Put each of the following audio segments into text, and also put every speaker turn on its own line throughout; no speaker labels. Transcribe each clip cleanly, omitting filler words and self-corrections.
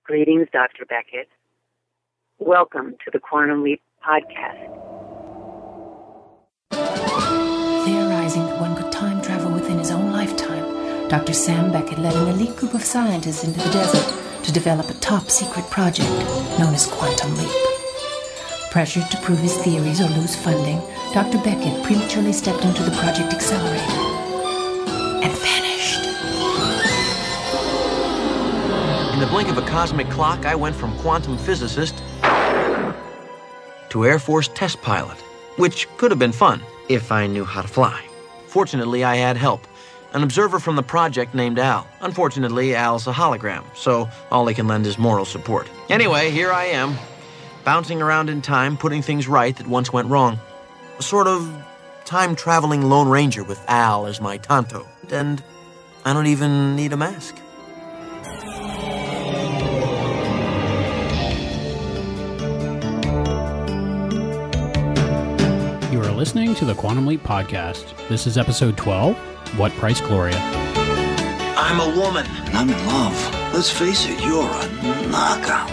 Greetings, Dr. Beckett. Welcome to the Quantum Leap podcast.
Theorizing that one could time travel within his own lifetime, Dr. Sam Beckett led an elite group of scientists into the desert to develop a top-secret project known as Quantum Leap. Pressured to prove his theories or lose funding, Dr. Beckett prematurely stepped into the project accelerator and vanished.
In the blink of a cosmic clock, I went from quantum physicist to Air Force test pilot, which could have been fun if I knew how to fly. Fortunately, I had help. An observer from the project named Al. Unfortunately, Al's a hologram, so all he can lend is moral support. Anyway, here I am, bouncing around in time, putting things right that once went wrong. A sort of time-traveling Lone Ranger with Al as my Tonto. And I don't even need a mask.
You are listening to the Quantum Leap Podcast. This is episode 12, What Price Gloria?
I'm a woman.
And I'm in love. Let's face it, you're a knockout.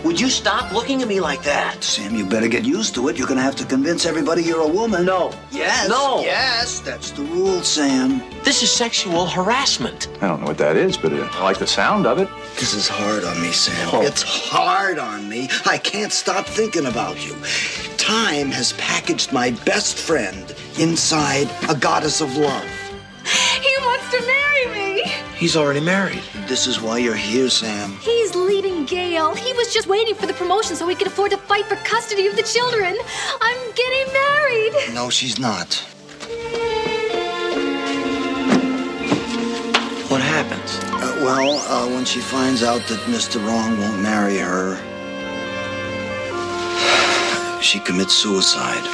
Would you stop looking at me like that?
Sam, you better get used to it. You're gonna have to convince everybody you're a woman.
No.
Yes.
No.
Yes, that's the rule, Sam.
This is sexual harassment.
I don't know what that is, but I like the sound of it.
This is hard on me, Sam.
Oh.
It's hard on me. I can't stop thinking about you. Time has packaged my best friend inside a goddess of love.
He wants to marry me!
He's already married.
This is why you're here, Sam.
He's leaving Gail. He was just waiting for the promotion so he could afford to fight for custody of the children. I'm getting married.
No, she's not.
What happens?
When she finds out that Mr. Wrong won't marry her, she commits suicide.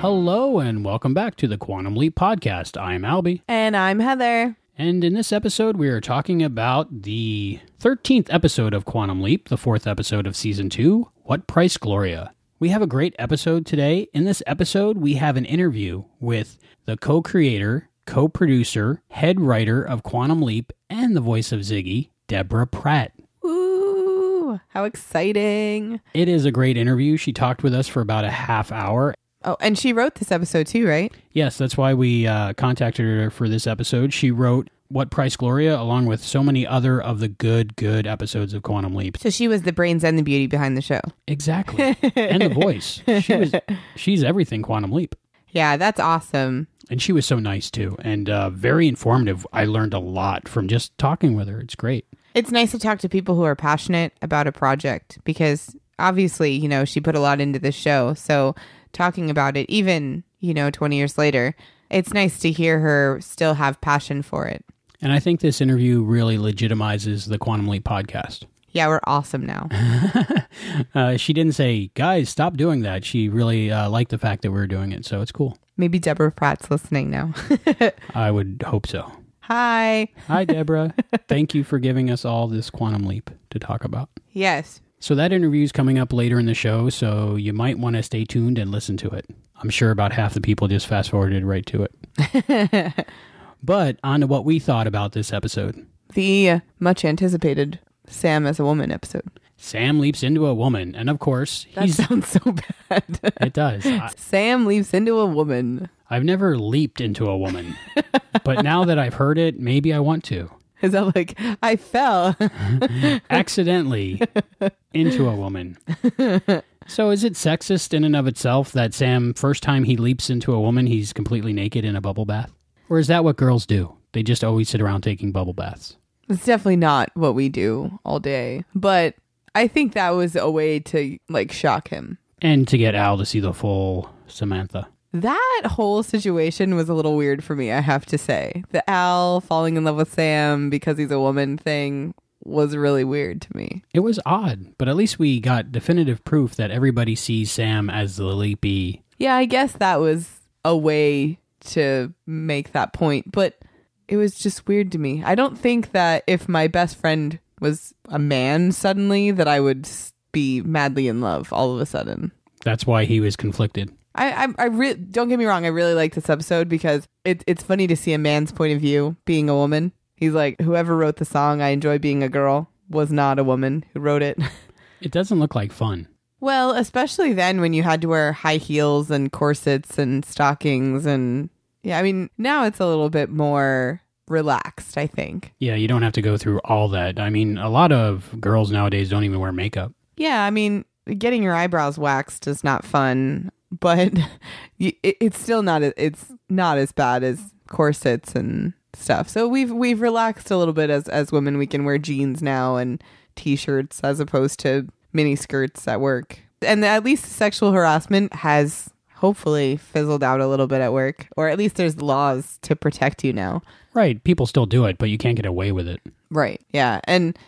Hello and welcome back to the Quantum Leap Podcast. I'm Albie.
And I'm Heather.
And in this episode, we are talking about the 13th episode of Quantum Leap, the 4th episode of Season 2, What Price Gloria? We have a great episode today. In this episode, we have an interview with the co-creator, co-producer, head writer of Quantum Leap, and the voice of Ziggy, Deborah Pratt.
Ooh, how exciting.
It is a great interview. She talked with us for about a half hour.
Oh, and she wrote this episode too, right?
Yes, that's why we contacted her for this episode. She wrote What Price Gloria, along with so many other of the good episodes of Quantum Leap.
So she was the brains and the beauty behind the show.
Exactly. And the voice. She's everything Quantum Leap.
Yeah, that's awesome.
And she was so nice too, and very informative. I learned a lot from just talking with her. It's great.
It's nice to talk to people who are passionate about a project because obviously, you know, she put a lot into this show. So talking about it, even, 20 years later, it's nice to hear her still have passion for it.
And I think this interview really legitimizes the Quantum Leap podcast.
Yeah, we're awesome now.
She didn't say, guys, stop doing that. She really liked the fact that we were doing it, so it's cool.
Maybe Deborah Pratt's listening now.
I would hope so.
Hi.
Hi, Deborah. Thank you for giving us all this Quantum Leap to talk about.
Yes.
So that interview is coming up later in the show, so you might want to stay tuned and listen to it. I'm sure about half the people just fast-forwarded right to it. But on to what we thought about this episode.
The much-anticipated Sam as a woman episode.
Sam leaps into a woman, and of course...
That sounds so bad.
It does.
Sam leaps into a woman.
I've never leaped into a woman, but now that I've heard it, maybe I want to.
Is that like, I fell?
Accidentally into a woman. So is it sexist in and of itself that Sam, first time he leaps into a woman, he's completely naked in a bubble bath? Or is that what girls do? They just always sit around taking bubble baths.
It's definitely not what we do all day. But I think that was a way to, shock him.
And to get Al to see the full Samantha.
That whole situation was a little weird for me, I have to say. The Al falling in love with Sam because he's a woman thing was really weird to me.
It was odd, but at least we got definitive proof that everybody sees Sam as the leapy.
Yeah, I guess that was a way to make that point, but it was just weird to me. I don't think that if my best friend was a man suddenly that I would be madly in love all of a sudden.
That's why he was conflicted.
Don't get me wrong, I really like this episode because it's funny to see a man's point of view being a woman. He's like, whoever wrote the song, I Enjoy Being a Girl, was not a woman who wrote it.
It doesn't look like fun.
Well, especially then when you had to wear high heels and corsets and stockings. And yeah, I mean, now it's a little bit more relaxed, I think.
Yeah, you don't have to go through all that. I mean, a lot of girls nowadays don't even wear makeup.
Yeah, I mean, getting your eyebrows waxed is not fun, but it's still not as bad as corsets and stuff. So we've relaxed a little bit as women. We can wear jeans now and t-shirts as opposed to mini skirts at work. And at least sexual harassment has hopefully fizzled out a little bit at work, or at least there's laws to protect you now.
Right. People still do it, but you can't get away with it.
Right. Yeah.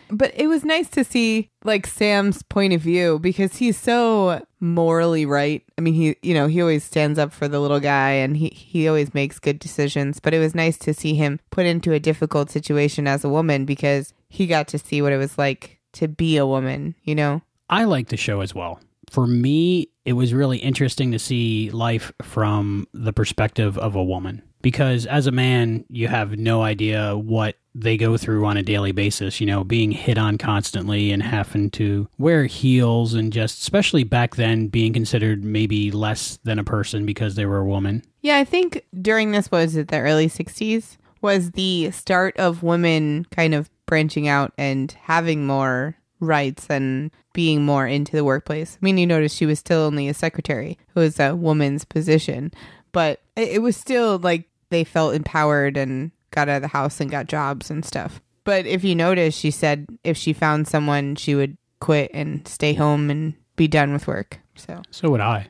But it was nice to see like Sam's point of view because he's so morally right. I mean, he always stands up for the little guy and he always makes good decisions. But it was nice to see him put into a difficult situation as a woman because he got to see what it was like to be a woman, you know?
I like the show as well. For me, it was really interesting to see life from the perspective of a woman. Because as a man, you have no idea what they go through on a daily basis, you know, being hit on constantly and having to wear heels and just, especially back then, being considered maybe less than a person because they were a woman.
Yeah, I think during this, was it the early 60s, was the start of women kind of branching out and having more rights and being more into the workplace. I mean, you notice she was still only a secretary. It was a woman's position, but it was still like they felt empowered and got out of the house and got jobs and stuff. But if you notice, she said if she found someone, she would quit and stay home and be done with work. So
would I.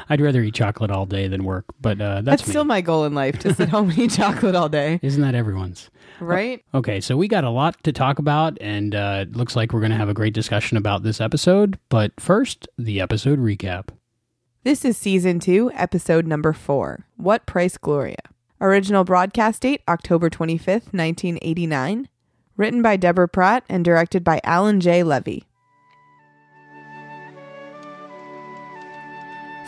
I'd rather eat chocolate all day than work, but that's
still my goal in life, to sit home and eat chocolate all day.
Isn't that everyone's?
Right?
Okay, so we got a lot to talk about, and it looks like we're going to have a great discussion about this episode. But first, the episode recap.
This is Season 2, Episode number 4, What Price Gloria? Original broadcast date, October 25th, 1989. Written by Deborah Pratt and directed by Alan J. Levy.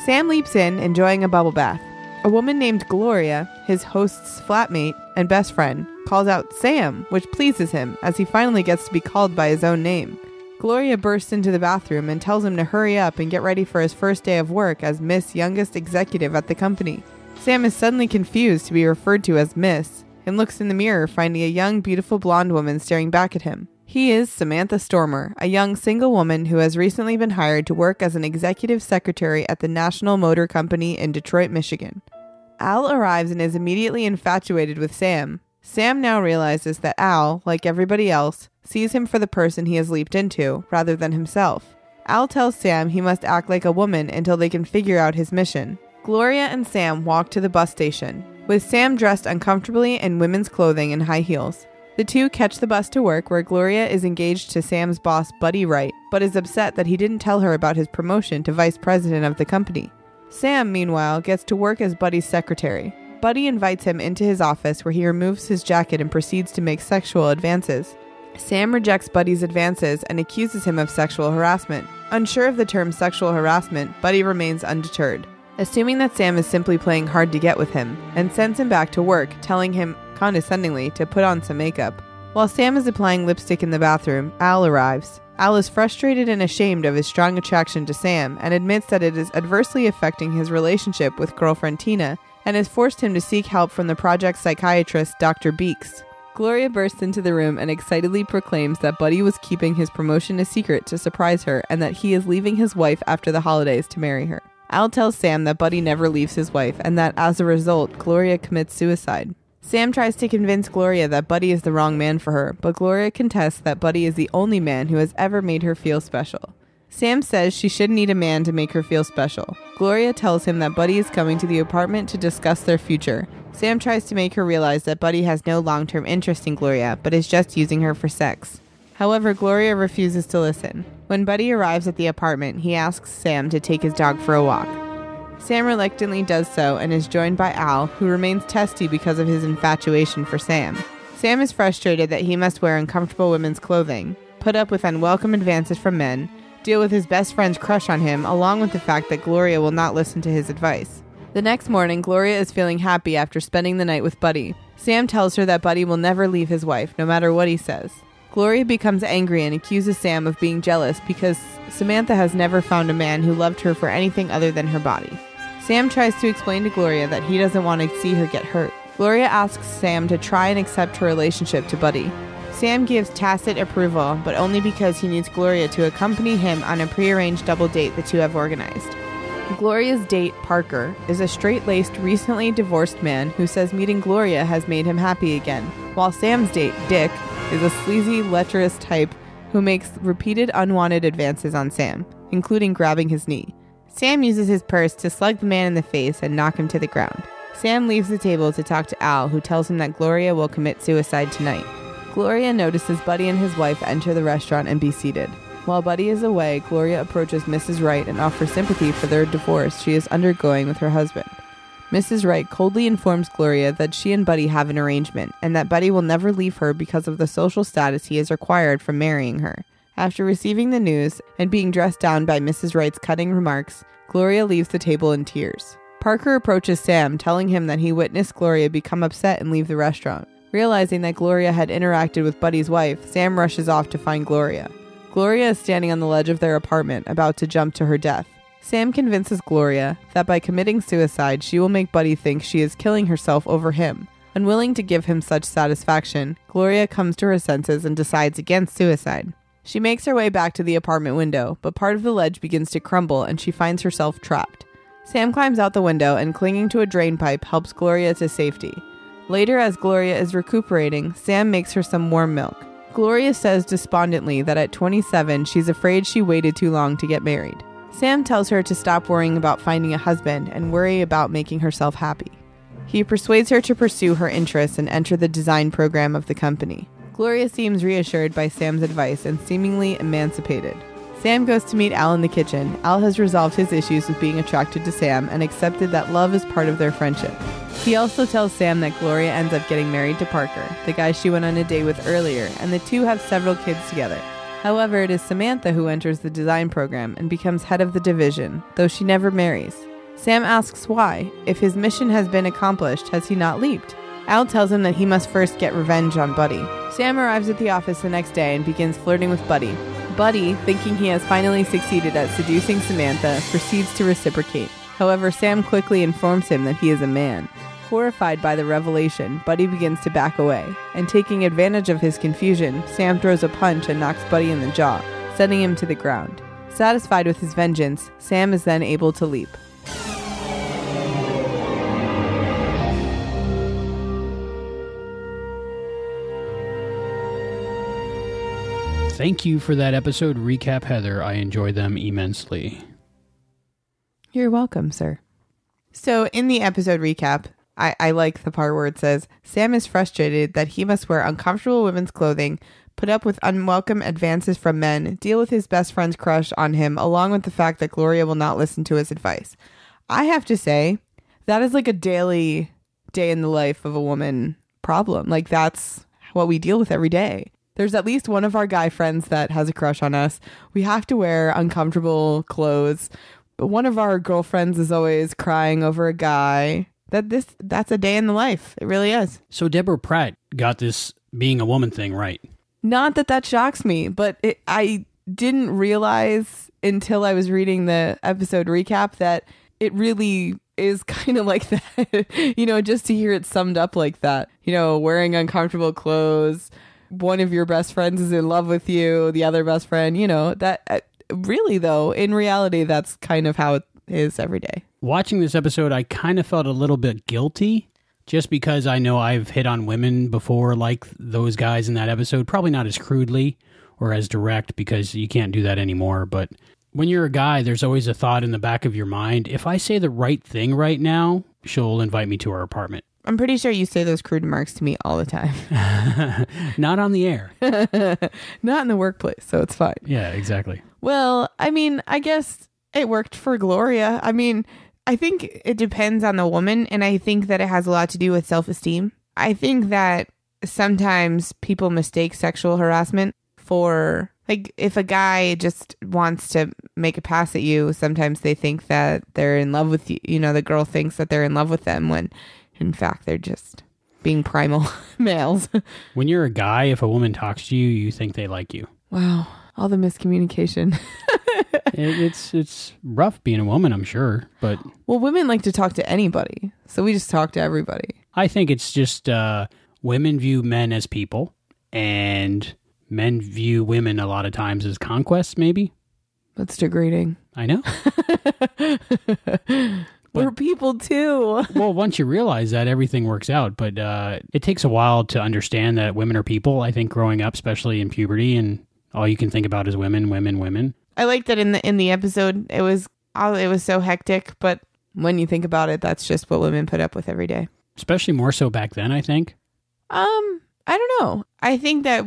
Sam leaps in, enjoying a bubble bath. A woman named Gloria, his host's flatmate and best friend, calls out Sam, which pleases him as he finally gets to be called by his own name. Gloria bursts into the bathroom and tells him to hurry up and get ready for his first day of work as Miss Youngest Executive at the company. Sam is suddenly confused to be referred to as Miss and looks in the mirror, finding a young, beautiful blonde woman staring back at him. He is Samantha Stormer, a young single woman who has recently been hired to work as an executive secretary at the National Motor Company in Detroit, Michigan. Al arrives and is immediately infatuated with Sam. Sam now realizes that Al, like everybody else, sees him for the person he has leaped into, rather than himself. Al tells Sam he must act like a woman until they can figure out his mission. Gloria and Sam walk to the bus station, with Sam dressed uncomfortably in women's clothing and high heels. The two catch the bus to work, where Gloria is engaged to Sam's boss, Buddy Wright, but is upset that he didn't tell her about his promotion to vice president of the company. Sam, meanwhile, gets to work as Buddy's secretary. Buddy invites him into his office, where he removes his jacket and proceeds to make sexual advances. Sam rejects Buddy's advances and accuses him of sexual harassment. Unsure of the term sexual harassment, Buddy remains undeterred, assuming that Sam is simply playing hard to get with him, and sends him back to work, telling him condescendingly to put on some makeup. While Sam is applying lipstick in the bathroom, Al arrives. Al is frustrated and ashamed of his strong attraction to Sam and admits that it is adversely affecting his relationship with girlfriend Tina and has forced him to seek help from the project psychiatrist Dr. Beeks. Gloria bursts into the room and excitedly proclaims that Buddy was keeping his promotion a secret to surprise her and that he is leaving his wife after the holidays to marry her. Al tells Sam that Buddy never leaves his wife and that as a result, Gloria commits suicide. Sam tries to convince Gloria that Buddy is the wrong man for her, but Gloria contests that Buddy is the only man who has ever made her feel special. Sam says she shouldn't need a man to make her feel special. Gloria tells him that Buddy is coming to the apartment to discuss their future. Sam tries to make her realize that Buddy has no long-term interest in Gloria, but is just using her for sex. However, Gloria refuses to listen. When Buddy arrives at the apartment, he asks Sam to take his dog for a walk. Sam reluctantly does so and is joined by Al, who remains testy because of his infatuation for Sam. Sam is frustrated that he must wear uncomfortable women's clothing, put up with unwelcome advances from men, deal with his best friend's crush on him, along with the fact that Gloria will not listen to his advice. The next morning, Gloria is feeling happy after spending the night with Buddy. Sam tells her that Buddy will never leave his wife, no matter what he says. Gloria becomes angry and accuses Sam of being jealous because Samantha has never found a man who loved her for anything other than her body. Sam tries to explain to Gloria that he doesn't want to see her get hurt. Gloria asks Sam to try and accept her relationship to Buddy. Sam gives tacit approval, but only because he needs Gloria to accompany him on a prearranged double date the two have organized. Gloria's date, Parker, is a straight-laced, recently divorced man who says meeting Gloria has made him happy again, while Sam's date, Dick, is a sleazy, lecherous type who makes repeated unwanted advances on Sam, including grabbing his knee. Sam uses his purse to slug the man in the face and knock him to the ground. Sam leaves the table to talk to Al, who tells him that Gloria will commit suicide tonight. Gloria notices Buddy and his wife enter the restaurant and be seated. While Buddy is away, Gloria approaches Mrs. Wright and offers sympathy for their divorce she is undergoing with her husband. Mrs. Wright coldly informs Gloria that she and Buddy have an arrangement, and that Buddy will never leave her because of the social status he is required from marrying her. After receiving the news and being dressed down by Mrs. Wright's cutting remarks, Gloria leaves the table in tears. Parker approaches Sam, telling him that he witnessed Gloria become upset and leave the restaurant. Realizing that Gloria had interacted with Buddy's wife, Sam rushes off to find Gloria. Gloria is standing on the ledge of their apartment, about to jump to her death. Sam convinces Gloria that by committing suicide, she will make Buddy think she is killing herself over him. Unwilling to give him such satisfaction, Gloria comes to her senses and decides against suicide. She makes her way back to the apartment window, but part of the ledge begins to crumble and she finds herself trapped. Sam climbs out the window and, clinging to a drain pipe, helps Gloria to safety. Later, as Gloria is recuperating, Sam makes her some warm milk. Gloria says despondently that at 27, she's afraid she waited too long to get married. Sam tells her to stop worrying about finding a husband and worry about making herself happy. He persuades her to pursue her interests and enter the design program of the company. Gloria seems reassured by Sam's advice and seemingly emancipated. Sam goes to meet Al in the kitchen. Al has resolved his issues with being attracted to Sam and accepted that love is part of their friendship. He also tells Sam that Gloria ends up getting married to Parker, the guy she went on a date with earlier, and the two have several kids together. However, it is Samantha who enters the design program and becomes head of the division, though she never marries. Sam asks why. If his mission has been accomplished, has he not leaped? Al tells him that he must first get revenge on Buddy. Sam arrives at the office the next day and begins flirting with Buddy. Buddy, thinking he has finally succeeded at seducing Samantha, proceeds to reciprocate. However, Sam quickly informs him that he is a man. Horrified by the revelation, Buddy begins to back away, and taking advantage of his confusion, Sam throws a punch and knocks Buddy in the jaw, sending him to the ground. Satisfied with his vengeance, Sam is then able to leap.
Thank you for that episode recap, Heather. I enjoy them immensely.
You're welcome, sir. So in the episode recap, I like the part where it says, Sam is frustrated that he must wear uncomfortable women's clothing, put up with unwelcome advances from men, deal with his best friend's crush on him, along with the fact that Gloria will not listen to his advice. I have to say, that is like a daily day in the life of a woman problem. Like, that's what we deal with every day. There's at least one of our guy friends that has a crush on us. We have to wear uncomfortable clothes. But one of our girlfriends is always crying over a guy. That's a day in the life. It really is.
So Deborah Pratt got this being a woman thing right.
Not that shocks me, but I didn't realize until I was reading the episode recap that it really is kind of like that. Just to hear it summed up like that. Wearing uncomfortable clothes. One of your best friends is in love with you. The other best friend, that really, though, in reality, that's kind of how it is every day.
Watching this episode, I kind of felt a little bit guilty just because I know I've hit on women before like those guys in that episode. Probably not as crudely or as direct because you can't do that anymore. But when you're a guy, there's always a thought in the back of your mind. If I say the right thing right now, she'll invite me to her apartment.
I'm pretty sure you say those crude remarks to me all the time.
Not on the air.
Not in the workplace, so it's fine.
Yeah, exactly.
Well, I guess it worked for Gloria. I think it depends on the woman, and I think that it has a lot to do with self-esteem. I think that sometimes people mistake sexual harassment for, like, if a guy just wants to make a pass at you, sometimes they think that they're in love with you. The girl thinks that they're in love with them when, in fact, they're just being primal males.
When you're a guy, if a woman talks to you, you think they like you.
Wow. All the miscommunication.
It's rough being a woman, I'm sure. But
well, women like to talk to anybody. So we just talk to everybody.
I think it's just women view men as people, and men view women a lot of times as conquests, maybe.
That's degrading.
I know.
We're people too.
Well, once you realize that, everything works out. But it takes a while to understand that women are people. I think growing up, especially in puberty, and all you can think about is women, women, women.
I liked that in the episode. It was so hectic, but when you think about it, that's just what women put up with every day.
Especially more so back then, I think.
I don't know. I think that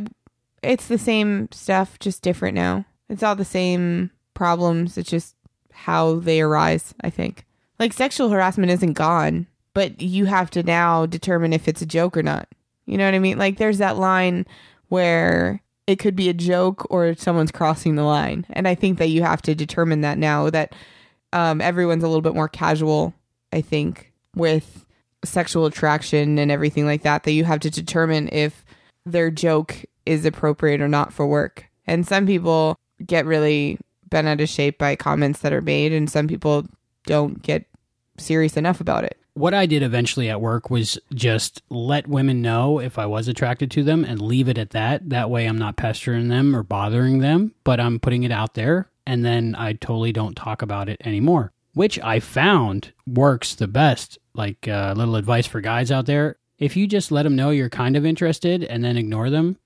it's the same stuff, just different now. It's all the same problems. It's just how they arise, I think. Like, sexual harassment isn't gone, but you have to now determine if it's a joke or not. You know what I mean? Like, there's that line where it could be a joke or someone's crossing the line. And I think that you have to determine that now, that everyone's a little bit more casual, I think, with sexual attraction and everything like that, that you have to determine if their joke is appropriate or not for work. And some people get really bent out of shape by comments that are made, and some people don't get serious enough about it.
What I did eventually at work was just let women know if I was attracted to them and leave it at that. That way I'm not pestering them or bothering them, but I'm putting it out there, and then I totally don't talk about it anymore, which I found works the best. Like a little advice for guys out there. If you just let them know you're kind of interested and then ignore them,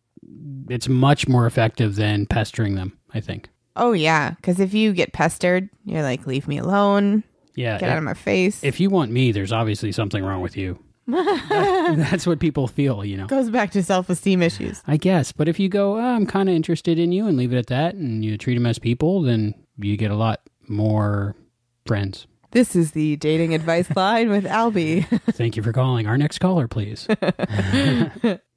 it's much more effective than pestering them, I think.
Oh, yeah. Because if you get pestered, you're like, leave me alone.
Yeah.
Get out of my face.
If you want me, there's obviously something wrong with you. That's what people feel, you know.
Goes back to self-esteem issues.
I guess. But if you go, I'm kind of interested in you, and leave it at that, and you treat them as people, then you get a lot more friends.
This is the dating advice line with Albie.
Thank you for calling. Our next caller, please.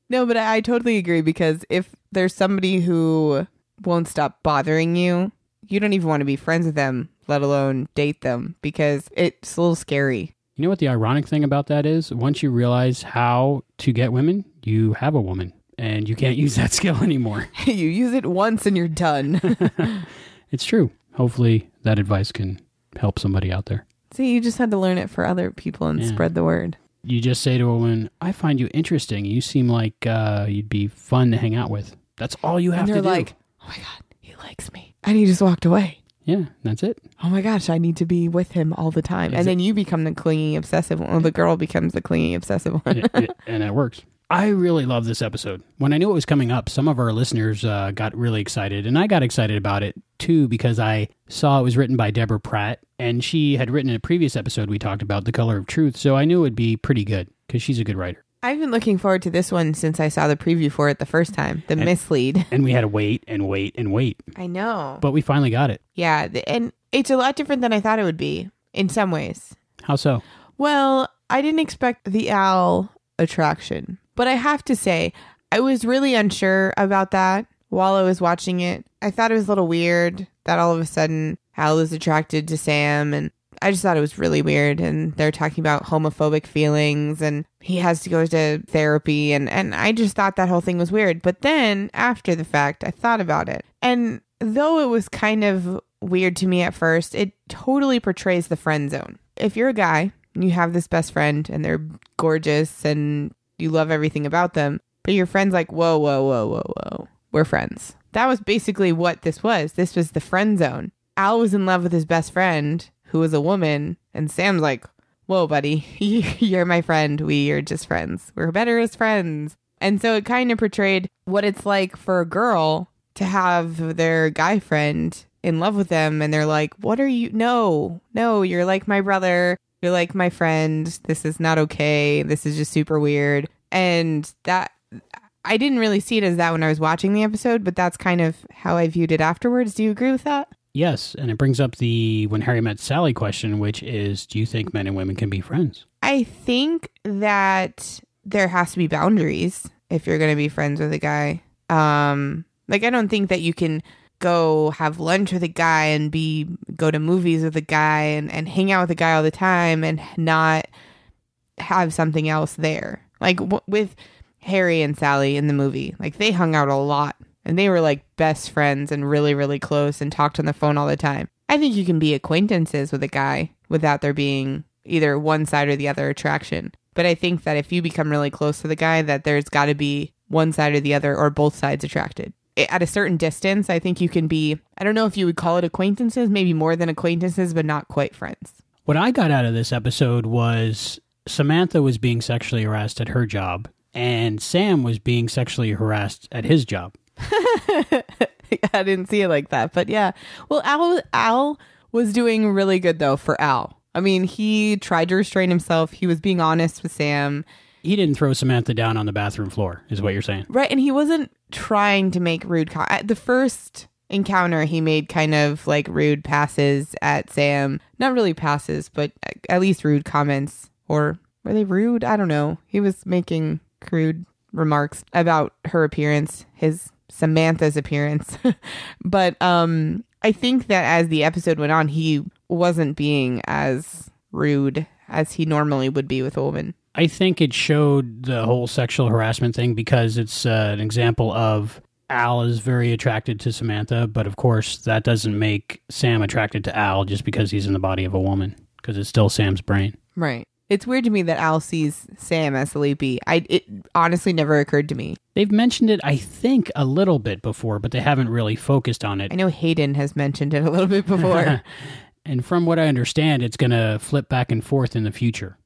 No, but I totally agree, because if there's somebody who won't stop bothering you, you don't even want to be friends with them, let alone date them, because it's a little scary.
You know what the ironic thing about that is? Once you realize how to get women, you have a woman, and you can't use that skill anymore.
You use it once and you're done.
It's true. Hopefully that advice can help somebody out there.
See, you just had to learn it for other people and spread the word.
You just say to a woman, I find you interesting. You seem like you'd be fun to hang out with. That's all you have to do.
And they're like, oh my God, he likes me. And he just walked away.
Yeah, that's it.
Oh my gosh, I need to be with him all the time. And then you become the clingy, obsessive one. Or the girl becomes the clingy, obsessive one.
And it works. I really love this episode. When I knew it was coming up, some of our listeners got really excited. And I got excited about it, too, because I saw it was written by Deborah Pratt. And she had written in a previous episode we talked about, The Color of Truth. So I knew it would be pretty good, because she's a good writer.
I've been looking forward to this one since I saw the preview for it the first time. The mislead.
And we had to wait and wait and wait.
I know.
But we finally got it.
Yeah. And it's a lot different than I thought it would be, in some ways.
How so?
Well, I didn't expect the Al attraction. But I have to say, I was really unsure about that while I was watching it. I thought it was a little weird that all of a sudden Al is attracted to Sam, and I just thought it was really weird. And they're talking about homophobic feelings, and he has to go to therapy, and I just thought that whole thing was weird. But then after the fact, I thought about it. And though it was kind of weird to me at first, it totally portrays the friend zone. If you're a guy and you have this best friend and they're gorgeous and you love everything about them, but your friend's like, whoa, whoa, whoa, whoa, whoa, we're friends. That was basically what this was. This was the friend zone. Al was in love with his best friend, who was a woman, and Sam's like, whoa, buddy, you're my friend. We are just friends. We're better as friends. And so it kind of portrayed what it's like for a girl to have their guy friend in love with them, and they're like, what are you? No, you're like my brother. You're like my friend. This is not okay. This is just super weird. And that, I didn't really see it as that when I was watching the episode, but that's kind of how I viewed it afterwards. Do you agree with that?
Yes, and it brings up the When Harry Met Sally question, which is, do you think men and women can be friends?
I think that there has to be boundaries if you're going to be friends with a guy. Like, I don't think that you can go have lunch with a guy and go to movies with a guy and hang out with a guy all the time and not have something else there. Like with Harry and Sally in the movie, like they hung out a lot and they were like best friends and really, really close and talked on the phone all the time. I think you can be acquaintances with a guy without there being either one side or the other attraction. But I think that if you become really close to the guy, that there's got to be one side or the other or both sides attracted. At a certain distance, I think you can be, I don't know if you would call it acquaintances, maybe more than acquaintances, but not quite friends.
What I got out of this episode was Samantha was being sexually harassed at her job, and Sam was being sexually harassed at his job.
I didn't see it like that, but yeah. Well, Al was doing really good, though, for Al. I mean, he tried to restrain himself. He was being honest with Sam.
He didn't throw Samantha down on the bathroom floor, is what you're saying.
Right, and he wasn't trying to make rude at the first encounter, he made kind of like rude passes at Sam. Not really passes, but at least rude comments. Or were they rude? I don't know. He was making crude remarks about her appearance, Samantha's appearance. But I think that as the episode went on, he wasn't being as rude as he normally would be with a woman.
I think it showed the whole sexual harassment thing because it's an example of Al is very attracted to Samantha, but of course that doesn't make Sam attracted to Al just because he's in the body of a woman, because it's still Sam's brain.
Right. It's weird to me that Al sees Sam as Sleepy. It honestly never occurred to me.
They've mentioned it, I think, a little bit before, but they haven't really focused on it.
I know Hayden has mentioned it a little bit before.
And from what I understand, it's going to flip back and forth in the future.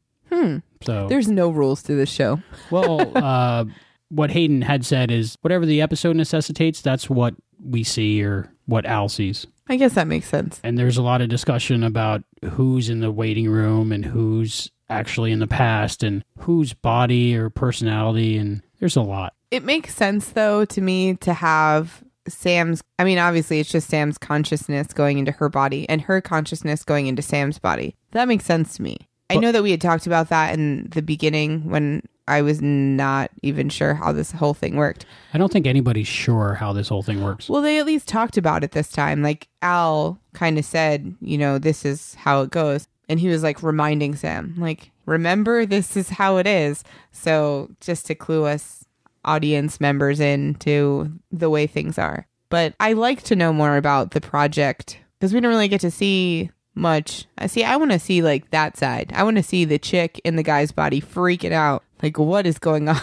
So
there's no rules to this show.
Well, what Hayden had said is whatever the episode necessitates, that's what we see or what Al sees.
I guess that makes sense.
And there's a lot of discussion about who's in the waiting room and who's actually in the past and whose body or personality, and there's a lot.
It makes sense, though, to me to have obviously it's just Sam's consciousness going into her body and her consciousness going into Sam's body. That makes sense to me. I know that we had talked about that in the beginning when I was not even sure how this whole thing worked.
I don't think anybody's sure how this whole thing works.
Well, they at least talked about it this time. Like, Al kind of said, this is how it goes. And he was like reminding Sam, like, remember, this is how it is. So just to clue us audience members into the way things are. But I like to know more about the project because we don't really get to see much. I want to see like that side. I want to see the chick in the guy's body freaking out. Like, what is going on?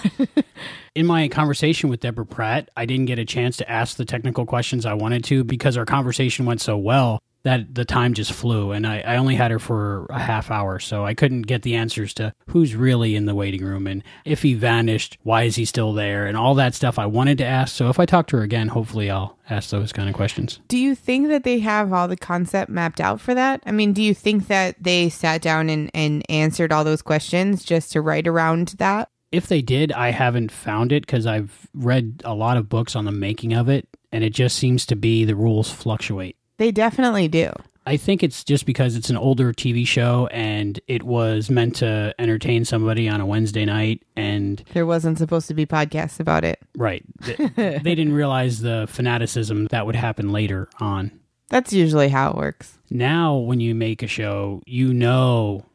In my conversation with Deborah Pratt, I didn't get a chance to ask the technical questions I wanted to because our conversation went so well that the time just flew. And I only had her for a half hour, so I couldn't get the answers to who's really in the waiting room and if he vanished, why is he still there, and all that stuff I wanted to ask. So if I talk to her again, hopefully I'll ask those kind of questions.
Do you think that they have all the concept mapped out for that? I mean, do you think that they sat down and answered all those questions just to write around that?
If they did, I haven't found it because I've read a lot of books on the making of it, and it just seems to be the rules fluctuate.
They definitely do.
I think it's just because it's an older TV show and it was meant to entertain somebody on a Wednesday night, and
there wasn't supposed to be podcasts about it.
Right. They didn't realize the fanaticism that would happen later on.
That's usually how it works.
Now, when you make a show,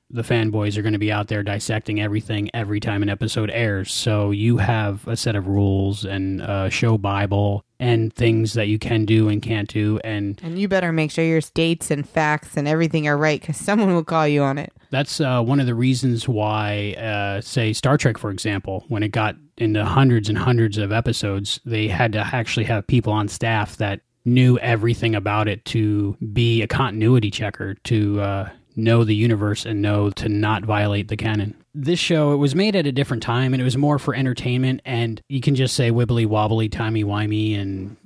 the fanboys are going to be out there dissecting everything every time an episode airs. So you have a set of rules and a show Bible and things that you can do and can't do. And
you better make sure your dates and facts and everything are right because someone will call you on it.
That's one of the reasons why, say, Star Trek, for example, when it got into hundreds and hundreds of episodes, they had to actually have people on staff that knew everything about it to be a continuity checker, to know the universe and know to not violate the canon. This show, it was made at a different time and it was more for entertainment, and you can just say wibbly wobbly, timey wimey, and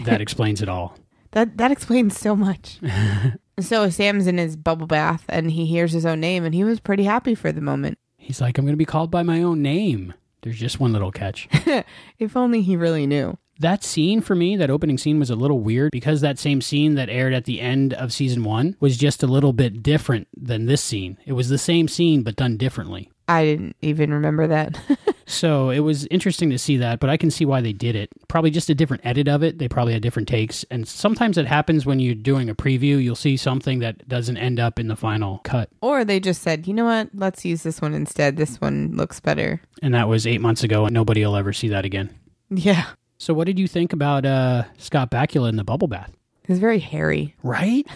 that explains it all.
That explains so much. So Sam's in his bubble bath and he hears his own name and he was pretty happy for the moment.
He's like, I'm going to be called by my own name. There's just one little catch.
If only he really knew.
That scene for me, that opening scene, was a little weird because that same scene that aired at the end of season 1 was just a little bit different than this scene. It was the same scene, but done differently.
I didn't even remember that.
So it was interesting to see that, but I can see why they did it. Probably just a different edit of it. They probably had different takes. And sometimes it happens when you're doing a preview. You'll see something that doesn't end up in the final cut.
Or they just said, you know what? Let's use this one instead. This one looks better.
And that was 8 months ago, and nobody will ever see that again.
Yeah.
So what did you think about Scott Bakula in the bubble bath?
He was very hairy.
Right?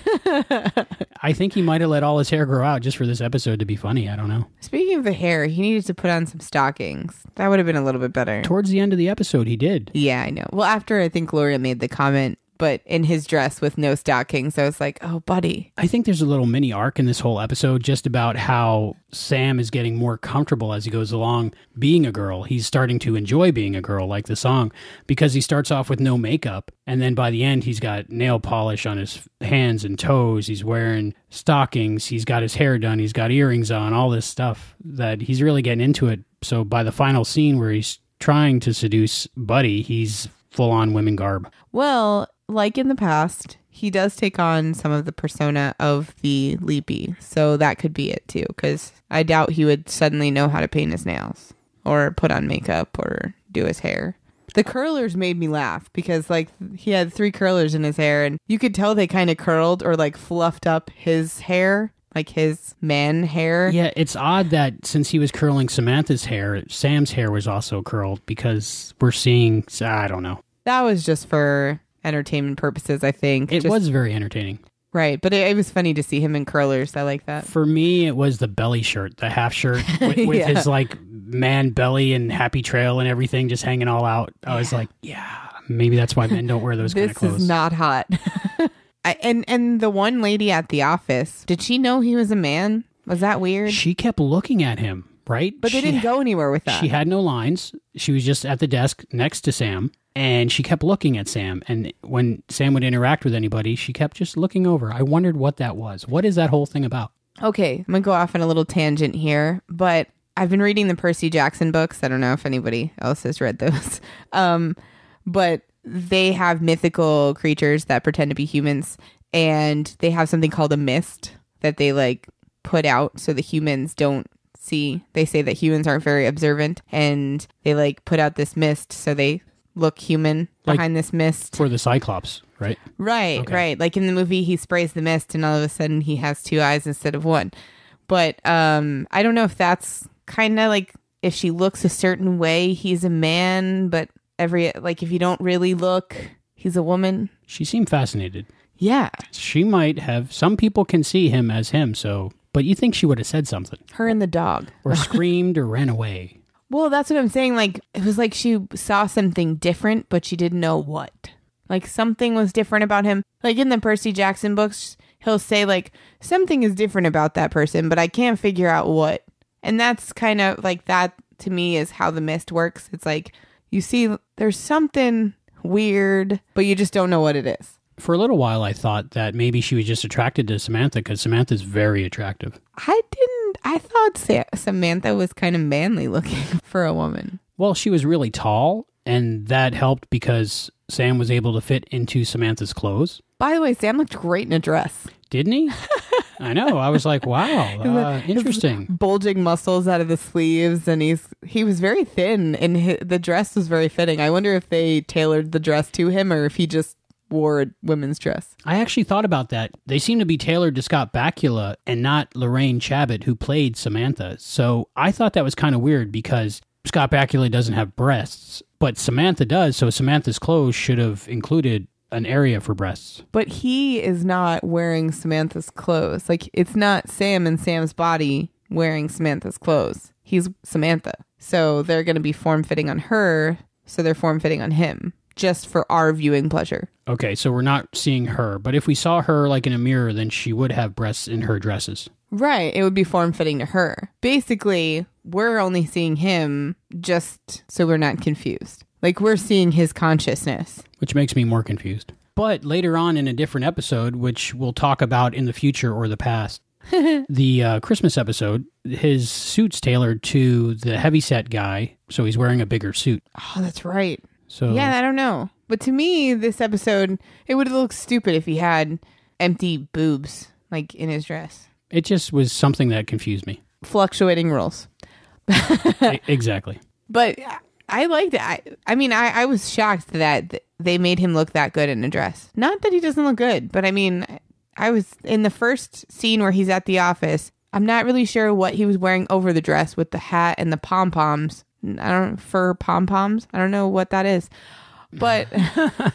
I think he might have let all his hair grow out just for this episode to be funny. I don't know.
Speaking of the hair, he needed to put on some stockings. That would have been a little bit better.
Towards the end of the episode, he did.
Yeah, I know. Well, after I think Gloria made the comment, but in his dress with no stockings, I was like, oh, buddy.
I think there's a little mini arc in this whole episode just about how Sam is getting more comfortable as he goes along being a girl. He's starting to enjoy being a girl, like the song, because he starts off with no makeup. And then by the end, he's got nail polish on his hands and toes. He's wearing stockings. He's got his hair done. He's got earrings on, all this stuff that he's really getting into it. So by the final scene where he's trying to seduce Buddy, he's full on women garb.
Well, like in the past, he does take on some of the persona of the Leapy. So that could be it too, because I doubt he would suddenly know how to paint his nails or put on makeup or do his hair. The curlers made me laugh because like he had 3 curlers in his hair and you could tell they kind of curled or like fluffed up his hair, like his man hair.
Yeah, it's odd that since he was curling Samantha's hair, Sam's hair was also curled because we're seeing, I don't know.
That was just for entertainment purposes, I think.
It was very entertaining.
Right, but it was funny to see him in curlers. I like that.
For me, it was the belly shirt, the half shirt with
Yeah.
his like man belly and happy trail and everything just hanging all out. I was like, yeah, maybe that's why men don't wear those kind of clothes.
This is not hot. And the one lady at the office, did she know he was a man? Was that weird?
She kept looking at him, right?
But they didn't go anywhere with that.
She had no lines. She was just at the desk next to Sam, and she kept looking at Sam. And when Sam would interact with anybody, she kept just looking over. I wondered what that was. What is that whole thing about?
Okay, I'm going to go off on a little tangent here, but I've been reading the Percy Jackson books. I don't know if anybody else has read those. But they have mythical creatures that pretend to be humans, and they have something called a mist that they like put out so the humans don't see. They say that humans aren't very observant, and they like put out this mist so they look human behind this mist.
For the Cyclops, right?
Right,
Okay.
right. Like in the movie, he sprays the mist and all of a sudden he has 2 eyes instead of 1. But I don't know if that's kind of like if she looks a certain way, he's a man, but if you don't really look, he's a woman.
She seemed fascinated.
Yeah.
She might have. Some people can see him as him, so. But you think she would have said something.
Her and the dog.
Or screamed or ran away.
Well, that's what I'm saying. Like, it was like she saw something different, but she didn't know what. Like, something was different about him. Like, in the Percy Jackson books, he'll say, like, something is different about that person, but I can't figure out what. And that's kind of, like, that, to me, is how the mist works. It's like, you see, there's something weird, but you just don't know what it is.
For a little while, I thought that maybe she was just attracted to Samantha because Samantha's very attractive.
I thought Samantha was kind of manly looking for a woman.
Well, she was really tall, and that helped because Sam was able to fit into Samantha's clothes.
By the way, Sam looked great in a dress.
Didn't he? I know. I was like, wow, interesting.
Bulging muscles out of the sleeves, and he was very thin, and the dress was very fitting. I wonder if they tailored the dress to him or if he just wore a women's dress.
I actually thought about that. They seem to be tailored to Scott Bakula and not Lorraine Chabot, who played Samantha. So I thought that was kind of weird because Scott Bakula doesn't have breasts, but Samantha does. So Samantha's clothes should have included an area for breasts.
But he is not wearing Samantha's clothes. Like, it's not Sam and Sam's body wearing Samantha's clothes. He's Samantha. So they're going to be form-fitting on her, so they're form-fitting on him, just for our viewing pleasure.
Okay, so we're not seeing her, but if we saw her like in a mirror, then she would have breasts in her dresses.
Right, it would be form-fitting to her. Basically, we're only seeing him just so we're not confused. Like, we're seeing his consciousness.
Which makes me more confused. But later on in a different episode, which we'll talk about in the future or the past, the Christmas episode, his suit's tailored to the heavyset guy, so he's wearing a bigger suit.
Oh, that's right.
So
yeah, I don't know. But to me, this episode, it would have looked stupid if he had empty boobs, like, in his dress.
It just was something that confused me.
Fluctuating rules.
Exactly.
But I liked it. I mean, I was shocked that they made him look that good in a dress. Not that he doesn't look good, but I mean, I was in the first scene where he's at the office. I'm not really sure what he was wearing over the dress with the hat and the pom-poms. Fur pom-poms. I don't know what that is. But I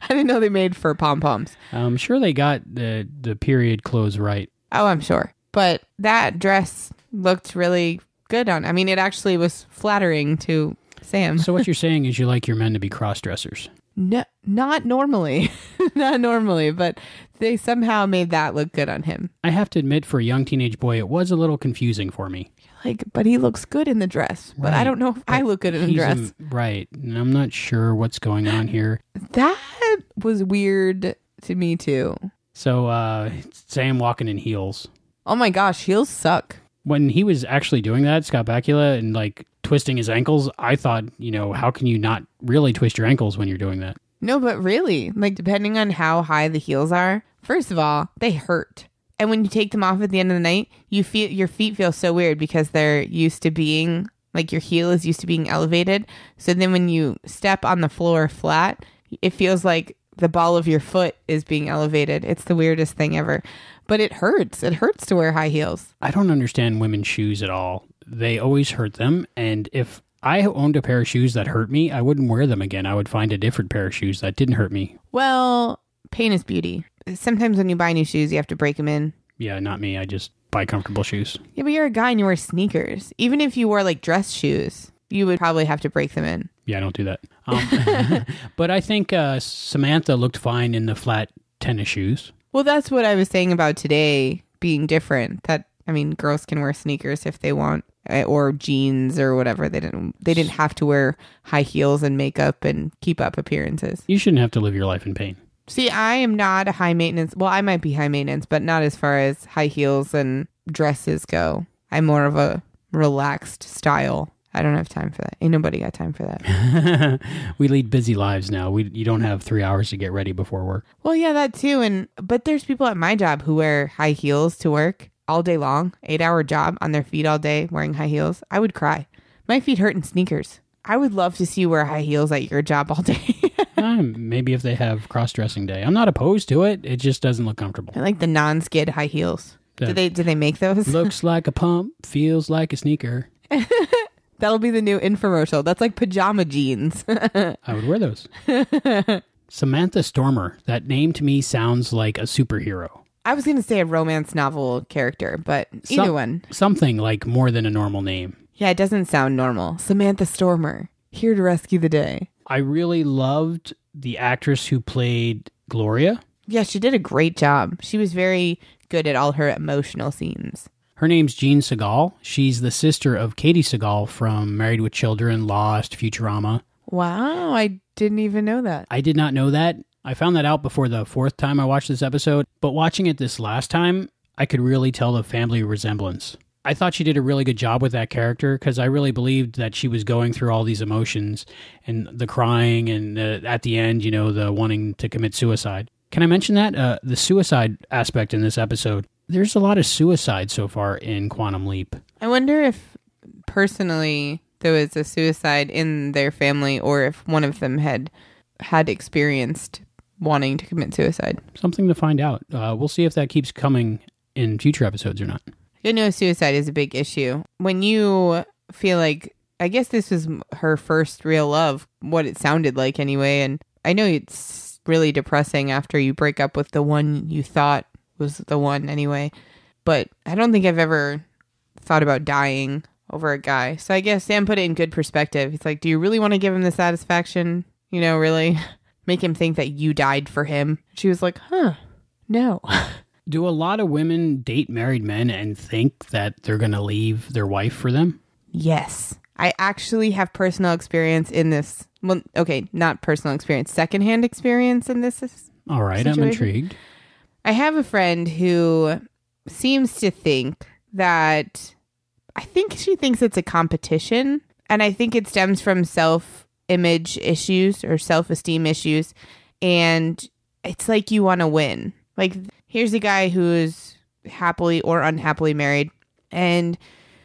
didn't know they made fur pom-poms.
I'm sure they got the period clothes right.
Oh, I'm sure. But that dress looked really good on. I mean, it actually was flattering to Sam.
So what you're saying is you like your men to be cross-dressers?
No, not normally. Not normally, but they somehow made that look good on him.
I have to admit, for a young teenage boy, it was a little confusing for me.
Like, but he looks good in the dress. But I don't know if I look good in a dress.
Right. And I'm not sure what's going on here.
That was weird to me, too.
So, Sam walking in heels.
Oh my gosh, heels suck.
When he was actually doing that, Scott Bakula, and like twisting his ankles, I thought, how can you not really twist your ankles when you're doing that?
No, but really, like depending on how high the heels are, first of all, they hurt. And when you take them off at the end of the night, your feet feel so weird because they're used to being, like your heel is used to being elevated. So then when you step on the floor flat, it feels like the ball of your foot is being elevated. It's the weirdest thing ever. But it hurts. It hurts to wear high heels.
I don't understand women's shoes at all. They always hurt them. And if I owned a pair of shoes that hurt me, I wouldn't wear them again. I would find a different pair of shoes that didn't hurt me.
Well, pain is beauty. Sometimes when you buy new shoes, you have to break them in.
Yeah, not me. I just buy comfortable shoes.
Yeah, but you're a guy and you wear sneakers. Even if you wore like dress shoes, you would probably have to break them in.
Yeah, I don't do that. But I think Samantha looked fine in the flat tennis shoes.
Well, that's what I was saying about today being different. That, I mean, girls can wear sneakers if they want, or jeans or whatever. They didn't have to wear high heels and makeup and keep up appearances.
You shouldn't have to live your life in pain.
See, I am not a high maintenance. Well, I might be high maintenance, but not as far as high heels and dresses go. I'm more of a relaxed style. I don't have time for that. Ain't nobody got time for that.
We lead busy lives now. You don't have 3 hours to get ready before work.
Well, yeah, that too. But there's people at my job who wear high heels to work all day long. 8-hour job on their feet all day wearing high heels. I would cry. My feet hurt in sneakers. I would love to see you wear high heels at your job all day.
Maybe if they have cross-dressing day. I'm not opposed to it. It just doesn't look comfortable.
I like the non-skid high heels. Do they make those?
Looks like a pump, feels like a sneaker.
That'll be the new infomercial. That's like pajama jeans.
I would wear those. Samantha Stormer. That name to me sounds like a superhero.
I was going to say a romance novel character, but either one.
Something like more than a normal name.
Yeah, it doesn't sound normal. Samantha Stormer, here to rescue the day.
I really loved the actress who played Gloria.
Yeah, she did a great job. She was very good at all her emotional scenes.
Her name's Jean Segal. She's the sister of Katie Segal from Married with Children, Lost, Futurama.
Wow, I didn't even know that.
I did not know that. I found that out before the 4th time I watched this episode, but watching it this last time, I could really tell the family resemblance. I thought she did a really good job with that character because I really believed that she was going through all these emotions and the crying and at the end, the wanting to commit suicide. Can I mention that? The suicide aspect in this episode. There's a lot of suicide so far in Quantum Leap.
I wonder if personally there was a suicide in their family or if one of them had experienced wanting to commit suicide.
Something to find out. We'll see if that keeps coming in future episodes or not.
Suicide is a big issue. When you feel like, I guess this was her first real love, what it sounded like anyway, and I know it's really depressing after you break up with the one you thought was the one anyway, but I don't think I've ever thought about dying over a guy. So I guess Sam put it in good perspective. He's like, do you really want to give him the satisfaction? Really make him think that you died for him? She was like, no.
Do a lot of women date married men and think that they're going to leave their wife for them?
Yes. I actually have personal experience in this. Well, okay, not personal experience, secondhand experience in this
All right, situation. I'm intrigued.
I have a friend who seems to think that, I think she thinks it's a competition, and I think it stems from self-image issues or self-esteem issues, and it's like you want to win. Like, here's a guy who is happily or unhappily married, and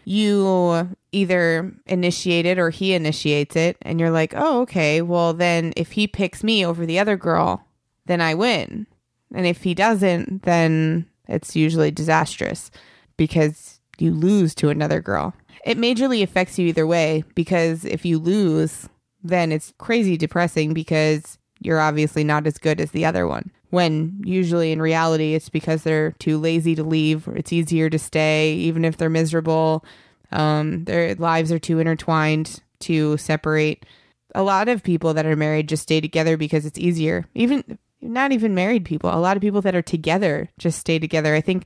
you either initiate it or he initiates it, and you're like, oh, okay, well then if he picks me over the other girl, then I win. And if he doesn't, then it's usually disastrous because you lose to another girl. It majorly affects you either way, because if you lose, then it's crazy depressing because you're obviously not as good as the other one. When usually in reality, it's because they're too lazy to leave, or it's easier to stay, even if they're miserable. Their lives are too intertwined to separate. A lot of people that are married just stay together because it's easier. Even not even married people. A lot of people that are together just stay together. I think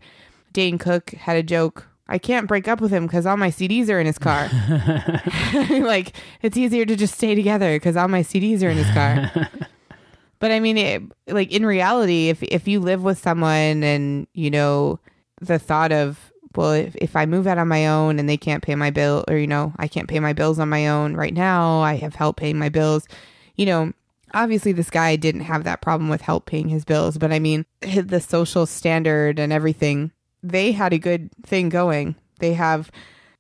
Dane Cook had a joke. I can't break up with him because all my CDs are in his car. Like, it's easier to just stay together because all my CDs are in his car. But I mean, like in reality, if you live with someone and, you know, the thought of, well, if I move out on my own and they can't pay my bill, or, you know, I can't pay my bills on my own right now, I have help paying my bills, you know, obviously this guy didn't have that problem with help paying his bills. But I mean, the social standard and everything, they had a good thing going. They have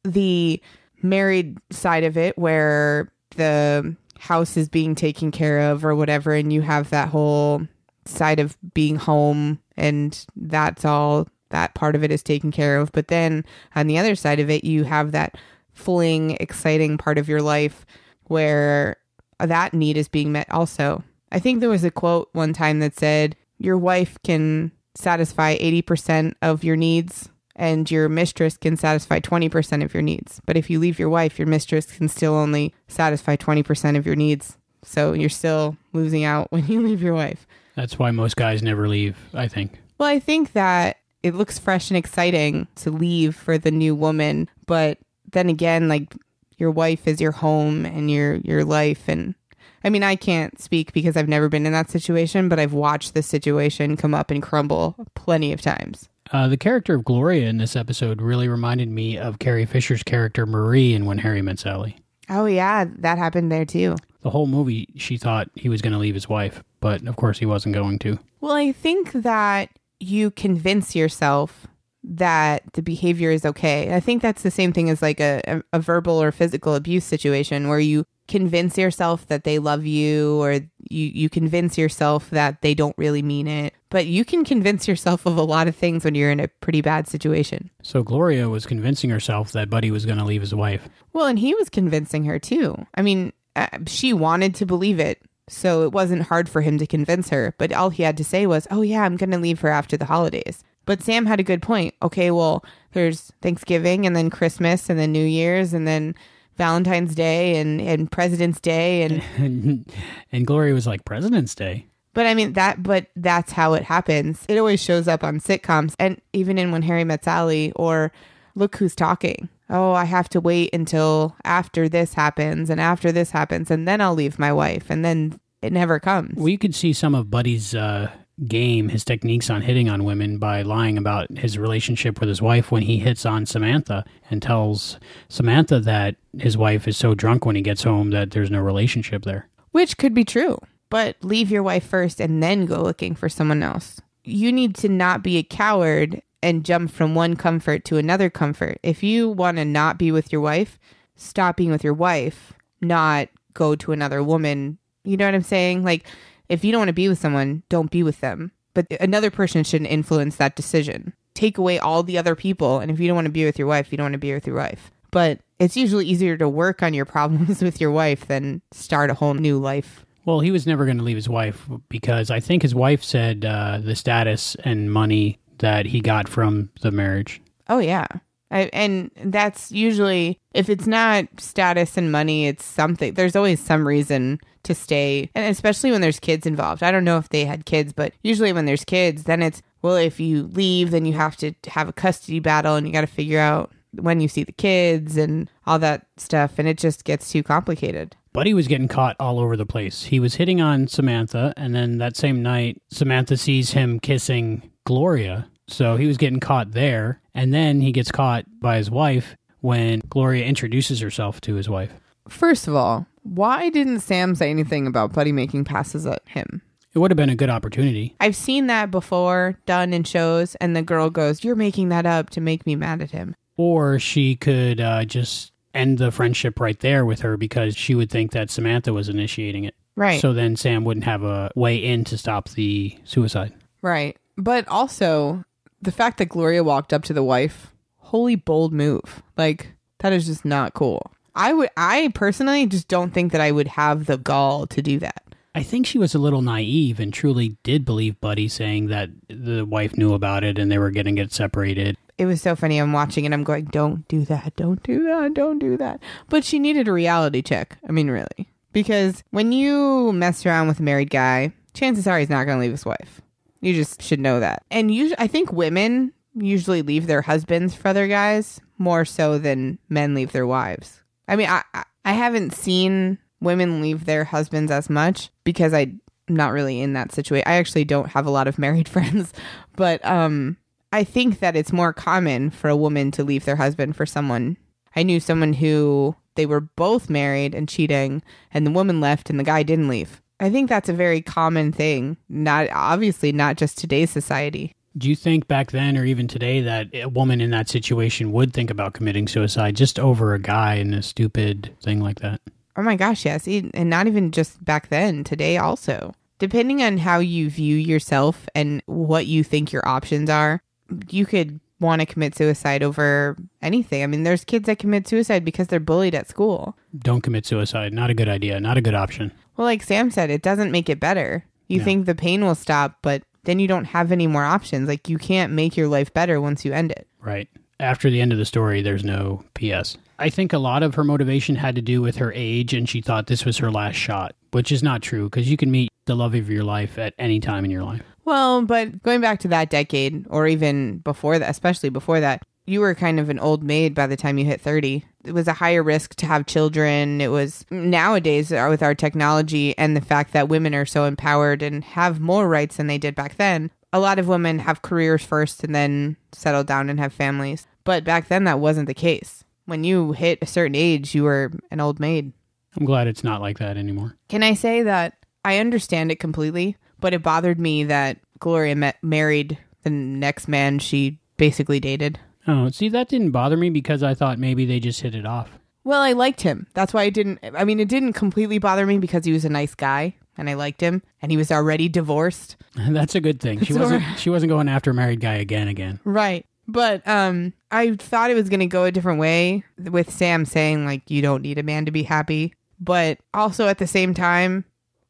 the married side of it where the house is being taken care of or whatever, and you have that whole side of being home, and that's all, that part of it is taken care of. But then on the other side of it, you have that fling, exciting part of your life where that need is being met also. I think there was a quote one time that said, your wife can satisfy 80% of your needs and your mistress can satisfy 20% of your needs. But if you leave your wife, your mistress can still only satisfy 20% of your needs. So you're still losing out when you leave your wife.
That's why most guys never leave, I think.
Well, I think that it looks fresh and exciting to leave for the new woman. But then again, like, your wife is your home and your life. And I mean, I can't speak because I've never been in that situation, but I've watched this situation come up and crumble plenty of times.
The character of Gloria in this episode really reminded me of Carrie Fisher's character Marie in When Harry Met Sally.
Oh, yeah, that happened there, too.
The whole movie, she thought he was going to leave his wife, but of course he wasn't going to.
Well, I think that you convince yourself that the behavior is okay. I think that's the same thing as like a verbal or physical abuse situation where you convince yourself that they love you, or you convince yourself that they don't really mean it. But you can convince yourself of a lot of things when you're in a pretty bad situation.
So Gloria was convincing herself that Buddy was going to leave his wife.
Well, and he was convincing her too. I mean, she wanted to believe it, so it wasn't hard for him to convince her. But all he had to say was, oh yeah, I'm going to leave her after the holidays. But Sam had a good point. Okay, well, there's Thanksgiving and then Christmas and then New Year's and then Valentine's Day and President's Day.
And Gloria was like, President's Day?
But I mean, that's how it happens. It always shows up on sitcoms. And even in When Harry Met Sally or Look Who's Talking. Oh, I have to wait until after this happens and after this happens, and then I'll leave my wife. And then it never comes.
Well, you could see some of Buddy's game, his techniques on hitting on women, by lying about his relationship with his wife when he hits on Samantha and tells Samantha that his wife is so drunk when he gets home that there's no relationship there.
Which could be true. But leave your wife first and then go looking for someone else. You need to not be a coward and jump from one comfort to another comfort. If you want to not be with your wife, stop being with your wife, not go to another woman. You know what I'm saying? Like, if you don't want to be with someone, don't be with them. But another person shouldn't influence that decision. Take away all the other people. And if you don't want to be with your wife, you don't want to be with your wife. But it's usually easier to work on your problems with your wife than start a whole new life.
Well, he was never going to leave his wife because I think his wife said the status and money that he got from the marriage.
Oh, yeah. And that's usually, if it's not status and money, it's something. There's always some reason to stay. And especially when there's kids involved. I don't know if they had kids, but usually when there's kids, then it's, well, if you leave, then you have to have a custody battle and you got to figure out when you see the kids and all that stuff. And it just gets too complicated.
Buddy was getting caught all over the place. He was hitting on Samantha, and then that same night, Samantha sees him kissing Gloria. So he was getting caught there, and then he gets caught by his wife when Gloria introduces herself to his wife.
First of all, why didn't Sam say anything about Buddy making passes at him?
It would have been a good opportunity.
I've seen that before done in shows, and the girl goes, "You're making that up to make me mad at him."
Or she could just end the friendship right there with her because she would think that Samantha was initiating it.
Right.
So then Sam wouldn't have a way in to stop the suicide.
Right. But also, the fact that Gloria walked up to the wife, holy bold move. Like, that is just not cool. I personally just don't think that I would have the gall to do that.
I think she was a little naive and truly did believe Buddy saying that the wife knew about it and they were going to get separated.
It was so funny. I'm watching and I'm going, don't do that. Don't do that. Don't do that. But she needed a reality check. I mean, really. Because when you mess around with a married guy, chances are he's not going to leave his wife. You just should know that. And I think women usually leave their husbands for other guys more so than men leave their wives. I mean, I haven't seen women leave their husbands as much because I'm not really in that situation. I actually don't have a lot of married friends, but I think that it's more common for a woman to leave their husband for someone. I knew someone who they were both married and cheating, and the woman left and the guy didn't leave. I think that's a very common thing, obviously not just today's society.
Do you think back then or even today that a woman in that situation would think about committing suicide just over a guy in a stupid thing like that?
Oh my gosh, yes. And not even just back then, today also. Depending on how you view yourself and what you think your options are, you could want to commit suicide over anything. I mean, there's kids that commit suicide because they're bullied at school.
Don't commit suicide. Not a good idea. Not a good option.
Well, like Sam said, it doesn't make it better. You think the pain will stop, but then you don't have any more options. Like, you can't make your life better once you end it.
Right. After the end of the story, there's no PS. I think a lot of her motivation had to do with her age, and she thought this was her last shot, which is not true, because you can meet the love of your life at any time in your life.
Well, but going back to that decade, or even before that, especially before that, you were kind of an old maid by the time you hit 30. It was a higher risk to have children. It was nowadays with our technology and the fact that women are so empowered and have more rights than they did back then. A lot of women have careers first and then settle down and have families. But back then, that wasn't the case. When you hit a certain age, you were an old maid.
I'm glad it's not like that anymore.
Can I say that I understand it completely, but it bothered me that Gloria married the next man she basically dated.
Oh, see, that didn't bother me because I thought maybe they just hit it off.
Well, I liked him. That's why it didn't completely bother me because he was a nice guy and I liked him and he was already divorced.
That's a good thing. She wasn't going after a married guy again.
Right. But I thought it was going to go a different way with Sam saying, like, you don't need a man to be happy. But also at the same time,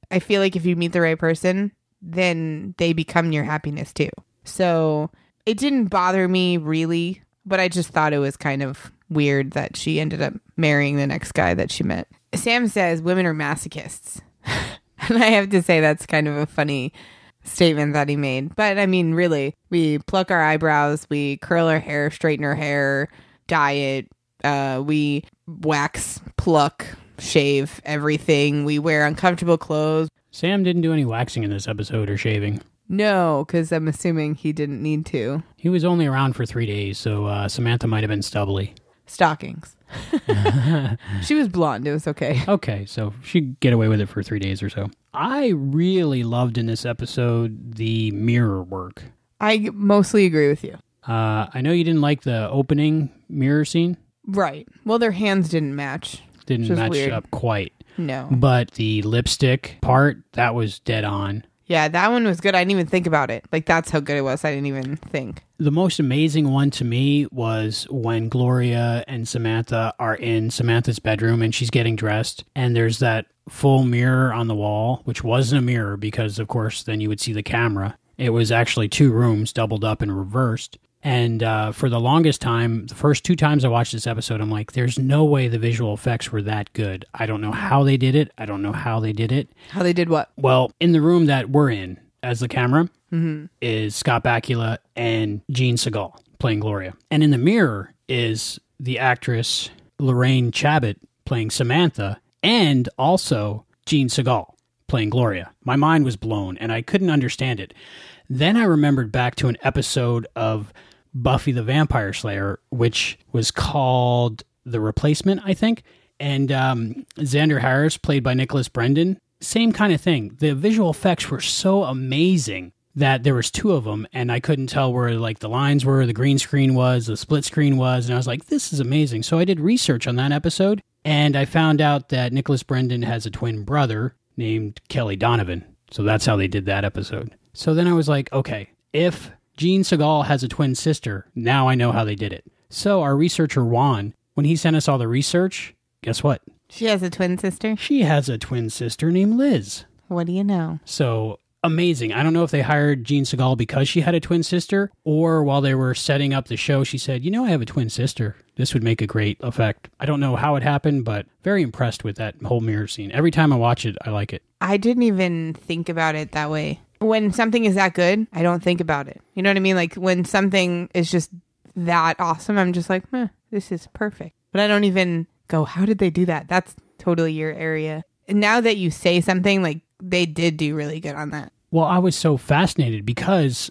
I feel like if you meet the right person, then they become your happiness too. So it didn't bother me really, but I just thought it was kind of weird that she ended up marrying the next guy that she met. Sam says women are masochists. And I have to say that's kind of a funny statement that he made. But I mean, really, we pluck our eyebrows, we curl our hair, straighten our hair, dye it, we wax, pluck, shave everything. We wear uncomfortable clothes.
Sam didn't do any waxing in this episode or shaving.
No, because I'm assuming he didn't need to.
He was only around for 3 days, so Samantha might have been stubbly.
Stockings. She was blonde. It was okay.
Okay, so she'd get away with it for 3 days or so. I really loved in this episode the mirror work.
I mostly agree with you.
I know you didn't like the opening mirror scene.
Right. Well, their hands didn't match.
Didn't match up quite.
No.
But the lipstick part, that was dead on.
Yeah, that one was good. I didn't even think about it. Like, that's how good it was. I didn't even think.
The most amazing one to me was when Gloria and Samantha are in Samantha's bedroom and she's getting dressed. And there's that full mirror on the wall, which wasn't a mirror because, of course, then you would see the camera. It was actually 2 rooms doubled up and reversed. And for the longest time, the first 2 times I watched this episode, I'm like, there's no way the visual effects were that good. I don't know how they did it. How they did what? Well, in the room that we're in as the camera is Scott Bakula and Jean Segal playing Gloria. And in the mirror is the actress Lorraine Chabot playing Samantha and also Jean Segal playing Gloria. My mind was blown and I couldn't understand it. Then I remembered back to an episode of Buffy the Vampire Slayer, which was called The Replacement, I think. And Xander Harris, played by Nicholas Brendan, same kind of thing. The visual effects were so amazing that there was two of them, and I couldn't tell where like the lines were, the green screen was, the split screen was, and I was like, this is amazing. So I did research on that episode, and I found out that Nicholas Brendan has a twin brother named Kelly Donovan. So that's how they did that episode. So then I was like, okay, if Jean Segal has a twin sister, now I know how they did it. So our researcher Juan, when he sent us all the research, guess what?
She has a twin sister?
She has a twin sister named Liz.
What do you know?
So amazing. I don't know if they hired Jean Segal because she had a twin sister, or while they were setting up the show, she said, I have a twin sister. This would make a great effect. I don't know how it happened, but very impressed with that whole mirror scene. Every time I watch it, I like it.
I didn't even think about it that way. When something is that good, I don't think about it. You know what I mean? Like when something is just that awesome, I'm just like, this is perfect. But I don't even go, how did they do that? That's totally your area. And now that you say something, like they did do really good on that.
Well, I was so fascinated because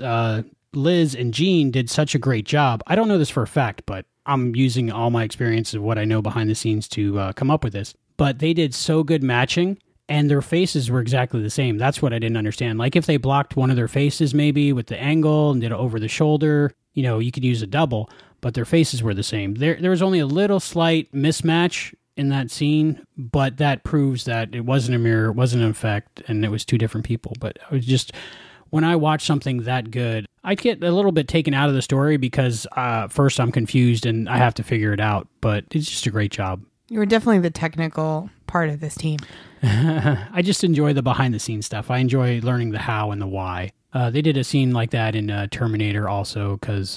Liz and Jean did such a great job. I don't know this for a fact, but I'm using all my experience of what I know behind the scenes to come up with this. But they did so good matching, and their faces were exactly the same. That's what I didn't understand. Like if they blocked one of their faces maybe with the angle and did it over the shoulder, you could use a double, but their faces were the same. There was only a little slight mismatch in that scene, but that proves that it wasn't a mirror, it wasn't an effect, and it was two different people. But I was just, when I watch something that good, I get a little bit taken out of the story because first I'm confused and I have to figure it out, but it's just a great job.
You were definitely the technical part of this team.
I just enjoy the behind-the-scenes stuff. I enjoy learning the how and the why. They did a scene like that in Terminator also because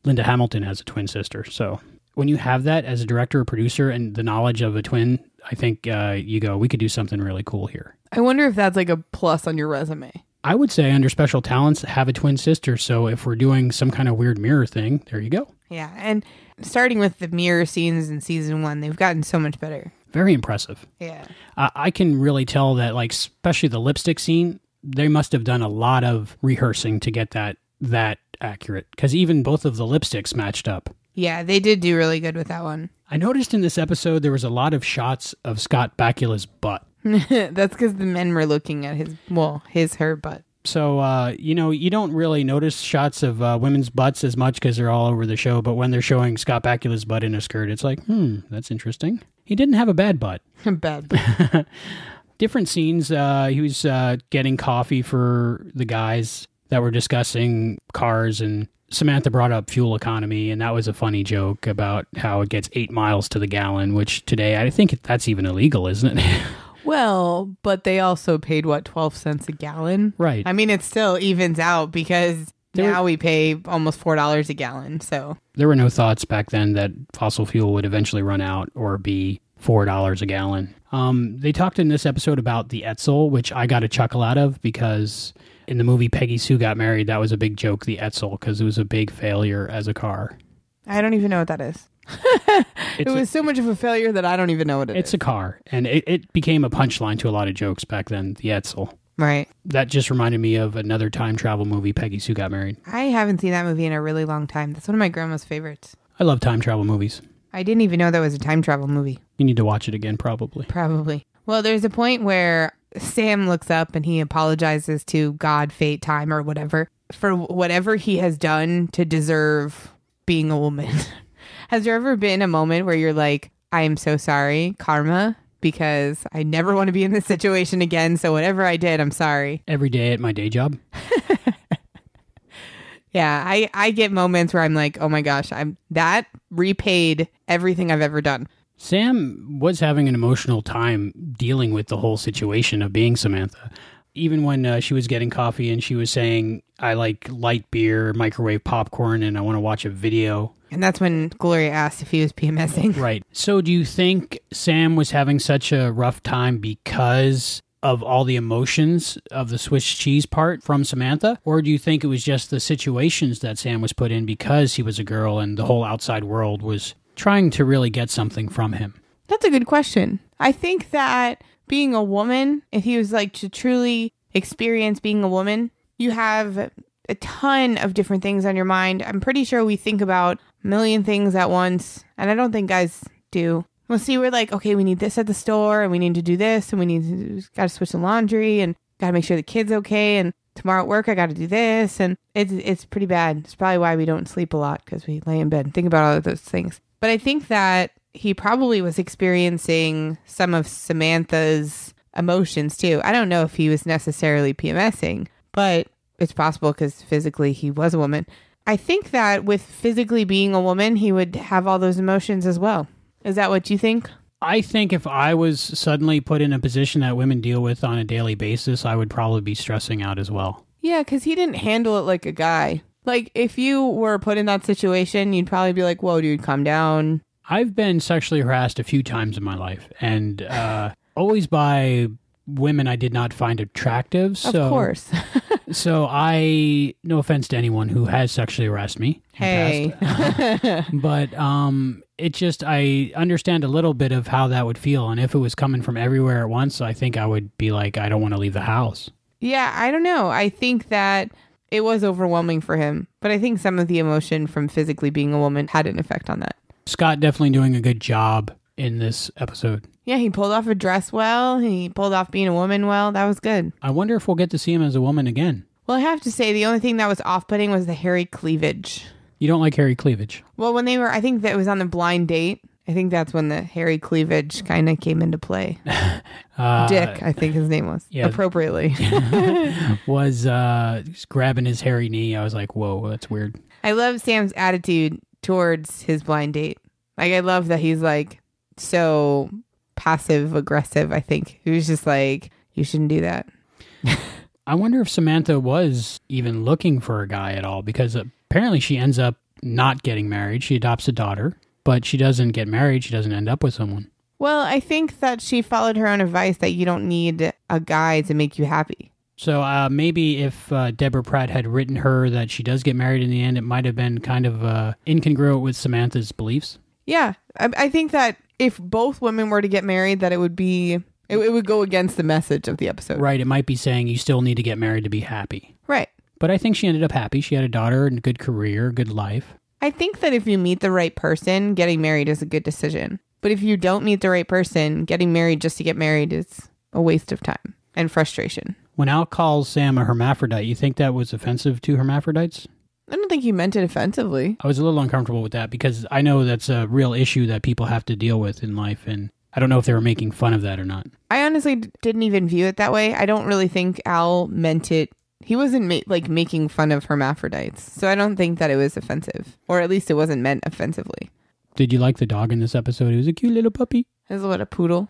Linda Hamilton has a twin sister. So when you have that as a director or producer and the knowledge of a twin, I think you go, we could do something really cool here.
I wonder if that's like a plus on your resume.
I would say under special talents, have a twin sister. So if we're doing some kind of weird mirror thing, there you go.
Yeah, and starting with the mirror scenes in season 1, they've gotten so much better.
Very impressive.
Yeah.
I can really tell that, like, especially the lipstick scene, they must have done a lot of rehearsing to get that accurate. Because even both of the lipsticks matched up.
Yeah, they did do really good with that one.
I noticed in this episode there was a lot of shots of Scott Bakula's butt.
That's because the men were looking at her butt.
So, you don't really notice shots of women's butts as much because they're all over the show. But when they're showing Scott Bakula's butt in a skirt, it's like, that's interesting. He didn't have a bad butt.
Bad butt.
Different scenes. He was getting coffee for the guys that were discussing cars, and Samantha brought up fuel economy, and that was a funny joke about how it gets 8 miles to the gallon, which today I think that's even illegal, isn't it?
Well, but they also paid, 12 cents a gallon?
Right.
I mean, it still evens out because now we pay almost $4 a gallon, so.
There were no thoughts back then that fossil fuel would eventually run out or be $4 a gallon. They talked in this episode about the Etzel, which I got a chuckle out of because in the movie Peggy Sue Got Married, that was a big joke, the Etzel, because it was a big failure as a car.
I don't even know what that is. It was so much of a failure that I don't even know what it is.
It's a car, and it became a punchline to a lot of jokes back then, the Etzel.
Right.
That just reminded me of another time travel movie, Peggy Sue Got Married.
I haven't seen that movie in a really long time. That's one of my grandma's favorites.
I love time travel movies.
I didn't even know that was a time travel movie.
You need to watch it again, probably.
Probably. Well, there's a point where Sam looks up and he apologizes to God, fate, time, or whatever for whatever he has done to deserve being a woman. Has there ever been a moment where you're like, I am so sorry, karma, because I never want to be in this situation again, so whatever I did, I'm sorry.
Every day at my day job?
Yeah, I get moments where I'm like, oh my gosh, that repaid everything I've ever done.
Sam was having an emotional time dealing with the whole situation of being Samantha. Even when she was getting coffee and she was saying, I like light beer, microwave popcorn, and I want to watch a video.
And that's when Gloria asked if he was PMSing.
Right. So do you think Sam was having such a rough time because of all the emotions of the Swiss cheese part from Samantha? Or do you think it was just the situations that Sam was put in because he was a girl and the whole outside world was trying to really get something from him?
That's a good question. I think that being a woman, if he was like to truly experience being a woman, you have a ton of different things on your mind. I'm pretty sure we think about a million things at once, and I don't think guys do. We'll see, we're like, okay, we need this at the store, and we need to do this, and got to switch the laundry, and got to make sure the kid's okay, and tomorrow at work I got to do this, and it's pretty bad. It's probably why we don't sleep a lot, because we lay in bed and think about all of those things. But I think that he probably was experiencing some of Samantha's emotions too. I don't know if he was necessarily PMSing, but it's possible because physically he was a woman. I think that with physically being a woman, he would have all those emotions as well. Is that what you think?
I think if I was suddenly put in a position that women deal with on a daily basis, I would probably be stressing out as well.
Yeah, because he didn't handle it like a guy. Like, if you were put in that situation, you'd probably be like, whoa, dude, calm down.
I've been sexually harassed a few times in my life, and always by women I did not find attractive. So,
of course.
So no offense to anyone who has sexually harassed me.
Hey.
But I understand a little bit of how that would feel. And if it was coming from everywhere at once, I think I would be like, I don't want to leave the house.
Yeah, I don't know. I think that it was overwhelming for him. But I think some of the emotion from physically being a woman had an effect on that.
Scott definitely doing a good job in this episode.
Yeah, he pulled off a dress well. He pulled off being a woman well. That was good.
I wonder if we'll get to see him as a woman again.
Well, I have to say, the only thing that was off-putting was the hairy cleavage.
You don't like hairy cleavage?
Well, when I think that it was on the blind date. I think that's when the hairy cleavage kind of came into play. Dick, I think his name was. Yeah, appropriately.
was grabbing his hairy knee. I was like, whoa, that's weird.
I love Sam's attitude towards his blind date. Like, I love that he's like so passive aggressive. I think he was just like, you shouldn't do that.
I wonder if Samantha was even looking for a guy at all, because apparently she ends up not getting married. She adopts a daughter, but she doesn't get married. She doesn't end up with someone.
Well, I think that she followed her own advice that you don't need a guy to make you happy.
So maybe if Deborah Pratt had written her that she does get married in the end, it might have been kind of incongruent with Samantha's beliefs.
Yeah, I think that if both women were to get married, that it would go against the message of the episode.
Right. It might be saying you still need to get married to be happy.
Right.
But I think she ended up happy. She had a daughter and a good career, good life.
I think that if you meet the right person, getting married is a good decision. But if you don't meet the right person, getting married just to get married is a waste of time and frustration.
When Al calls Sam a hermaphrodite, you think that was offensive to hermaphrodites?
I don't think you meant it offensively.
I was a little uncomfortable with that because I know that's a real issue that people have to deal with in life, and I don't know if they were making fun of that or not.
I honestly didn't even view it that way. I don't really think Al meant it. He wasn't making fun of hermaphrodites, so I don't think that it was offensive, or at least it wasn't meant offensively.
Did you like the dog in this episode? He was a cute little puppy.
It was a poodle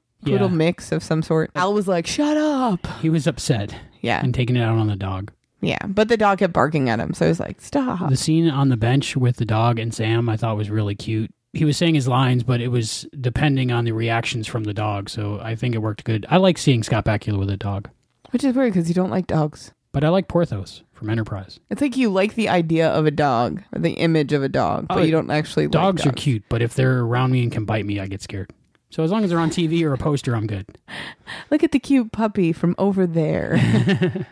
mix of some sort. Al was like, shut up.
He was upset.
Yeah.
And taking it out on the dog.
Yeah, but the dog kept barking at him, so he was like, stop.
The scene on the bench with the dog and Sam I thought was really cute. He was saying his lines, but it was depending on the reactions from the dog, so I think it worked good. I like seeing Scott Bakula with a dog.
Which is weird because you don't like dogs.
But I like Porthos from Enterprise.
It's like you like the idea of a dog, or the image of a dog, but you don't actually like dogs.
Dogs are cute, but if they're around me and can bite me, I get scared. So as long as they're on TV or a poster, I'm good.
Look at the cute puppy from over there.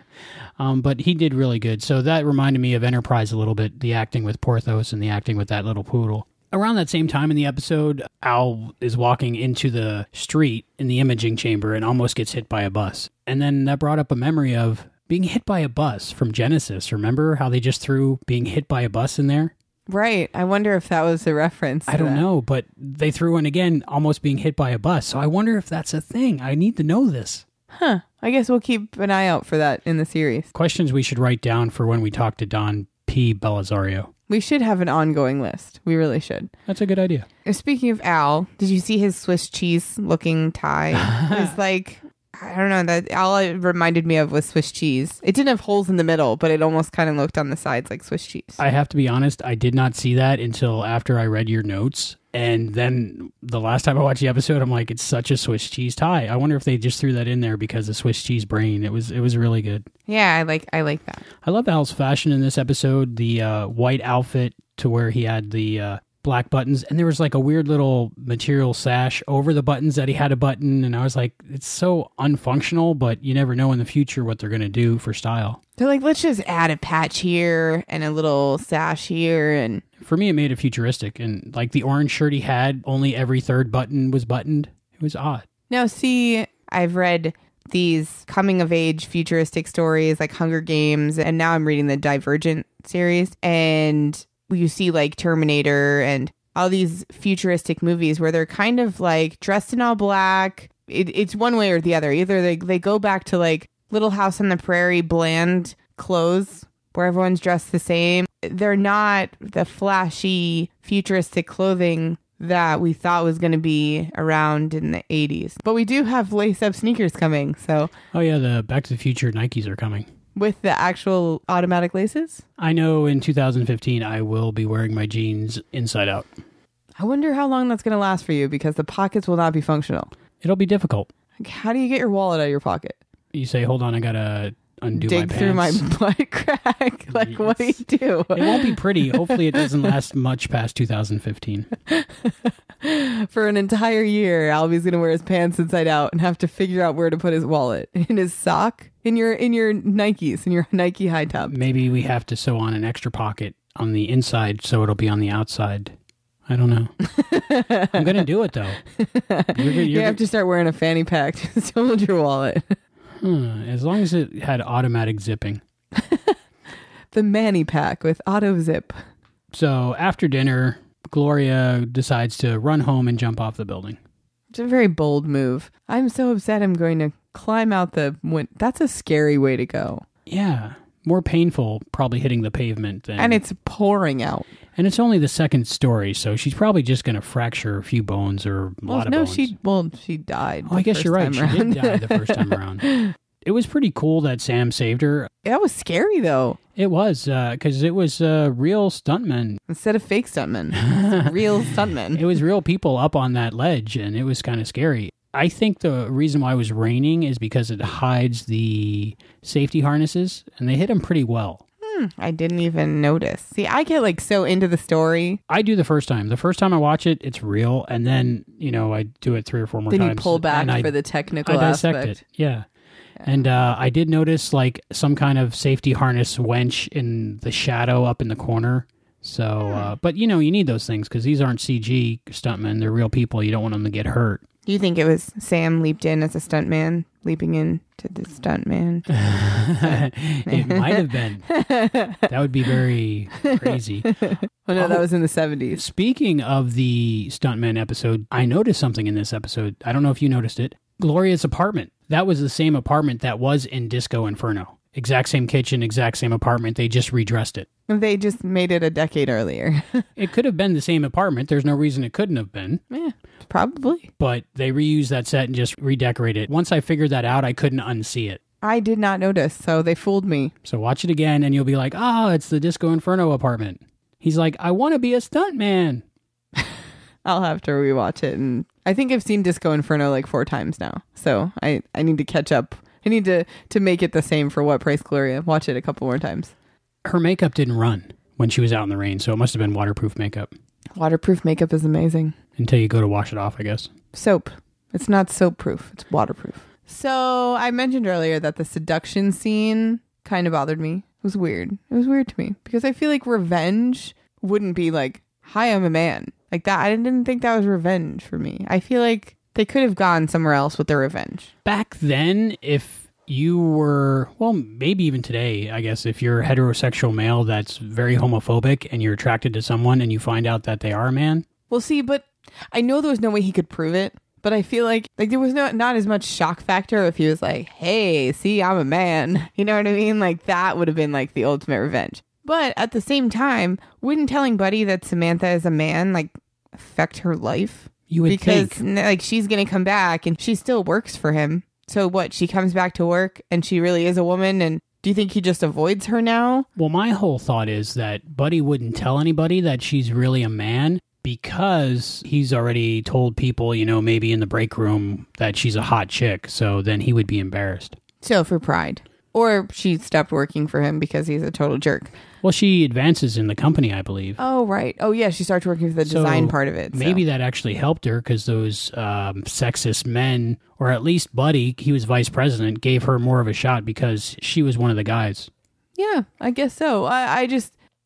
But he did really good. So that reminded me of Enterprise a little bit, the acting with Porthos and the acting with that little poodle. Around that same time in the episode, Al is walking into the street in the imaging chamber and almost gets hit by a bus. And then that brought up a memory of being hit by a bus from Genesis. Remember how they just threw being hit by a bus in there?
Right. I wonder if that was a reference to
I don't know, but they threw in again almost being hit by a bus. So I wonder if that's a thing. I need to know this.
Huh. I guess we'll keep an eye out for that in the series.
Questions we should write down for when we talk to Don P. Belisario.
We should have an ongoing list. We really should.
That's a good idea.
Speaking of Al, did you see his Swiss cheese looking tie? It was like, I don't know, that all it reminded me of was Swiss cheese. It didn't have holes in the middle, but it almost kind of looked on the sides like Swiss cheese.
I have to be honest, I did not see that until after I read your notes. And then the last time I watched the episode, I'm like, it's such a Swiss cheese tie. I wonder if they just threw that in there because of Swiss cheese brain. It was really good.
Yeah, I like that.
I love Al's fashion in this episode. The white outfit to where he had the black buttons, and there was like a weird little material sash over the buttons that he had a button, and I was like, it's so unfunctional, but you never know in the future what they're going to do for style.
They're like, let's just add a patch here and a little sash here, and
for me it made it futuristic, and like the orange shirt he had, only every third button was buttoned. It was odd.
Now see, I've read these coming-of-age futuristic stories like Hunger Games, and now I'm reading the Divergent series, and you see like Terminator and all these futuristic movies where they're kind of like dressed in all black. It's one way or the other. Either they go back to like Little House on the Prairie bland clothes where everyone's dressed the same. They're not the flashy futuristic clothing that we thought was going to be around in the 80s. But we do have lace-up sneakers coming, so...
Oh yeah, the Back to the Future Nikes are coming.
With the actual automatic laces?
I know in 2015 I will be wearing my jeans inside out.
I wonder how long that's going to last for you, because the pockets will not be functional.
It'll be difficult.
How do you get your wallet out of your pocket?
You say, hold on, I gotta undo my pants.
Dig through my butt crack? Like, yes. What do you do?
It won't be pretty. Hopefully it doesn't last much past 2015.
For an entire year, Albie's going to wear his pants inside out and have to figure out where to put his wallet. In his sock? In your Nikes, in your Nike high top.
Maybe we have to sew on an extra pocket on the inside so it'll be on the outside. I don't know. I'm going to do it, though.
You have to start wearing a fanny pack to hold your wallet.
As long as it had automatic zipping.
The Manny Pack with auto zip. So
after dinner, Gloria decides to run home and jump off the building.
It's a very bold move. I'm so upset I'm going to climb out the window. That's a scary way to go.
Yeah. More painful probably hitting the pavement than...
And it's pouring out.
And it's only the second story, so she's probably just going to fracture a few bones or a lot of bones.
She died.
Oh, I guess you're right. She did die the first time around. It was pretty cool that Sam saved her.
That was scary, though.
It was, because it was real stuntmen.
Instead of fake stuntmen. Real stuntmen.
It was real people up on that ledge, and it was kind of scary. I think the reason why it was raining is because it hides the safety harnesses, and they hit them pretty well.
I didn't even notice. See, I get like so into the story.
I do the first time. The first time I watch it, it's real, and then, I do it 3 or 4 more times.
Then you pull back for the technical
aspect.
aspect.
It. Yeah. And I did notice like some kind of safety harness wench in the shadow up in the corner. So, but you need those things because these aren't CG stuntmen. They're real people. You don't want them to get hurt.
Do you think it was Sam leaped in as a stuntman, leaping into the stuntman?
It might have been. That would be very crazy.
Oh, no, that was in the 70s.
Speaking of the stuntman episode, I noticed something in this episode. I don't know if you noticed it. Gloria's apartment. That was the same apartment that was in Disco Inferno. Exact same kitchen, exact same apartment. They just redressed it.
They just made it a decade earlier.
It could have been the same apartment. There's no reason it couldn't have been.
Yeah, probably.
But they reused that set and just redecorated it. Once I figured that out, I couldn't unsee it.
I did not notice, so they fooled me.
So watch it again and you'll be like, it's the Disco Inferno apartment. He's like, I want to be a stuntman.
I'll have to rewatch it. And I think I've seen Disco Inferno like 4 times now. So I need to catch up. I need to make it the same for What Price Gloria. Watch it a couple more times.
Her makeup didn't run when she was out in the rain, so it must have been waterproof makeup.
Waterproof makeup is amazing.
Until you go to wash it off, I guess.
Soap. It's not soap proof. It's waterproof. So I mentioned earlier that the seduction scene kind of bothered me. It was weird. It was weird to me because I feel like revenge wouldn't be like, hi, I'm a man. Like that. I didn't think that was revenge for me. I feel like they could have gone somewhere else with their revenge.
Back then, if you were, well, maybe even today, I guess, if you're a heterosexual male that's very homophobic and you're attracted to someone and you find out that they are a man.
Well, see, but I know there was no way he could prove it. But I feel like there was not as much shock factor if he was like, hey, see, I'm a man. You know what I mean? Like that would have been like the ultimate revenge. But at the same time, wouldn't telling Buddy that Samantha is a man like affect her life?
You would think.
Because like she's going to come back and she still works for him. So what? She comes back to work and she really is a woman. And do you think he just avoids her now?
Well, my whole thought is that Buddy wouldn't tell anybody that she's really a man because he's already told people, maybe in the break room that she's a hot chick. So then he would be embarrassed.
So for pride. Or she stopped working for him because he's a total jerk.
Well, she advances in the company, I believe.
Oh, right. Oh, yeah. She starts working for the design part of it.
Maybe that actually helped her because those sexist men, or at least Buddy, he was vice president, gave her more of a shot because she was one of the guys.
Yeah, I guess so. I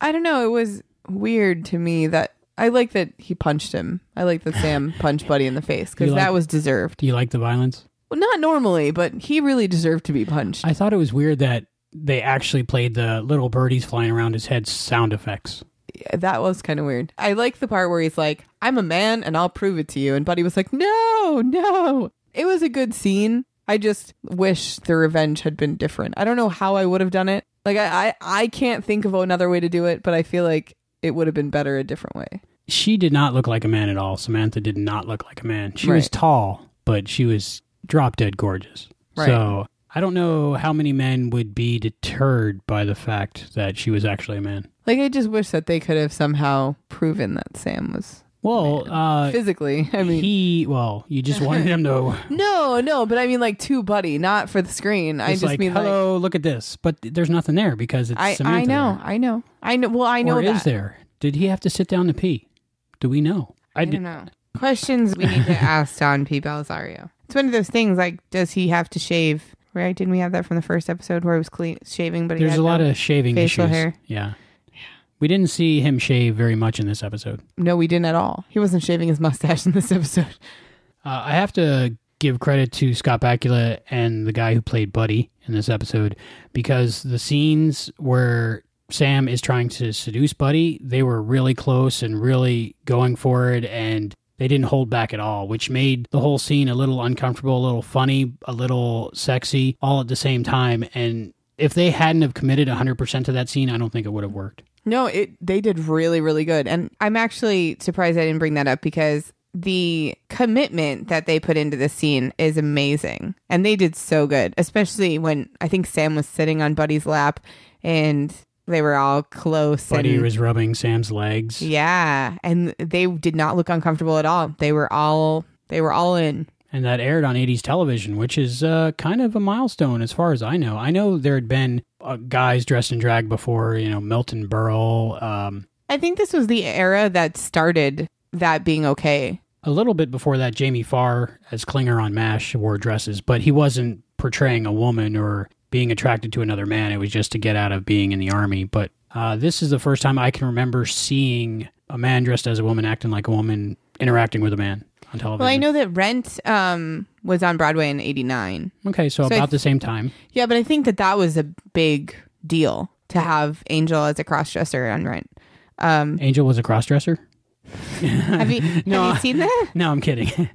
don't know. It was weird to me that I like that he punched him. I like that Sam punched Buddy in the face because that was deserved.
Do you like the violence?
Well, not normally, but he really deserved to be punched.
I thought it was weird that they actually played the little birdies flying around his head sound effects.
Yeah, that was kind of weird. I like the part where he's like, I'm a man and I'll prove it to you. And Buddy was like, no. It was a good scene. I just wish the revenge had been different. I don't know how I would have done it. Like, I can't think of another way to do it, but I feel like it would have been better a different way.
She did not look like a man at all. Samantha did not look like a man. She was tall, but she was drop dead gorgeous. Right. So I don't know how many men would be deterred by the fact that she was actually a man.
Like, I just wish that they could have somehow proven that Sam was...
Well,
physically, I mean...
you just wanted him to...
No, but I mean, like, to Buddy, not for the screen.
I just mean, hello, look at this. But there's nothing there because it's Samantha.
I know. Well, I know
or
that.
Or is there? Did he have to sit down to pee? Do we know?
I don't know. Questions we need to ask Don P. Belisario. It's one of those things, like, does he have to shave? Right? Didn't we have that from the first episode where he was shaving, but he
There's a lot of shaving
facial
issues.
Hair?
Yeah. We didn't see him shave very much in this episode.
No, we didn't at all. He wasn't shaving his mustache in this episode.
I have to give credit to Scott Bakula and the guy who played Buddy in this episode, because the scenes where Sam is trying to seduce Buddy, they were really close and really going for it, and they didn't hold back at all, which made the whole scene a little uncomfortable, a little funny, a little sexy, all at the same time. And if they hadn't have committed 100% to that scene, I don't think it would have worked.
No, they did really, really good. And I'm actually surprised I didn't bring that up, because the commitment that they put into this scene is amazing. And they did so good, especially when I think Sam was sitting on Buddy's lap and they were all close.
Buddy was rubbing Sam's legs.
Yeah. And they did not look uncomfortable at all. They were all in.
And that aired on 80s television, which is kind of a milestone as far as I know. I know there had been guys dressed in drag before, Milton Berle.
I think this was the era that started that being okay.
A little bit before that, Jamie Farr as Klinger on MASH wore dresses, but he wasn't portraying a woman or being attracted to another man. It was just to get out of being in the army. But this is the first time I can remember seeing a man dressed as a woman acting like a woman interacting with a man on television.
Well, I know that Rent was on Broadway in 89.
Okay, so about the same time.
Yeah, but I think that was a big deal to have Angel as a crossdresser on Rent.
Angel was a crossdresser?
Have you seen that?
No, I'm kidding.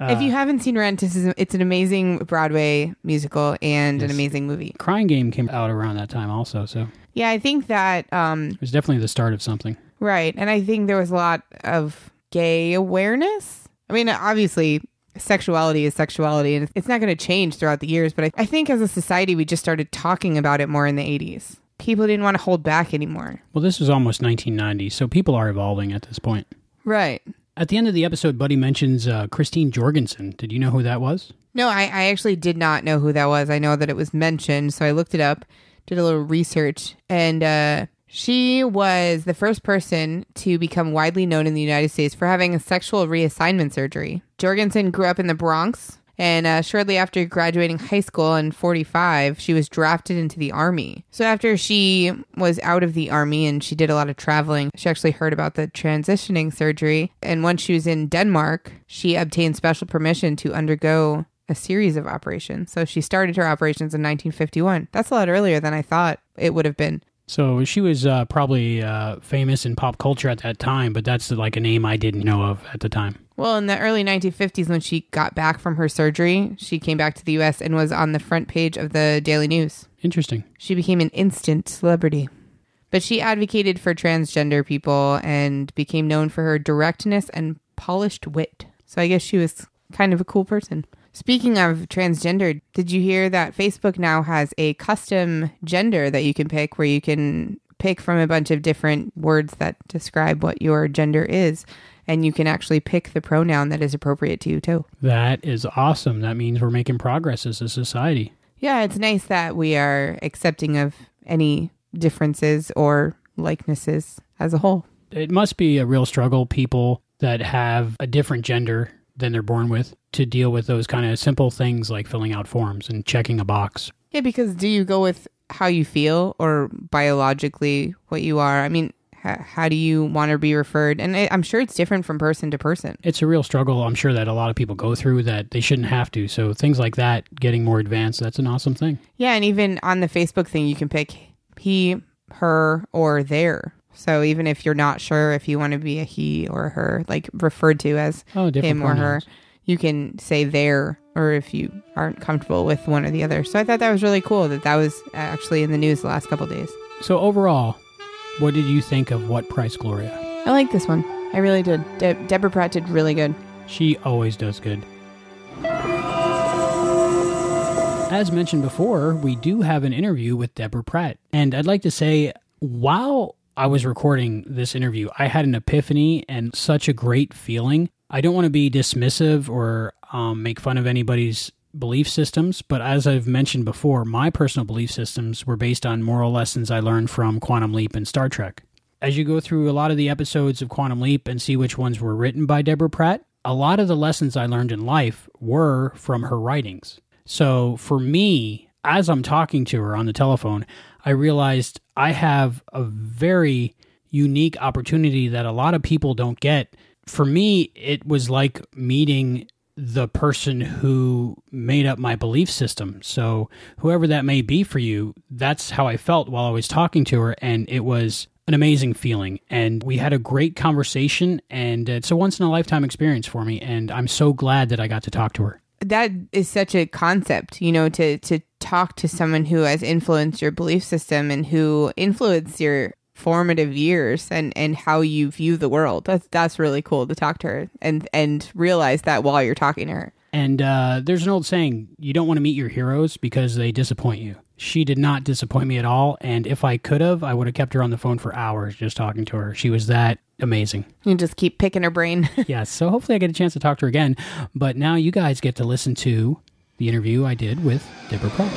If you haven't seen Rent, it's an amazing Broadway musical and an amazing movie.
Crying Game came out around that time also, so...
Yeah, I think that...
it was definitely the start of something.
Right, and I think there was a lot of gay awareness. I mean, obviously, sexuality is sexuality, and it's not going to change throughout the years, but I think as a society, we just started talking about it more in the 80s. People didn't want to hold back anymore.
Well, this was almost 1990, so people are evolving at this point.
Right.
At the end of the episode, Buddy mentions Christine Jorgensen. Did you know who that was?
No, I actually did not know who that was. I know that it was mentioned, so I looked it up, did a little research, and she was the first person to become widely known in the United States for having a sexual reassignment surgery. Jorgensen grew up in the Bronx, and shortly after graduating high school in 1945, she was drafted into the Army. So after she was out of the Army and she did a lot of traveling, she actually heard about the transitioning surgery. And once she was in Denmark, she obtained special permission to undergo a series of operations. So she started her operations in 1951. That's a lot earlier than I thought it would have been.
So she was probably famous in pop culture at that time, but that's like a name I didn't know of at the time.
Well, in the early 1950s, when she got back from her surgery, she came back to the U.S. and was on the front page of the Daily News.
Interesting.
She became an instant celebrity. But she advocated for transgender people and became known for her directness and polished wit. So I guess she was kind of a cool person. Speaking of transgender, did you hear that Facebook now has a custom gender that you can pick, where you can pick from a bunch of different words that describe what your gender is, and you can actually pick the pronoun that is appropriate to you too.
That is awesome. That means we're making progress as a society.
Yeah, it's nice that we are accepting of any differences or likenesses as a whole.
It must be a real struggle, people that have a different gender than they're born with, to deal with those kind of simple things like filling out forms and checking a box.
Yeah, because do you go with how you feel or biologically what you are? I mean, How do you want to be referred? And I'm sure it's different from person to person.
It's a real struggle, I'm sure, that a lot of people go through that they shouldn't have to. So things like that, getting more advanced, that's an awesome thing.
Yeah, and even on the Facebook thing, you can pick he, her, or their. So even if you're not sure if you want to be a he or a her, like referred to as him or her, you can say their, or if you aren't comfortable with one or the other. So I thought that was really cool that was actually in the news the last couple of days.
So overall, what did you think of What Price Gloria?
I like this one. I really did. Deborah Pratt did really good.
She always does good. As mentioned before, we do have an interview with Deborah Pratt. And I'd like to say, while I was recording this interview, I had an epiphany and such a great feeling. I don't want to be dismissive or make fun of anybody's belief systems, but as I've mentioned before, my personal belief systems were based on moral lessons I learned from Quantum Leap and Star Trek. As you go through a lot of the episodes of Quantum Leap and see which ones were written by Deborah Pratt, a lot of the lessons I learned in life were from her writings. So for me, as I'm talking to her on the telephone, I realized I have a very unique opportunity that a lot of people don't get. For me, it was like meeting the person who made up my belief system. So whoever that may be for you, that's how I felt while I was talking to her, and it was an amazing feeling. And we had a great conversation, and it's a once-in-a-lifetime experience for me, and I'm so glad that I got to talk to her.
That is such a concept, to talk to someone who has influenced your belief system and who influenced your formative years and how you view the world. That's really cool to talk to her and realize that while you're talking to her.
And there's an old saying, you don't want to meet your heroes because they disappoint you. She did not disappoint me at all, and if I could have, I would have kept her on the phone for hours just talking to her. She was that amazing.
You just keep picking her brain.
Yeah, so hopefully I get a chance to talk to her again. But now you guys get to listen to the interview I did with Deborah Pratt.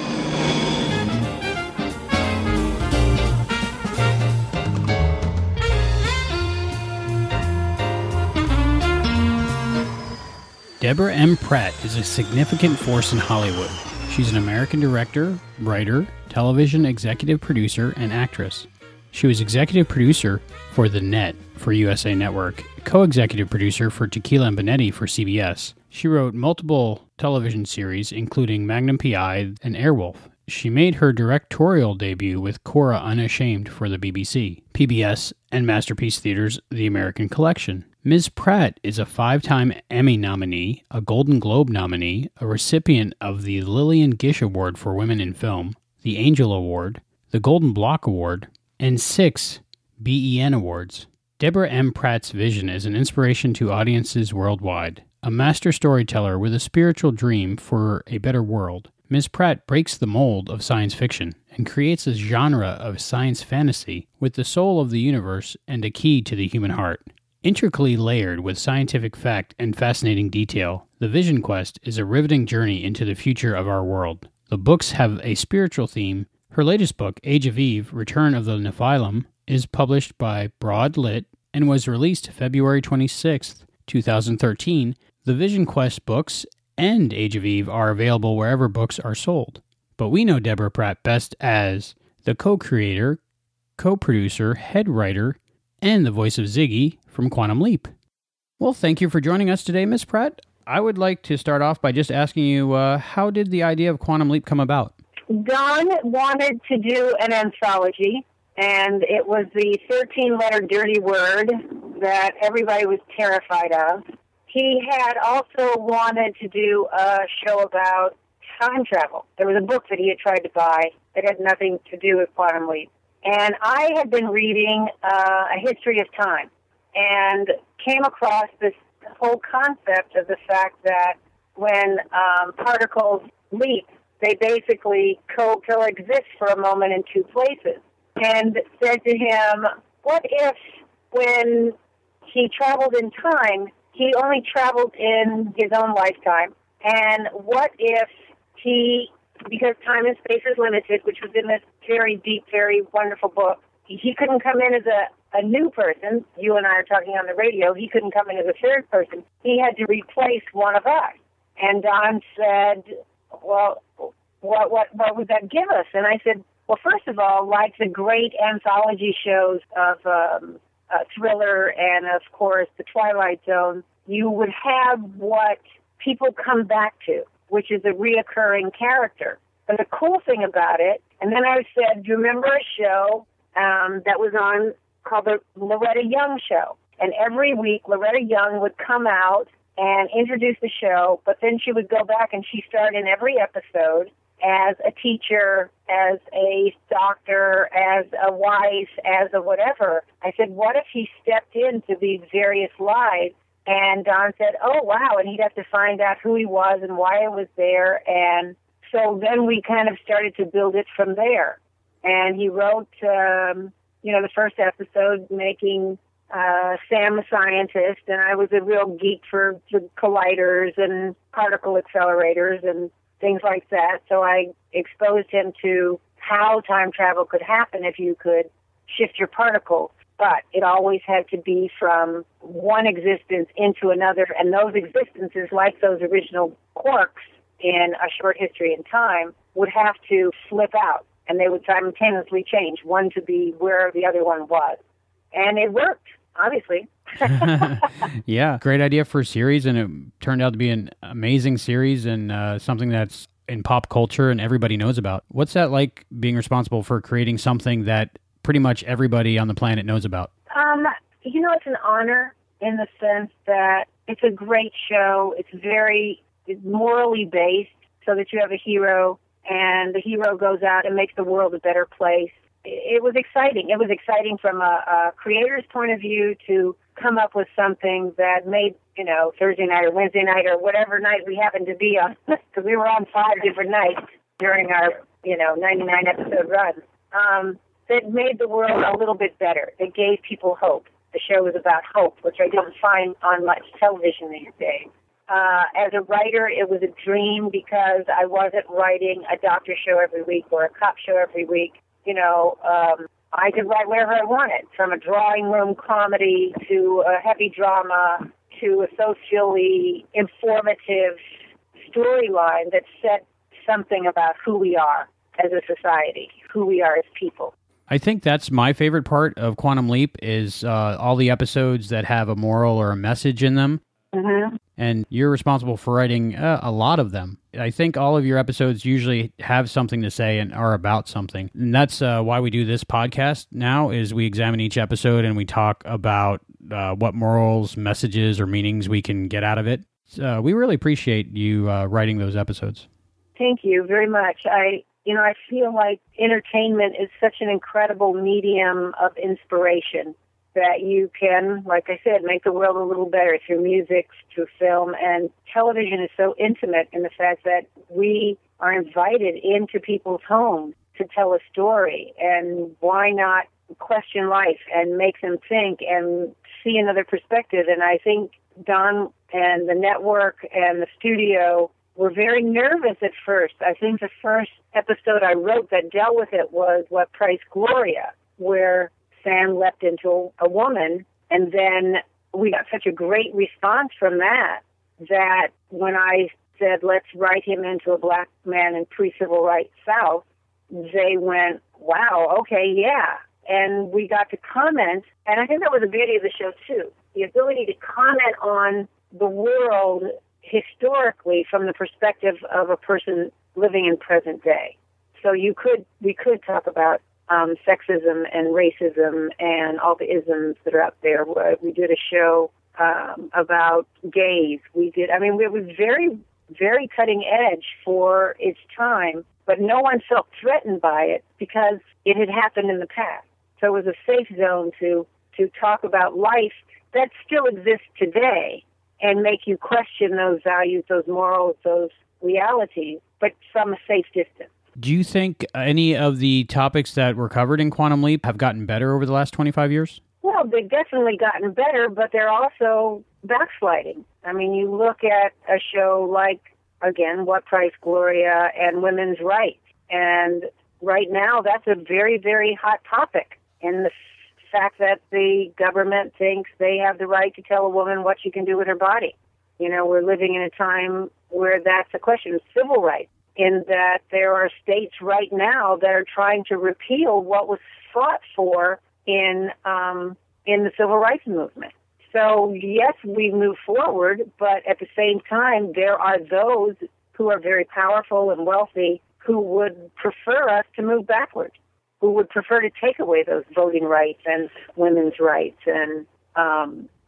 Deborah M. Pratt is a significant force in Hollywood. She's an American director, writer, television executive producer, and actress. She was executive producer for The Net for USA Network, co-executive producer for Tequila and Bonetti for CBS. She wrote multiple television series, including Magnum P.I. and Airwolf. She made her directorial debut with Cora Unashamed for the BBC, PBS, and Masterpiece Theater's The American Collection. Ms. Pratt is a 5-time Emmy nominee, a Golden Globe nominee, a recipient of the Lillian Gish Award for Women in Film, the Angel Award, the Golden Block Award, and 6 BEN Awards. Deborah M. Pratt's vision is an inspiration to audiences worldwide. A master storyteller with a spiritual dream for a better world, Ms. Pratt breaks the mold of science fiction and creates a genre of science fantasy with the soul of the universe and a key to the human heart. Intricately layered with scientific fact and fascinating detail, The Vision Quest is a riveting journey into the future of our world. The books have a spiritual theme. Her latest book, Age of Eve, Return of the Nephilim, is published by Broad Lit and was released February 26, 2013. The Vision Quest books and Age of Eve are available wherever books are sold. But we know Deborah Pratt best as the co-creator, co-producer, head writer, and the voice of Ziggy from Quantum Leap. Well, thank you for joining us today, Miss Pratt. I would like to start off by just asking you, how did the idea of Quantum Leap come about?
Don wanted to do an anthology, and it was the 13-letter dirty word that everybody was terrified of. He had also wanted to do a show about time travel. There was a book that he had tried to buy that had nothing to do with Quantum Leap. And I had been reading A History of Time and came across this whole concept of the fact that when particles leap, they basically coexist for a moment in two places. And said to him, what if when he traveled in time, he only traveled in his own lifetime? And what if he, because time and space is limited, which was in this very deep, very wonderful book, he couldn't come in as a new person. You and I are talking on the radio. He couldn't come in as a third person. He had to replace one of us. And Don said, well, what would that give us? And I said, Well, first of all, like the great anthology shows of Thriller and, of course, The Twilight Zone, you would have what people come back to, which is a reoccurring character. And the cool thing about it, and then I said, do you remember a show that was on called the Loretta Young Show? And every week, Loretta Young would come out and introduce the show, but then she would go back and she starred in every episode as a teacher, as a doctor, as a wife, as a whatever. I said, what if he stepped into these various lives? And Don said, oh, wow, and he'd have to find out who he was and why it was there. And so then we kind of started to build it from there. And he wrote, the first episode making Sam a scientist, and I was a real geek for the colliders and particle accelerators and things like that. So I exposed him to how time travel could happen if you could shift your particles. But it always had to be from one existence into another, and those existences, like those original quarks in A Short History in Time, would have to flip out, and they would simultaneously change, one to be where the other one was. And it worked, obviously.
Yeah, great idea for a series, and it turned out to be an amazing series and something that's in pop culture and everybody knows about. What's that like, being responsible for creating something that pretty much everybody on the planet knows about?
It's an honor in the sense that it's a great show. It's morally based, so that you have a hero, and the hero goes out and makes the world a better place. It was exciting. It was exciting from a creator's point of view to come up with something that made, Thursday night or Wednesday night or whatever night we happened to be on, because we were on 5 different nights during our, 99 episode run. That made the world a little bit better. It gave people hope. The show was about hope, which I don't find on much television these days. As a writer, it was a dream because I wasn't writing a doctor show every week or a cop show every week. I could write wherever I wanted, from a drawing room comedy to a heavy drama to a socially informative storyline that said something about who we are as a society, who we are as people.
I think that's my favorite part of Quantum Leap is all the episodes that have a moral or a message in them.
Mm-hmm.
And you're responsible for writing a lot of them. I think all of your episodes usually have something to say and are about something. And that's why we do this podcast now, is we examine each episode and we talk about what morals, messages, or meanings we can get out of it. We really appreciate you writing those episodes.
Thank you very much. I feel like entertainment is such an incredible medium of inspiration that you can, like I said, make the world a little better through music, through film. And television is so intimate in the fact that we are invited into people's homes to tell a story. And why not question life and make them think and see another perspective? And I think Don and the network and the studio were very nervous at first. I think the first episode I wrote that dealt with it was What Price Gloria, where Sam leapt into a woman, and then we got such a great response from that when I said, let's write him into a black man in pre-civil rights South, they went, wow, okay, yeah. And we got to comment, and I think that was the beauty of the show, too, the ability to comment on the world historically from the perspective of a person living in present day. So we could talk about sexism and racism and all the isms that are out there. We did a show about gays. It was very, very cutting edge for its time, but no one felt threatened by it because it had happened in the past. So it was a safe zone to talk about life that still exists today and make you question those values, those morals, those realities, but from a safe distance.
Do you think any of the topics that were covered in Quantum Leap have gotten better over the last 25 years?
Well, they've definitely gotten better, but they're also backsliding. I mean, you look at a show like, again, What Price Gloria and women's rights. And right now, that's a very, very hot topic. And the fact that the government thinks they have the right to tell a woman what she can do with her body. We're living in a time where that's a question of civil rights. in that there are states right now that are trying to repeal what was fought for in the civil rights movement. So, yes, we move forward, but at the same time, there are those who are very powerful and wealthy who would prefer us to move backwards, who would prefer to take away those voting rights and women's rights and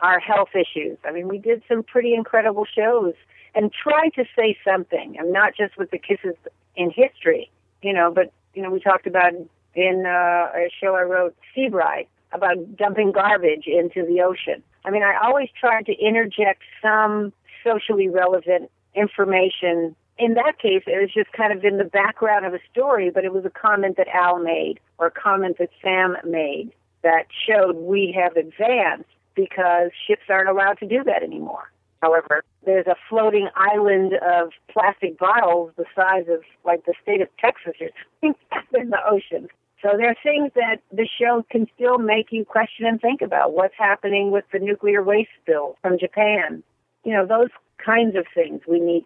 our health issues. I mean, we did some pretty incredible shows and tried to say something, and not just with the kisses in history, but, we talked about in a show I wrote, Sea Bride, about dumping garbage into the ocean. I mean, I always tried to interject some socially relevant information. In that case, it was just kind of in the background of a story, but it was a comment that Al made or a comment that Sam made that showed we have advanced because ships aren't allowed to do that anymore. However, there's a floating island of plastic bottles the size of, like, the state of Texas or something in the ocean. So there are things that the show can still make you question and think about. What's happening with the nuclear waste spill from Japan? Those kinds of things we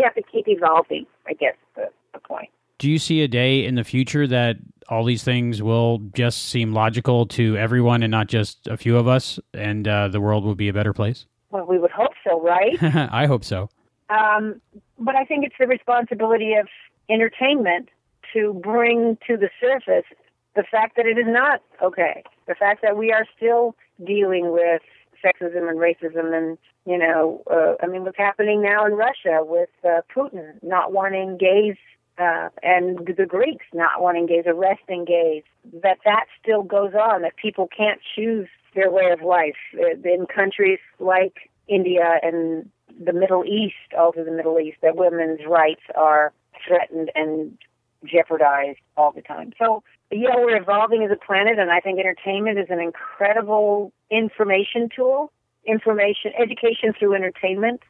have to keep evolving, I guess, is the point.
Do you see a day in the future that all these things will just seem logical to everyone and not just a few of us, and the world will be a better place?
Well, we would hope so, right?
I hope so.
But I think it's the responsibility of entertainment to bring to the surface the fact that it is not okay, the fact that we are still dealing with sexism and racism and, what's happening now in Russia with Putin not wanting gays and the Greeks not wanting gays, arresting gays, that still goes on, that people can't choose their way of life. In countries like India and the Middle East, all through the Middle East, that women's rights are threatened and jeopardized all the time. So, we're evolving as a planet, and I think entertainment is an incredible information tool, education through entertainment.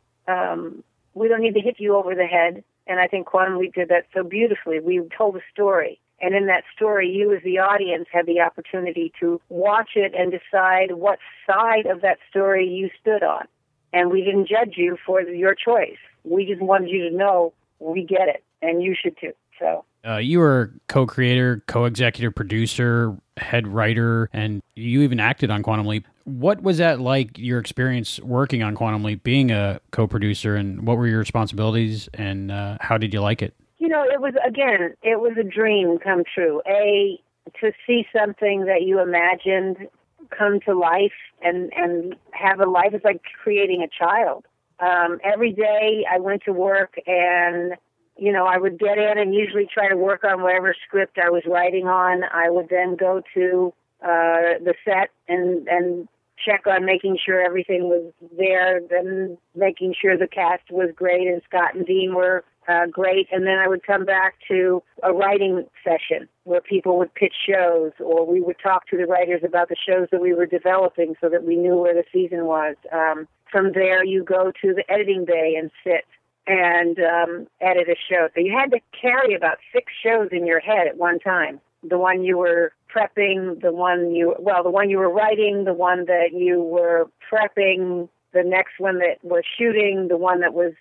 We don't need to hit you over the head, and I think Quantum Leap did that so beautifully. We told a story, and in that story, you as the audience had the opportunity to watch it and decide what side of that story you stood on. And we didn't judge you for your choice. We just wanted you to know we get it, and you should too. So.
You were co-creator, co-executive producer, head writer, and you even acted on Quantum Leap. What was that like, your experience working on Quantum Leap, being a co-producer, and what were your responsibilities, and how did you like it?
It was a dream come true. To see something that you imagined come to life and have a life is like creating a child. Every day I went to work and I would get in and usually try to work on whatever script I was writing on. I would then go to the set and check on making sure everything was there, then making sure the cast was great and Scott and Dean were great. And then I would come back to a writing session where people would pitch shows, or we would talk to the writers about the shows that we were developing so that we knew where the season was. From there, you go to the editing bay and sit and edit a show. So you had to carry about 6 shows in your head at one time. The one you were prepping, the one you were writing, the one that you were prepping, the next one that was shooting, the one that was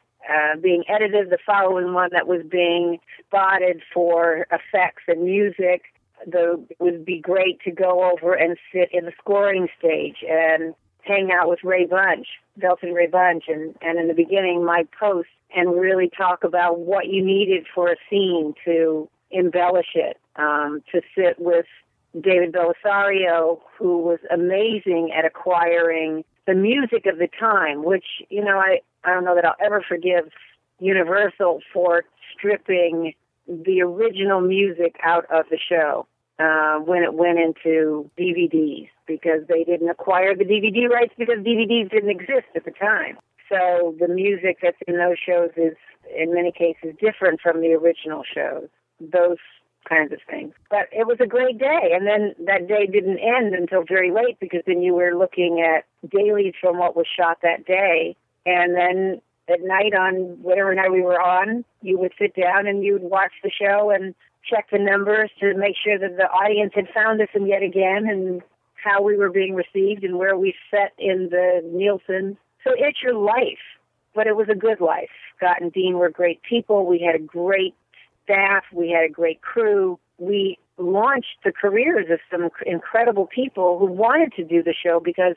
being edited, the following one that was being spotted for effects and music. It would be great to go over and sit in the scoring stage and hang out with Ray Bunch, Belton Ray Bunch, and in the beginning, Mike Post, and really talk about what you needed for a scene to embellish it, to sit with David Belisario, who was amazing at acquiring the music of the time, which, I don't know that I'll ever forgive Universal for stripping the original music out of the show when it went into DVDs, because they didn't acquire the DVD rights because DVDs didn't exist at the time. So the music that's in those shows is, in many cases, different from the original shows. Those kinds of things. But it was a great day, and then that day didn't end until very late, because then you were looking at dailies from what was shot that day, and then at night, on whatever night we were on, you would sit down and you would watch the show and check the numbers to make sure that the audience had found us and yet again, and how we were being received and where we set in the Nielsen. So it's your life, but it was a good life. Scott and Dean were great people. We had a great staff. We had a great crew. We launched the careers of some incredible people who wanted to do the show because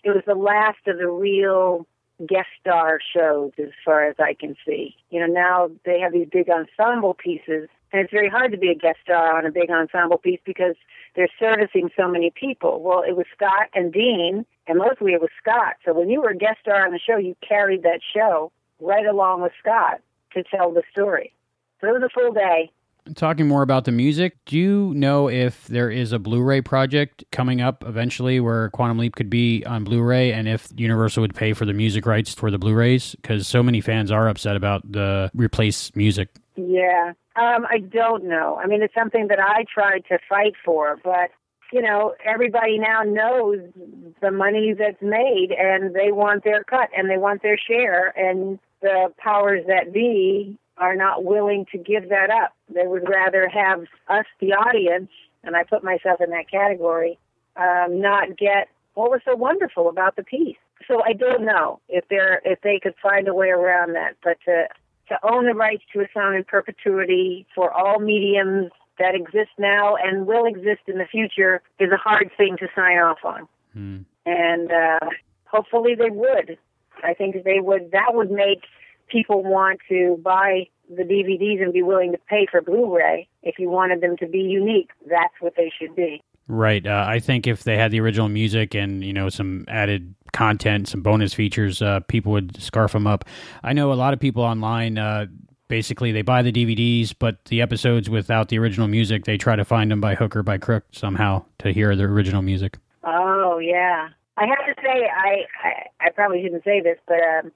it was the last of the real guest star shows as far as I can see. You know, now they have these big ensemble pieces, and it's very hard to be a guest star on a big ensemble piece because they're servicing so many people. Well, it was Scott and Dean, and mostly it was Scott. So when you were a guest star on the show, you carried that show right along with Scott to tell the story. So it was a full day.
Talking more about the music, do you know if there is a Blu-ray project coming up eventually where Quantum Leap could be on Blu-ray, and if Universal would pay for the music rights for the Blu-rays? Because so many fans are upset about the replace music.
Yeah, I don't know. I mean, it's something that I tried to fight for, but, you know, everybody now knows the money that's made, and they want their cut, and they want their share, and the powers that be are not willing to give that up. They would rather have us, the audience, and I put myself in that category, not get what was so wonderful about the piece. So I don't know if they could find a way around that, but to own the rights to a song in perpetuity for all mediums that exist now and will exist in the future is a hard thing to sign off on. And hopefully they would. I think they would. That would make people want to buy the DVDs and be willing to pay for Blu-ray. If you wanted them to be unique, that's what they should be.
Right. I think if they had the original music and, you know, some added content, some bonus features, people would scarf them up. I know a lot of people online, basically they buy the DVDs, but the episodes without the original music, they try to find them by hook or by crook somehow to hear the original music.
Oh, yeah. I have to say, I probably shouldn't say this, but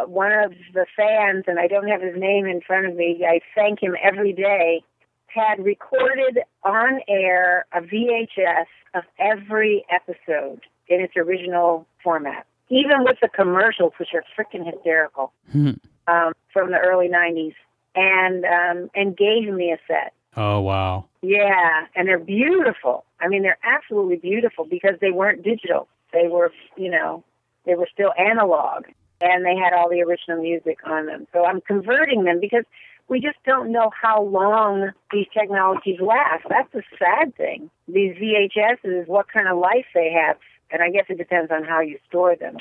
one of the fans, and I don't have his name in front of me, I thank him every day, had recorded on air a VHS of every episode in its original format, even with the commercials, which are freaking hysterical, from the early 90s, and gave me a set.
Oh, wow.
Yeah, and they're beautiful. I mean, they're absolutely beautiful because they weren't digital. They were, you know, they were still analog, and they had all the original music on them. So I'm converting them because we just don't know how long these technologies last. That's the sad thing. These VHSs, what kind of life they have, and I guess it depends on how you store them.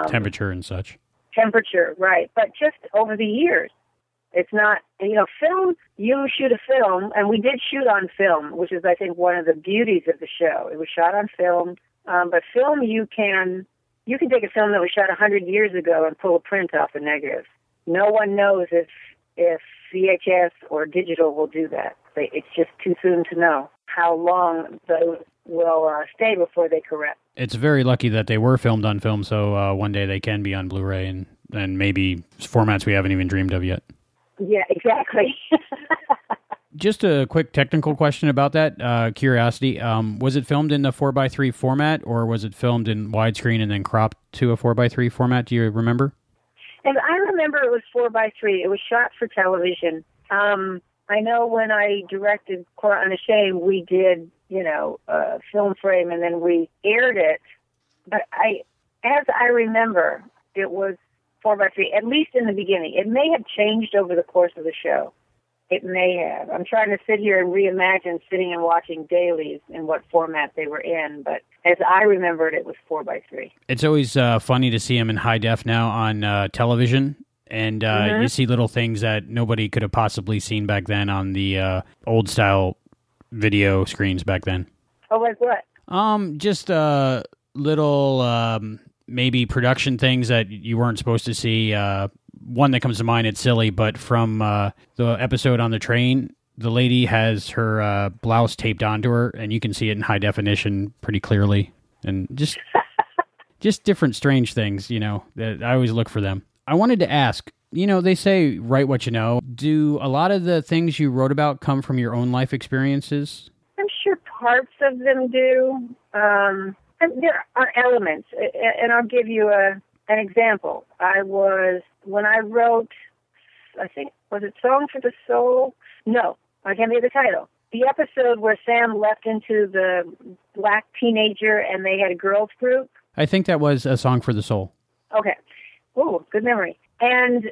Temperature and such.
Temperature, right. But just over the years. It's not, you know, film, you shoot a film, and we did shoot on film, which is, I think, one of the beauties of the show. It was shot on film, but film, you can take a film that was shot 100 years ago and pull a print off a negative. No one knows if VHS or digital will do that. It's just too soon to know how long those will stay before they correct.
It's very lucky that they were filmed on film, so one day they can be on Blu-ray and maybe formats we haven't even dreamed of yet.
Yeah, exactly.
Just a quick technical question about that, curiosity. Was it filmed in the 4:3 format, or was it filmed in widescreen and then cropped to a 4:3 format? Do you remember?
And I remember it was 4:3. It was shot for television. I know when I directed Cora Unashamed, we did, you know, a film frame, and then we aired it. But as I remember, it was 4:3, at least in the beginning. It may have changed over the course of the show. It may have. I'm trying to sit here and reimagine sitting and watching dailies in what format they were in, but as I remembered, it was 4:3.
It's always funny to see them in high def now on television, and you see little things that nobody could have possibly seen back then on the old style video screens back then.
Oh, like what?
Just little maybe production things that you weren't supposed to see. One that comes to mind, it's silly, but from the episode on the train, the lady has her blouse taped onto her, and you can see it in high definition pretty clearly. And just different strange things, you know, that I always look for them. I wanted to ask, you know, they say write what you know. Do a lot of the things you wrote about come from your own life experiences?
I'm sure parts of them do. And there are elements, and I'll give you an example. When I wrote, I think, was it Song for the Soul? No, I can't think of the title. The episode where Sam left into the black teenager and they had a girls group.
I think that was A Song for the Soul.
Okay. Ooh, good memory. And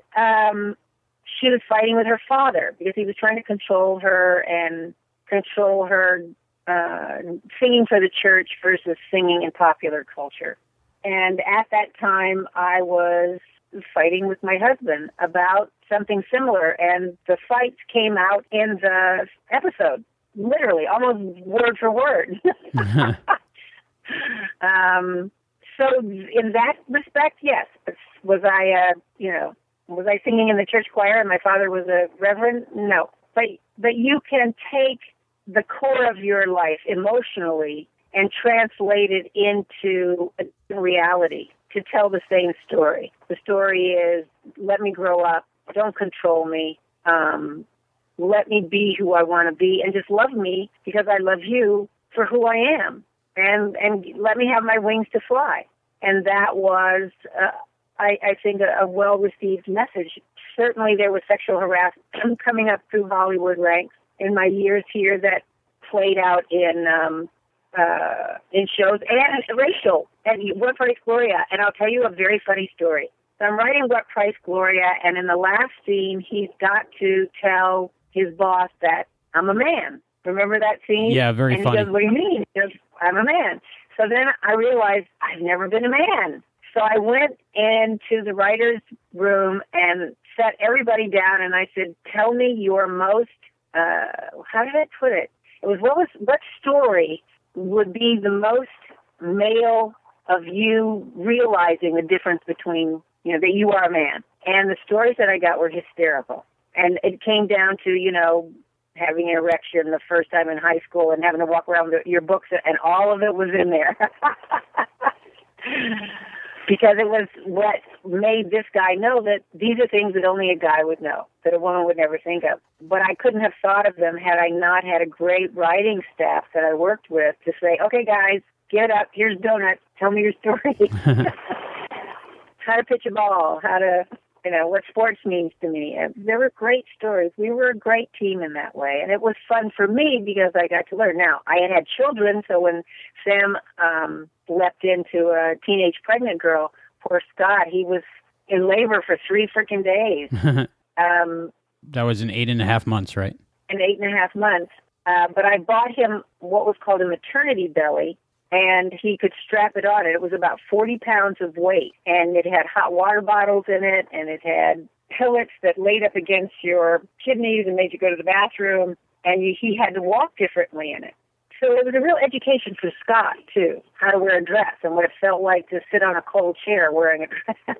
she was fighting with her father because he was trying to control her singing for the church versus singing in popular culture. And at that time, I was fighting with my husband about something similar, and the fights came out in the episode, literally, almost word for word. So in that respect, yes. Was I singing in the church choir and my father was a reverend? No. But you can take the core of your life emotionally and translate it into a reality to tell the same story. The story is, let me grow up, don't control me, let me be who I want to be, and just love me because I love you for who I am, and let me have my wings to fly. And that was, I think, a well-received message. Certainly there was sexual harassment coming up through Hollywood ranks in my years here that played out in shows, and racial, and What Price Gloria. And I'll tell you a very funny story. So I'm writing What Price Gloria, and in the last scene, he's got to tell his boss that I'm a man. Remember that scene?
Yeah, very
and
funny.
He goes, what do you mean? He goes, I'm a man. So then I realized I've never been a man. So I went into the writer's room and sat everybody down, and I said, tell me your most, how did I put it? It was, what story would be the most male of you realizing the difference between, that you are a man. And the stories that I got were hysterical. And it came down to, having an erection the first time in high school and having to walk around with your books, and all of it was in there. Because it was what made this guy know that these are things that only a guy would know, that a woman would never think of. But I couldn't have thought of them had I not had a great writing staff that I worked with to say, okay, guys, get up, here's donuts, tell me your story. How to pitch a ball, how to, what sports means to me. And there were great stories. We were a great team in that way. And it was fun for me because I got to learn. Now, I had children, so when Sam leapt into a teenage pregnant girl, poor Scott, he was in labor for 3 freaking days.
That was in 8.5 months, right?
In 8.5 months. But I bought him what was called a maternity belly, and he could strap it on. It was about 40 pounds of weight, and it had hot water bottles in it, and it had pillets that laid up against your kidneys and made you go to the bathroom, and he had to walk differently in it. So it was a real education for Scott, too, how to wear a dress and what it felt like to sit on a cold chair wearing a dress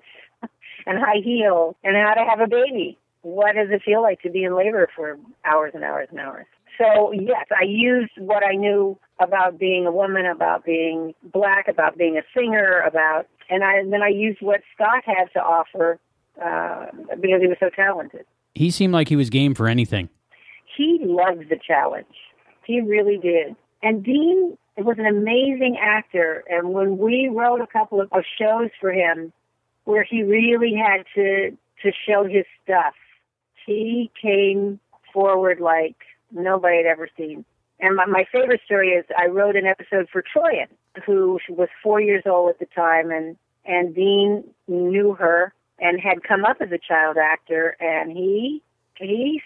and high heels, and how to have a baby. What does it feel like to be in labor for hours and hours and hours? So, yes, I used what I knew about being a woman, about being black, about being a singer, and then I used what Scott had to offer because he was so talented.
He seemed like he was game for anything.
He loved the challenge. He really did. And Dean was an amazing actor, and when we wrote a couple of shows for him where he really had to show his stuff, he came forward like nobody had ever seen. And my favorite story is I wrote an episode for Troyan, who was 4 years old at the time, and Dean knew her and had come up as a child actor, and he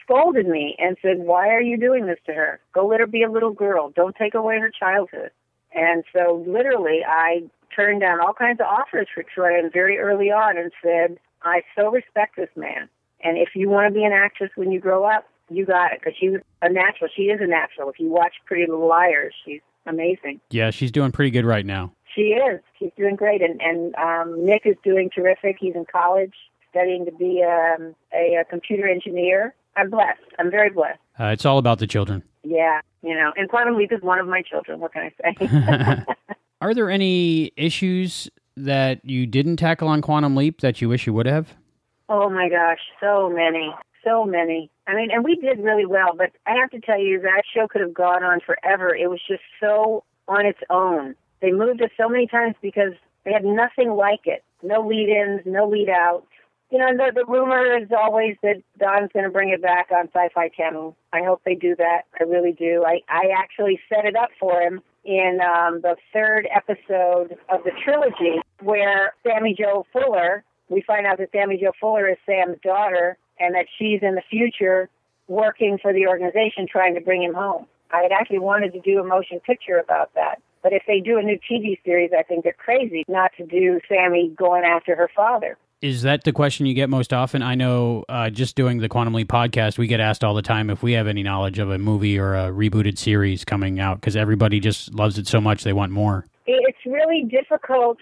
scolded me and said, why are you doing this to her? Go let her be a little girl. Don't take away her childhood. And so literally I turned down all kinds of offers for Troyan very early on and said, I so respect this man. And if you want to be an actress when you grow up, you got it, because she's a natural. She is a natural. If you watch Pretty Little Liars, she's amazing.
Yeah, she's doing pretty good right now.
She is. She's doing great. And Nick is doing terrific. He's in college studying to be a computer engineer. I'm blessed. I'm very blessed.
It's all about the children.
Yeah, and Quantum Leap is one of my children. What can I say?
Are there any issues that you didn't tackle on Quantum Leap that you wish you would have?
Oh, my gosh, so many. So many. I mean, and we did really well, but I have to tell you, that show could have gone on forever. It was just so on its own. They moved us so many times because they had nothing like it. No lead-ins, no lead-outs. The rumor is always that Don's going to bring it back on Sci-Fi Channel. I hope they do that. I really do. I actually set it up for him in the 3rd episode of the trilogy, where Sammy Jo Fuller we find out that Sammy Jo Fuller is Sam's daughter and that she's in the future working for the organization trying to bring him home. I had actually wanted to do a motion picture about that. But if they do a new TV series, I think they're crazy not to do Sammy going after her father.
Is that the question you get most often? I know just doing the Quantum Leap podcast, we get asked all the time if we have any knowledge of a movie or a rebooted series coming out, because everybody just loves it so much they want more.
It's really difficult.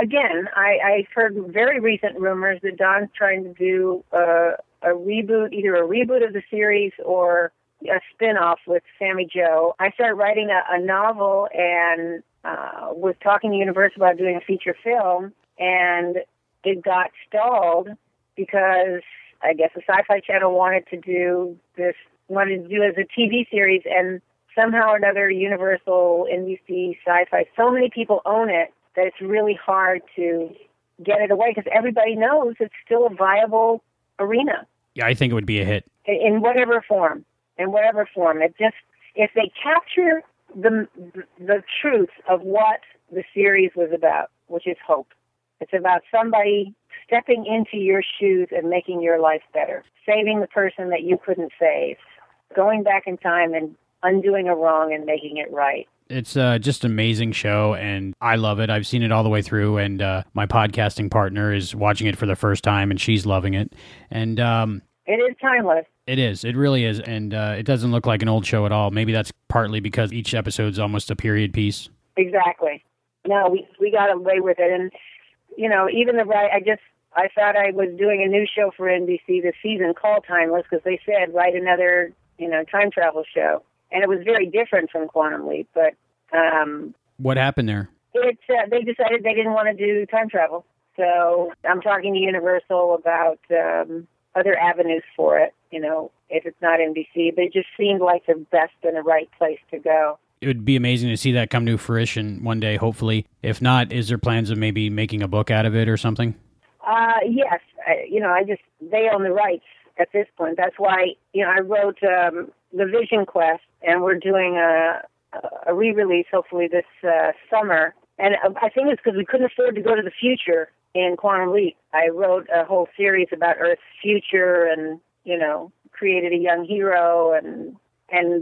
Again, I've heard very recent rumors that Don's trying to do a reboot, either a reboot of the series or a spin-off with Sammy Jo. I started writing a novel and was talking to Universal about doing a feature film, and it got stalled because I guess the Sci-Fi Channel wanted to do as a TV series, and somehow or another Universal, NBC, Sci-Fi, so many people own it that it's really hard to get it away because everybody knows it's still a viable arena.
Yeah, I think it would be a hit.
In whatever form. It just, if they capture the truth of what the series was about, which is hope. It's about somebody stepping into your shoes and making your life better, saving the person that you couldn't save, going back in time and undoing a wrong and making it right.
It's just an amazing show, and I love it. I've seen it all the way through, and my podcasting partner is watching it for the first time, and she's loving it. And
it is timeless.
It is. It really is, and it doesn't look like an old show at all. Maybe that's partly because each episode's almost a period piece.
Exactly. No, we got away with it, and even I thought I was doing a new show for NBC this season called Timeless because they said write another time travel show. And it was very different from Quantum Leap, but...
what happened there?
They decided they didn't want to do time travel. So I'm talking to Universal about other avenues for it, if it's not NBC. But it just seemed like the best and the right place to go.
It would be amazing to see that come to fruition one day, hopefully. If not, is there plans of maybe making a book out of it or something?
Yes. They own the rights at this point. That's why, I wrote... The Vision Quest, and we're doing a re-release hopefully this summer. And I think it's because we couldn't afford to go to the future in Quantum Leap. I wrote a whole series about Earth's future and, created a young hero and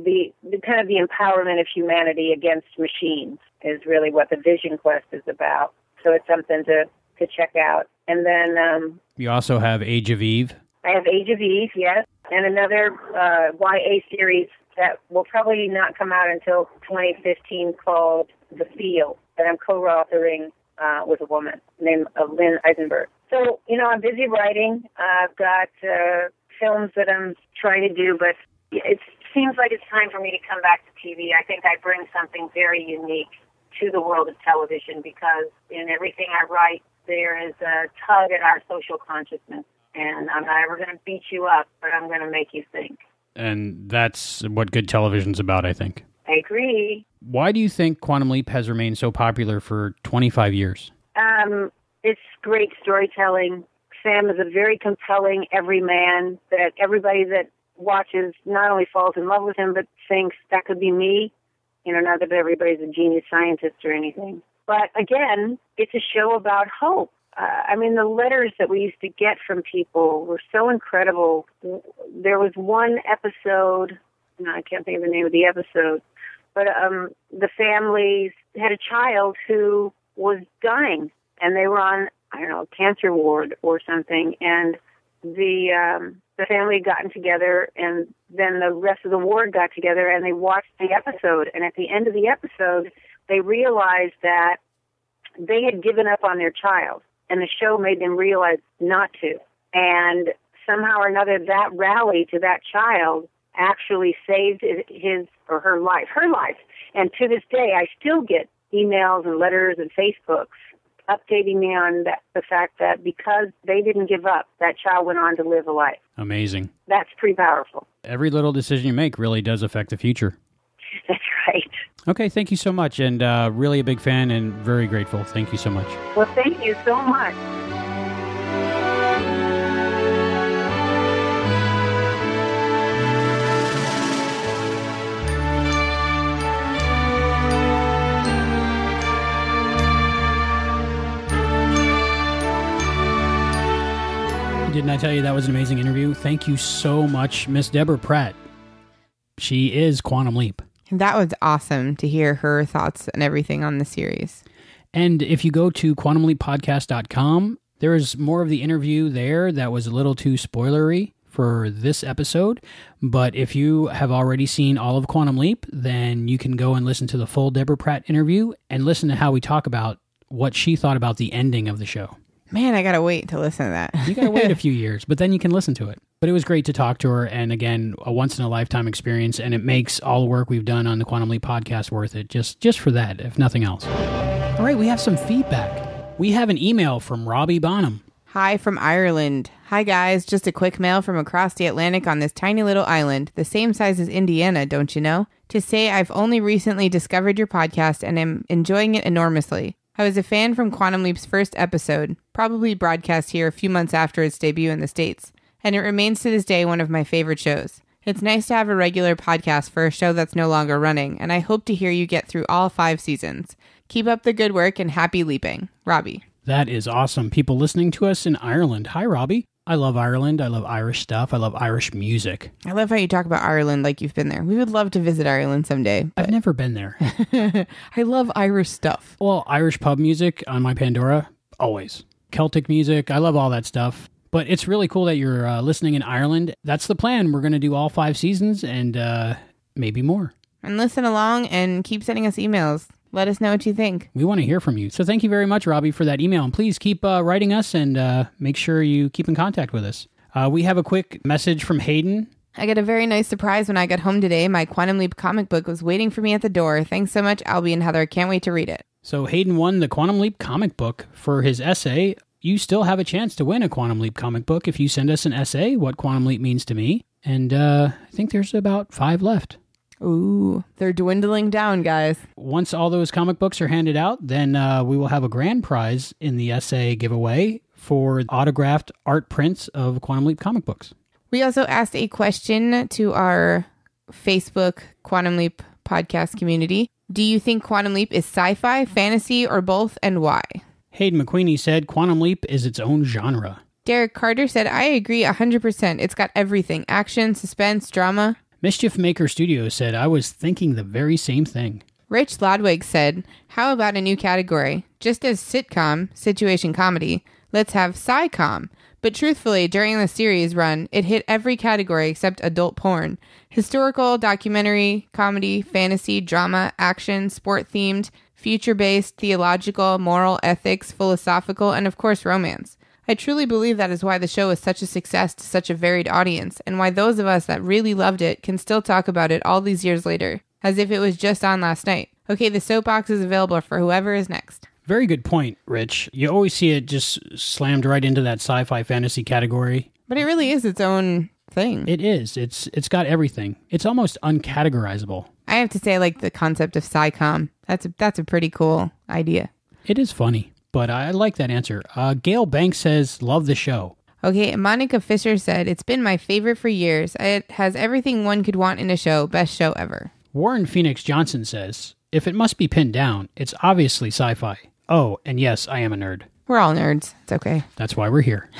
the kind of the empowerment of humanity against machines is really what the Vision Quest is about. So it's something to check out. And then...
you also have Age of Eve.
I have Age of Eve, yes. And another YA series that will probably not come out until 2015 called The Field that I'm co-authoring with a woman named Lynn Eisenberg. So, I'm busy writing. I've got films that I'm trying to do, but it seems like it's time for me to come back to TV. I think I bring something very unique to the world of television because in everything I write, there is a tug at our social consciousness. And I'm not ever going to beat you up, but I'm going to make you think. And
that's what good television's about, I think.
I agree.
Why do you think Quantum Leap has remained so popular for 25 years?
It's great storytelling. Sam is a very compelling everyman that everybody that watches not only falls in love with him, but thinks that could be me. Not that everybody's a genius scientist or anything. But again, it's a show about hope. The letters that we used to get from people were so incredible. There was one episode, I can't think of the name of the episode, but the family had a child who was dying, and they were on, a cancer ward or something, and the family had gotten together, and then the rest of the ward got together, and they watched the episode, and at the end of the episode, they realized that they had given up on their child. And the show made them realize not to. And somehow or another, that rally to that child actually saved his or her life. And to this day, I still get emails and letters and Facebooks updating me on the fact that because they didn't give up, that child went on to live a life.
Amazing.
That's pretty powerful.
Every little decision you make really does affect the future.
That's right.
Okay, thank you so much, and really a big fan and very grateful. Thank you so much.
Well, thank you so much.
Didn't I tell you that was an amazing interview? Thank you so much, Miss Deborah Pratt. She is Quantum Leap.
That was awesome to hear her thoughts and everything on the series.
And if you go to quantumleappodcast.com, there is more of the interview there that was a little too spoilery for this episode. But if you have already seen all of Quantum Leap, then you can go and listen to the full Deborah Pratt interview and listen to how we talk about what she thought about the ending of the show.
Man, I gotta wait to listen to that.
You gotta wait a few years, but then you can listen to it. But it was great to talk to her, and again, a once-in-a-lifetime experience, and it makes all the work we've done on the Quantum Leap podcast worth it, just for that, if nothing else. All right, we have some feedback. We have an email from Robbie Bonham.
Hi from Ireland. Hi guys, just a quick mail from across the Atlantic on this tiny little island, the same size as Indiana, don't you know? To say I've only recently discovered your podcast and am enjoying it enormously. I was a fan from Quantum Leap's first episode, probably broadcast here a few months after its debut in the States, and it remains to this day one of my favorite shows. It's nice to have a regular podcast for a show that's no longer running, and I hope to hear you get through all 5 seasons. Keep up the good work and happy leaping. Robbie.
That is awesome. People listening to us in Ireland. Hi, Robbie. I love Ireland. I love Irish stuff. I love Irish music.
I love how you talk about Ireland like you've been there. We would love to visit Ireland someday.
I've never been there.
I love Irish stuff.
Well, Irish pub music on my Pandora, always. Celtic music, I love all that stuff. But it's really cool that you're listening in Ireland. That's the plan. We're going to do all 5 seasons and maybe more.
And listen along and keep sending us emails. Let us know what you think.
We want to hear from you. So thank you very much, Robbie, for that email. And please keep writing us and make sure you keep in contact with us. We have a quick message from Hayden.
I got a very nice surprise when I got home today. My Quantum Leap comic book was waiting for me at the door. Thanks so much, Albie and Heather. I can't wait to read it.
So Hayden won the Quantum Leap comic book for his essay. You still have a chance to win a Quantum Leap comic book if you send us an essay, What Quantum Leap Means to Me. And I think there's about 5 left.
Ooh, they're dwindling down, guys.
Once all those comic books are handed out, then we will have a grand prize in the essay giveaway for autographed art prints of Quantum Leap comic books.
We also asked a question to our Facebook Quantum Leap podcast community. Do you think Quantum Leap is sci-fi, fantasy, or both, and why?
Hayden McQueenie said Quantum Leap is its own genre.
Derek Carter said, I agree 100%. It's got everything. Action, suspense, drama.
Mischief Maker Studios said, I was thinking the very same thing.
Rich Lodwig said, how about a new category? Just as sitcom, situation comedy, let's have sci-com. But truthfully, during the series run, it hit every category except adult porn. Historical, documentary, comedy, fantasy, drama, action, sport-themed, future-based, theological, moral, ethics, philosophical, and of course romance. I truly believe that is why the show is such a success to such a varied audience, and why those of us that really loved it can still talk about it all these years later, as if it was just on last night. Okay, the soapbox is available for whoever is next.
Very good point, Rich. You always see it just slammed right into that sci-fi fantasy category.
But it really is its own thing.
It is. It's got everything. It's almost uncategorizable.
I have to say, I like the concept of sci-com. That's a pretty cool idea.
It is funny. But I like that answer. Gail Banks says, love the show.
Okay, Monica Fisher said, it's been my favorite for years. It has everything one could want in a show. Best show ever.
Warren Phoenix Johnson says, if it must be pinned down, it's obviously sci-fi. Oh, and yes, I am a nerd.
We're all nerds. It's okay.
That's why we're here.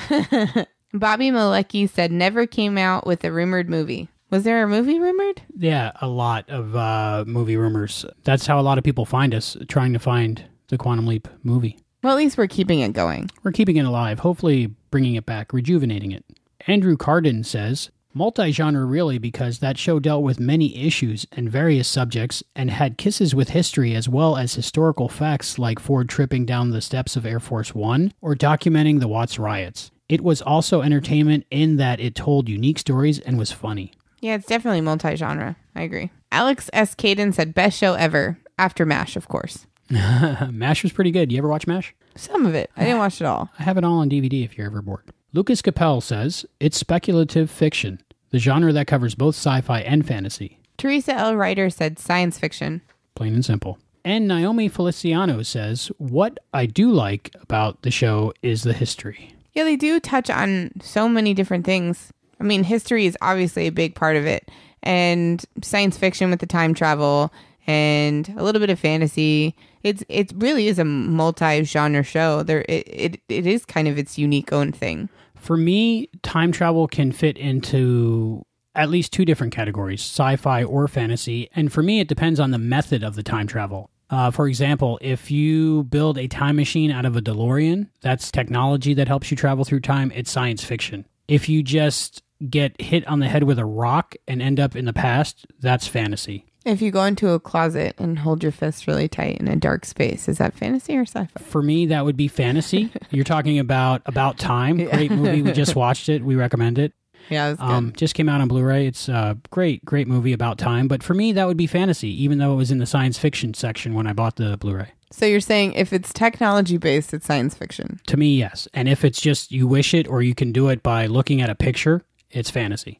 Bobby Malecki said, never came out with a rumored movie. Was there a movie rumored?
Yeah, a lot of movie rumors. That's how a lot of people find us, trying to find the Quantum Leap movie.
Well, at least we're keeping it going.
We're keeping it alive, hopefully bringing it back, rejuvenating it. Andrew Carden says, multi-genre really, because that show dealt with many issues and various subjects and had kisses with history as well as historical facts like Ford tripping down the steps of Air Force One or documenting the Watts riots. It was also entertainment in that it told unique stories and was funny.
Yeah, it's definitely multi-genre. I agree. Alex S. Caden said, best show ever. After MASH, of course.
MASH was pretty good. You ever watch MASH?
Some of it. I didn't watch it all.
I have it all on DVD if you're ever bored. Lucas Capel says, it's speculative fiction, the genre that covers both sci-fi and fantasy.
Teresa L. Ryder said science fiction.
Plain and simple. And Naomi Feliciano says, what I do like about the show is the history.
Yeah, they do touch on so many different things. I mean, history is obviously a big part of it. And science fiction with the time travel and a little bit of fantasy. It really is a multi-genre show. It is kind of its unique own thing.
For me, time travel can fit into at least 2 different categories, sci-fi or fantasy. And for me, it depends on the method of the time travel. For example, if you build a time machine out of a DeLorean, that's technology that helps you travel through time. It's science fiction. If you just get hit on the head with a rock and end up in the past, that's fantasy.
If you go into a closet and hold your fists really tight in a dark space, is that fantasy or sci-fi?
For me, that would be fantasy. You're talking About Time. Great movie. We just watched it. We recommend it.
Yeah, it was good.
Just came out on Blu-ray. It's a great movie about time. But for me, that would be fantasy, even though it was in the science fiction section when I bought the Blu-ray.
So you're saying if it's technology-based, it's science fiction?
To me, yes. And if it's just you wish it or you can do it by looking at a picture, it's fantasy.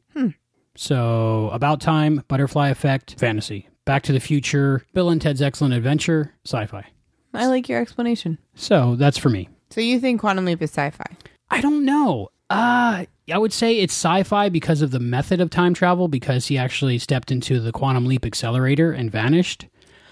So About Time, Butterfly Effect, fantasy. Back to the Future, Bill and Ted's Excellent Adventure, sci-fi.
I like your explanation.
So that's for me.
So you think Quantum Leap is sci-fi?
I don't know. I would say it's sci-fi because of the method of time travel, because he actually stepped into the Quantum Leap accelerator and vanished.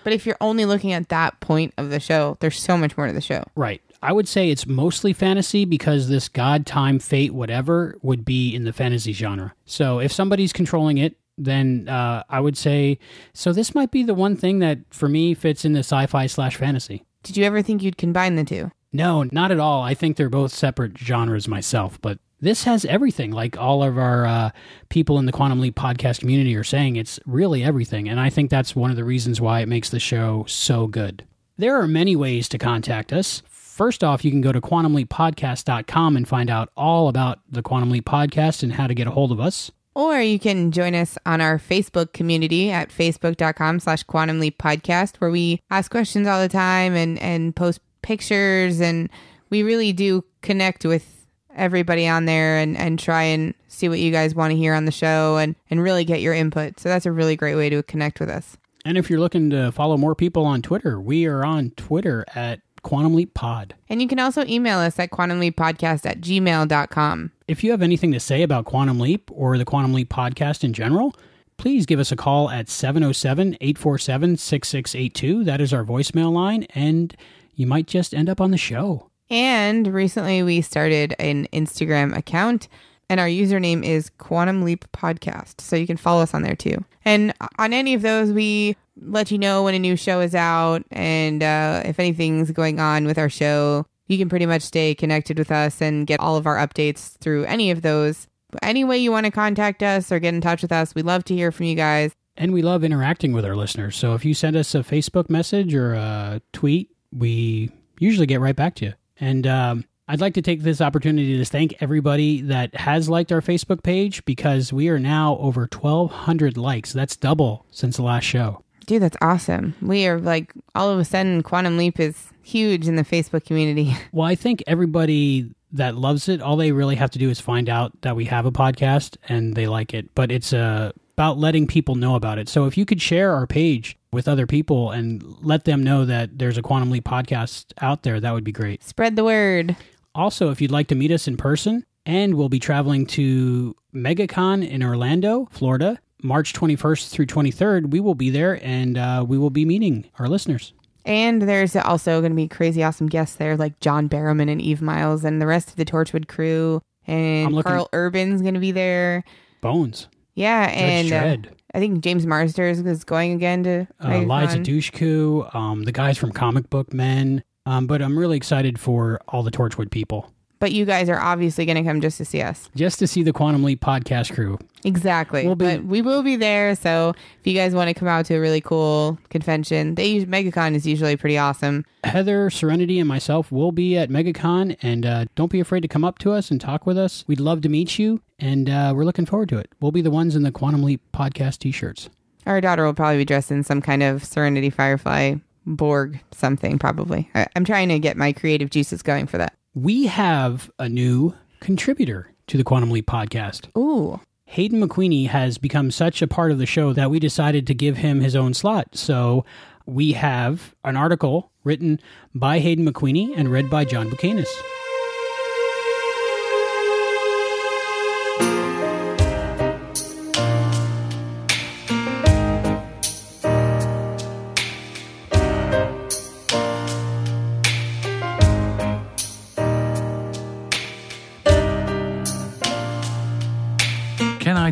But if you're only looking at that point of the show, there's so much more to the show.
Right. I would say it's mostly fantasy because this God, time, fate, whatever would be in the fantasy genre. So if somebody's controlling it, then I would say, so this might be the one thing that for me fits in the sci-fi/fantasy.
Did you ever think you'd combine the two?
No, not at all. I think they're both separate genres myself, but this has everything. Like all of our people in the Quantum Leap podcast community are saying, it's really everything. And I think that's one of the reasons why it makes the show so good. There are many ways to contact us. First off, you can go to quantumleappodcast.com and find out all about the Quantum Leap podcast and how to get a hold of us.
Or you can join us on our Facebook community at facebook.com/Quantum Leap Podcast, where we ask questions all the time and post pictures. And we really do connect with everybody on there and try and see what you guys want to hear on the show and really get your input. So that's a really great way to connect with us.
And if you're looking to follow more people on Twitter, we are on Twitter at Quantum Leap Pod.
And you can also email us at quantumleappodcast@gmail.com.
If you have anything to say about Quantum Leap or the Quantum Leap podcast in general, please give us a call at 707-847-6682. That is our voicemail line, and you might just end up on the show.
And recently we started an Instagram account, and our username is Quantum Leap Podcast. So you can follow us on there too. And on any of those, we let you know when a new show is out, and if anything's going on with our show, you can pretty much stay connected with us and get all of our updates through any of those. Any way you want to contact us or get in touch with us, we'd love to hear from you guys.
And we love interacting with our listeners. So if you send us a Facebook message or a tweet, we usually get right back to you. And I'd like to take this opportunity to thank everybody that has liked our Facebook page, because we are now over 1,200 likes. That's double since the last show.
Dude, that's awesome. We are like, all of a sudden, Quantum Leap is huge in the Facebook community.
Well, I think everybody that loves it, all they really have to do is find out that we have a podcast and they like it. But it's about letting people know about it. So if you could share our page with other people and let them know that there's a Quantum Leap podcast out there, that would be great.
Spread the word.
Also, if you'd like to meet us in person, and we'll be traveling to MegaCon in Orlando, Florida, March 21st through 23rd, we will be there, and we will be meeting our listeners.
And there's also going to be crazy awesome guests there, like John Barrowman and Eve Miles and the rest of the Torchwood crew. And Carl Urban's going to be there.
Bones.
Yeah,
Judge
and
Dredd.
I think James Marsters is going again to
Liza Dushku, the guys from Comic Book Men. But I'm really excited for all the Torchwood people.
But you guys are obviously going to come just to see us.
Just to see the Quantum Leap podcast crew.
Exactly. But we will be there. So if you guys want to come out to a really cool convention, MegaCon is usually pretty awesome.
Heather, Serenity, and myself will be at MegaCon. And don't be afraid to come up to us and talk with us. We'd love to meet you. And we're looking forward to it. We'll be the ones in the Quantum Leap podcast t-shirts.
Our daughter will probably be dressed in some kind of Serenity Firefly Borg something, probably. I'm trying to get my creative juices going for that.
We have a new contributor to the Quantum Leap podcast.
Ooh.
Hayden McQueenie has become such a part of the show that we decided to give him his own slot. So we have an article written by Hayden McQueenie and read by John Buchanan.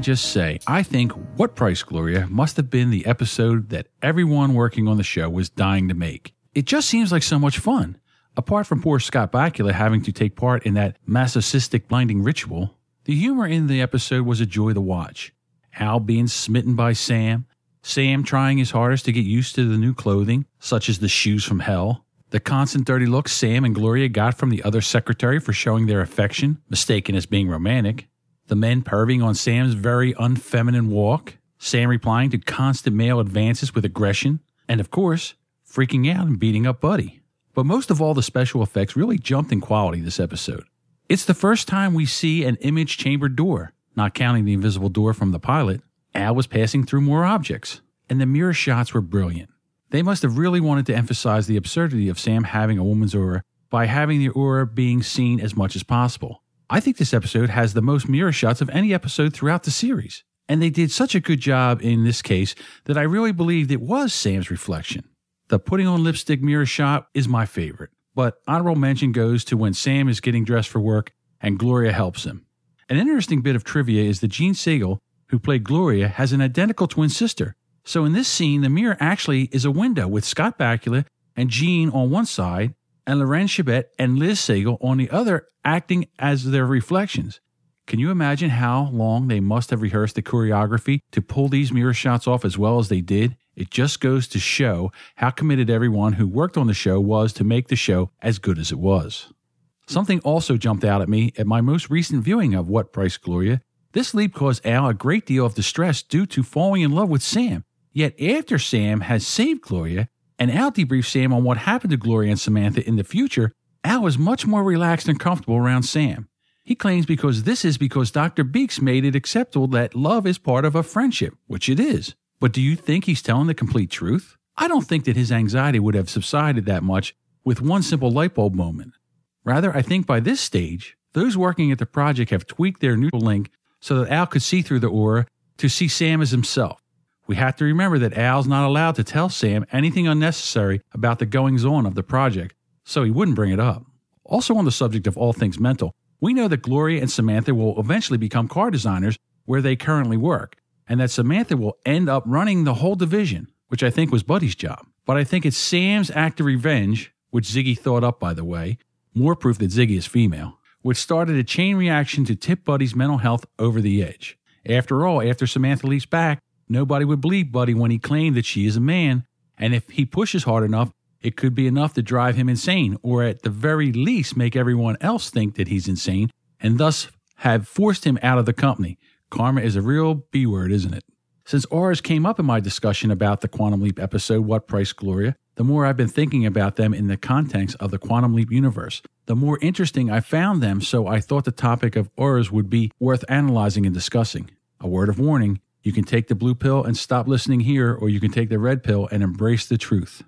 just say, I think What Price Gloria must have been the episode that everyone working on the show was dying to make. It just seems like so much fun. Apart from poor Scott Bakula having to take part in that masochistic blinding ritual, the humor in the episode was a joy to watch. Al being smitten by Sam, Sam trying his hardest to get used to the new clothing, such as the shoes from hell, the constant dirty looks Sam and Gloria got from the other secretary for showing their affection, mistaken as being romantic, the men perving on Sam's very unfeminine walk, Sam replying to constant male advances with aggression, and of course, freaking out and beating up Buddy. But most of all, the special effects really jumped in quality this episode. It's the first time we see an image chambered door, not counting the invisible door from the pilot. Al was passing through more objects, and the mirror shots were brilliant. They must have really wanted to emphasize the absurdity of Sam having a woman's aura by having the aura being seen as much as possible. I think this episode has the most mirror shots of any episode throughout the series, and they did such a good job in this case that I really believed it was Sam's reflection. The putting on lipstick mirror shot is my favorite, but honorable mention goes to when Sam is getting dressed for work and Gloria helps him. An interesting bit of trivia is that Jean Sagal, who played Gloria, has an identical twin sister. So in this scene, the mirror actually is a window with Scott Bakula and Jean on one side and Loren Chibet and Liz Sagal on the other acting as their reflections. Can you imagine how long they must have rehearsed the choreography to pull these mirror shots off as well as they did? It just goes to show how committed everyone who worked on the show was to make the show as good as it was. Something also jumped out at me at my most recent viewing of What Price Gloria. This leap caused Al a great deal of distress due to falling in love with Sam. Yet after Sam has saved Gloria, and Al debriefed Sam on what happened to Gloria and Samantha in the future, Al was much more relaxed and comfortable around Sam. He claims because Dr. Beeks made it acceptable that love is part of a friendship, which it is. But do you think he's telling the complete truth? I don't think that his anxiety would have subsided that much with one simple light bulb moment. Rather, I think by this stage, those working at the project have tweaked their neutral link so that Al could see through the aura to see Sam as himself. We have to remember that Al's not allowed to tell Sam anything unnecessary about the goings-on of the project, so he wouldn't bring it up. Also on the subject of all things mental, we know that Gloria and Samantha will eventually become car designers where they currently work, and that Samantha will end up running the whole division, which I think was Buddy's job. But I think it's Sam's act of revenge, which Ziggy thought up, by the way, more proof that Ziggy is female, which started a chain reaction to tip Buddy's mental health over the edge. After all, after Samantha leaps back, nobody would believe Buddy when he claimed that she is a man, and if he pushes hard enough, it could be enough to drive him insane, or at the very least make everyone else think that he's insane, and thus have forced him out of the company. Karma is a real B word, isn't it? Since auras came up in my discussion about the Quantum Leap episode, What Price Gloria, the more I've been thinking about them in the context of the Quantum Leap universe, the more interesting I found them, so I thought the topic of auras would be worth analyzing and discussing. A word of warning, you can take the blue pill and stop listening here, or you can take the red pill and embrace the truth.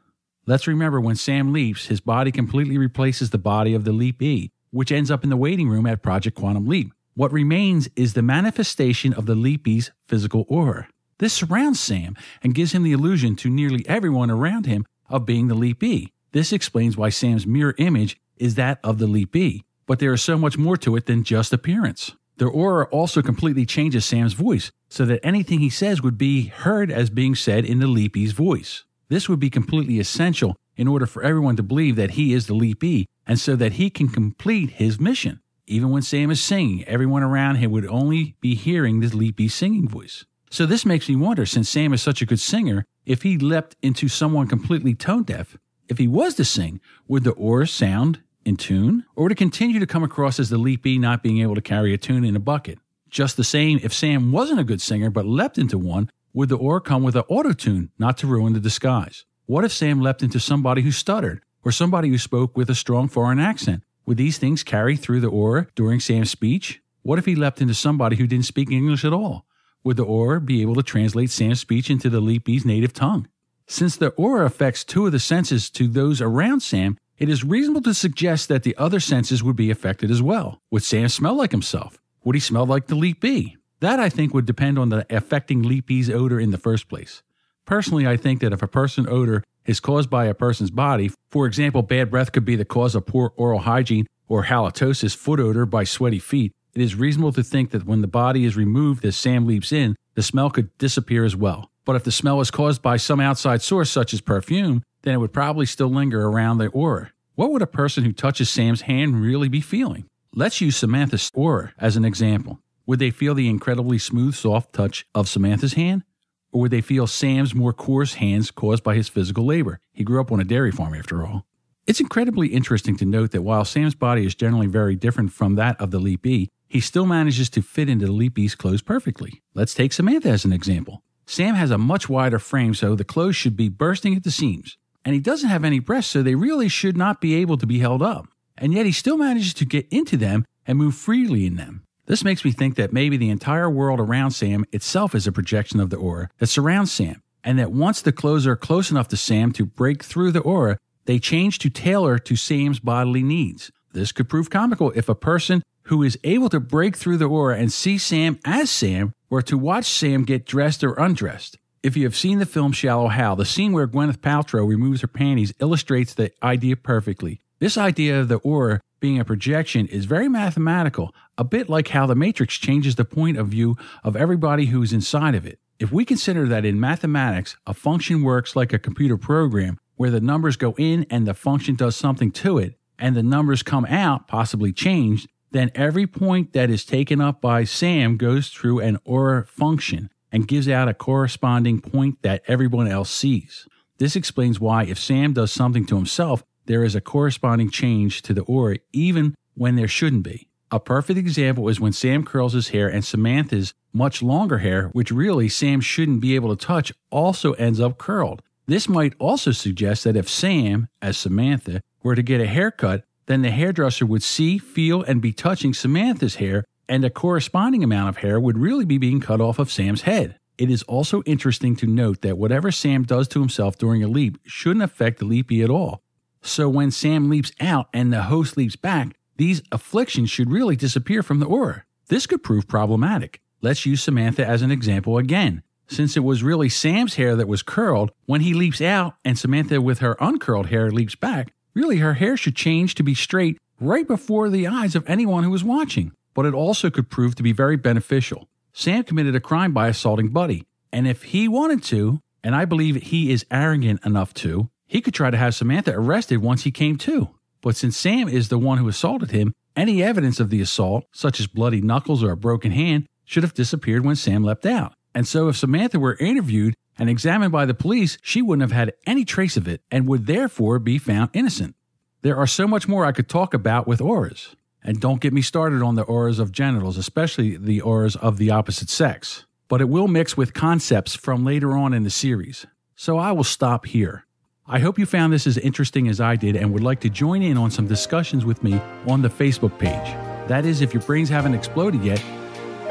Let's remember when Sam leaps, his body completely replaces the body of the leapee, which ends up in the waiting room at Project Quantum Leap. What remains is the manifestation of the leapee's physical aura. This surrounds Sam and gives him the illusion to nearly everyone around him of being the leapee. This explains why Sam's mirror image is that of the leapee, but there is so much more to it than just appearance. Their aura also completely changes Sam's voice, so that anything he says would be heard as being said in the leapee's voice. This would be completely essential in order for everyone to believe that he is the leapee, and so that he can complete his mission. Even when Sam is singing, everyone around him would only be hearing this leapee singing voice. So this makes me wonder, since Sam is such a good singer, if he leapt into someone completely tone deaf, if he was to sing, would the aura sound in tune? Or would it continue to come across as the leapee not being able to carry a tune in a bucket? Just the same, if Sam wasn't a good singer but leapt into one, would the aura come with an auto-tune not to ruin the disguise? What if Sam leapt into somebody who stuttered, or somebody who spoke with a strong foreign accent? Would these things carry through the aura during Sam's speech? What if he leapt into somebody who didn't speak English at all? Would the aura be able to translate Sam's speech into the leapee's native tongue? Since the aura affects two of the senses to those around Sam, it is reasonable to suggest that the other senses would be affected as well. Would Sam smell like himself? Would he smell like the leapee? That, I think, would depend on the affecting leapee's odor in the first place. Personally, I think that if a person's odor is caused by a person's body, for example, bad breath could be the cause of poor oral hygiene, or halitosis, foot odor by sweaty feet, it is reasonable to think that when the body is removed as Sam leaps in, the smell could disappear as well. But if the smell is caused by some outside source such as perfume, then it would probably still linger around the aura. What would a person who touches Sam's hand really be feeling? Let's use Samantha's aura as an example. Would they feel the incredibly smooth, soft touch of Samantha's hand? Or would they feel Sam's more coarse hands caused by his physical labor? He grew up on a dairy farm after all. It's incredibly interesting to note that while Sam's body is generally very different from that of the Leapee, he still manages to fit into the Leapee's clothes perfectly. Let's take Samantha as an example. Sam has a much wider frame, so the clothes should be bursting at the seams. And he doesn't have any breasts, so they really should not be able to be held up. And yet he still manages to get into them and move freely in them. This makes me think that maybe the entire world around Sam itself is a projection of the aura that surrounds Sam, and that once the clothes are close enough to Sam to break through the aura, they change to tailor to Sam's bodily needs. This could prove comical if a person who is able to break through the aura and see Sam as Sam were to watch Sam get dressed or undressed. If you have seen the film Shallow Hal, the scene where Gwyneth Paltrow removes her panties illustrates the idea perfectly. This idea of the aura being a projection is very mathematical, a bit like how the Matrix changes the point of view of everybody who's inside of it. If we consider that in mathematics, a function works like a computer program where the numbers go in and the function does something to it, and the numbers come out, possibly changed, then every point that is taken up by Sam goes through an aura function and gives out a corresponding point that everyone else sees. This explains why if Sam does something to himself, there is a corresponding change to the aura even when there shouldn't be. A perfect example is when Sam curls his hair and Samantha's much longer hair, which really Sam shouldn't be able to touch, also ends up curled. This might also suggest that if Sam, as Samantha, were to get a haircut, then the hairdresser would see, feel, and be touching Samantha's hair, and a corresponding amount of hair would really be being cut off of Sam's head. It is also interesting to note that whatever Sam does to himself during a leap shouldn't affect the leapee at all. So when Sam leaps out and the host leaps back, these afflictions should really disappear from the aura. This could prove problematic. Let's use Samantha as an example again. Since it was really Sam's hair that was curled, when he leaps out and Samantha with her uncurled hair leaps back, really her hair should change to be straight right before the eyes of anyone who was watching. But it also could prove to be very beneficial. Sam committed a crime by assaulting Buddy, and if he wanted to, and I believe he is arrogant enough to, he could try to have Samantha arrested once he came to. But since Sam is the one who assaulted him, any evidence of the assault, such as bloody knuckles or a broken hand, should have disappeared when Sam leapt out. And so if Samantha were interviewed and examined by the police, she wouldn't have had any trace of it and would therefore be found innocent. There are so much more I could talk about with auras. And don't get me started on the auras of genitals, especially the auras of the opposite sex. But it will mix with concepts from later on in the series. So I will stop here. I hope you found this as interesting as I did and would like to join in on some discussions with me on the Facebook page. That is, if your brains haven't exploded yet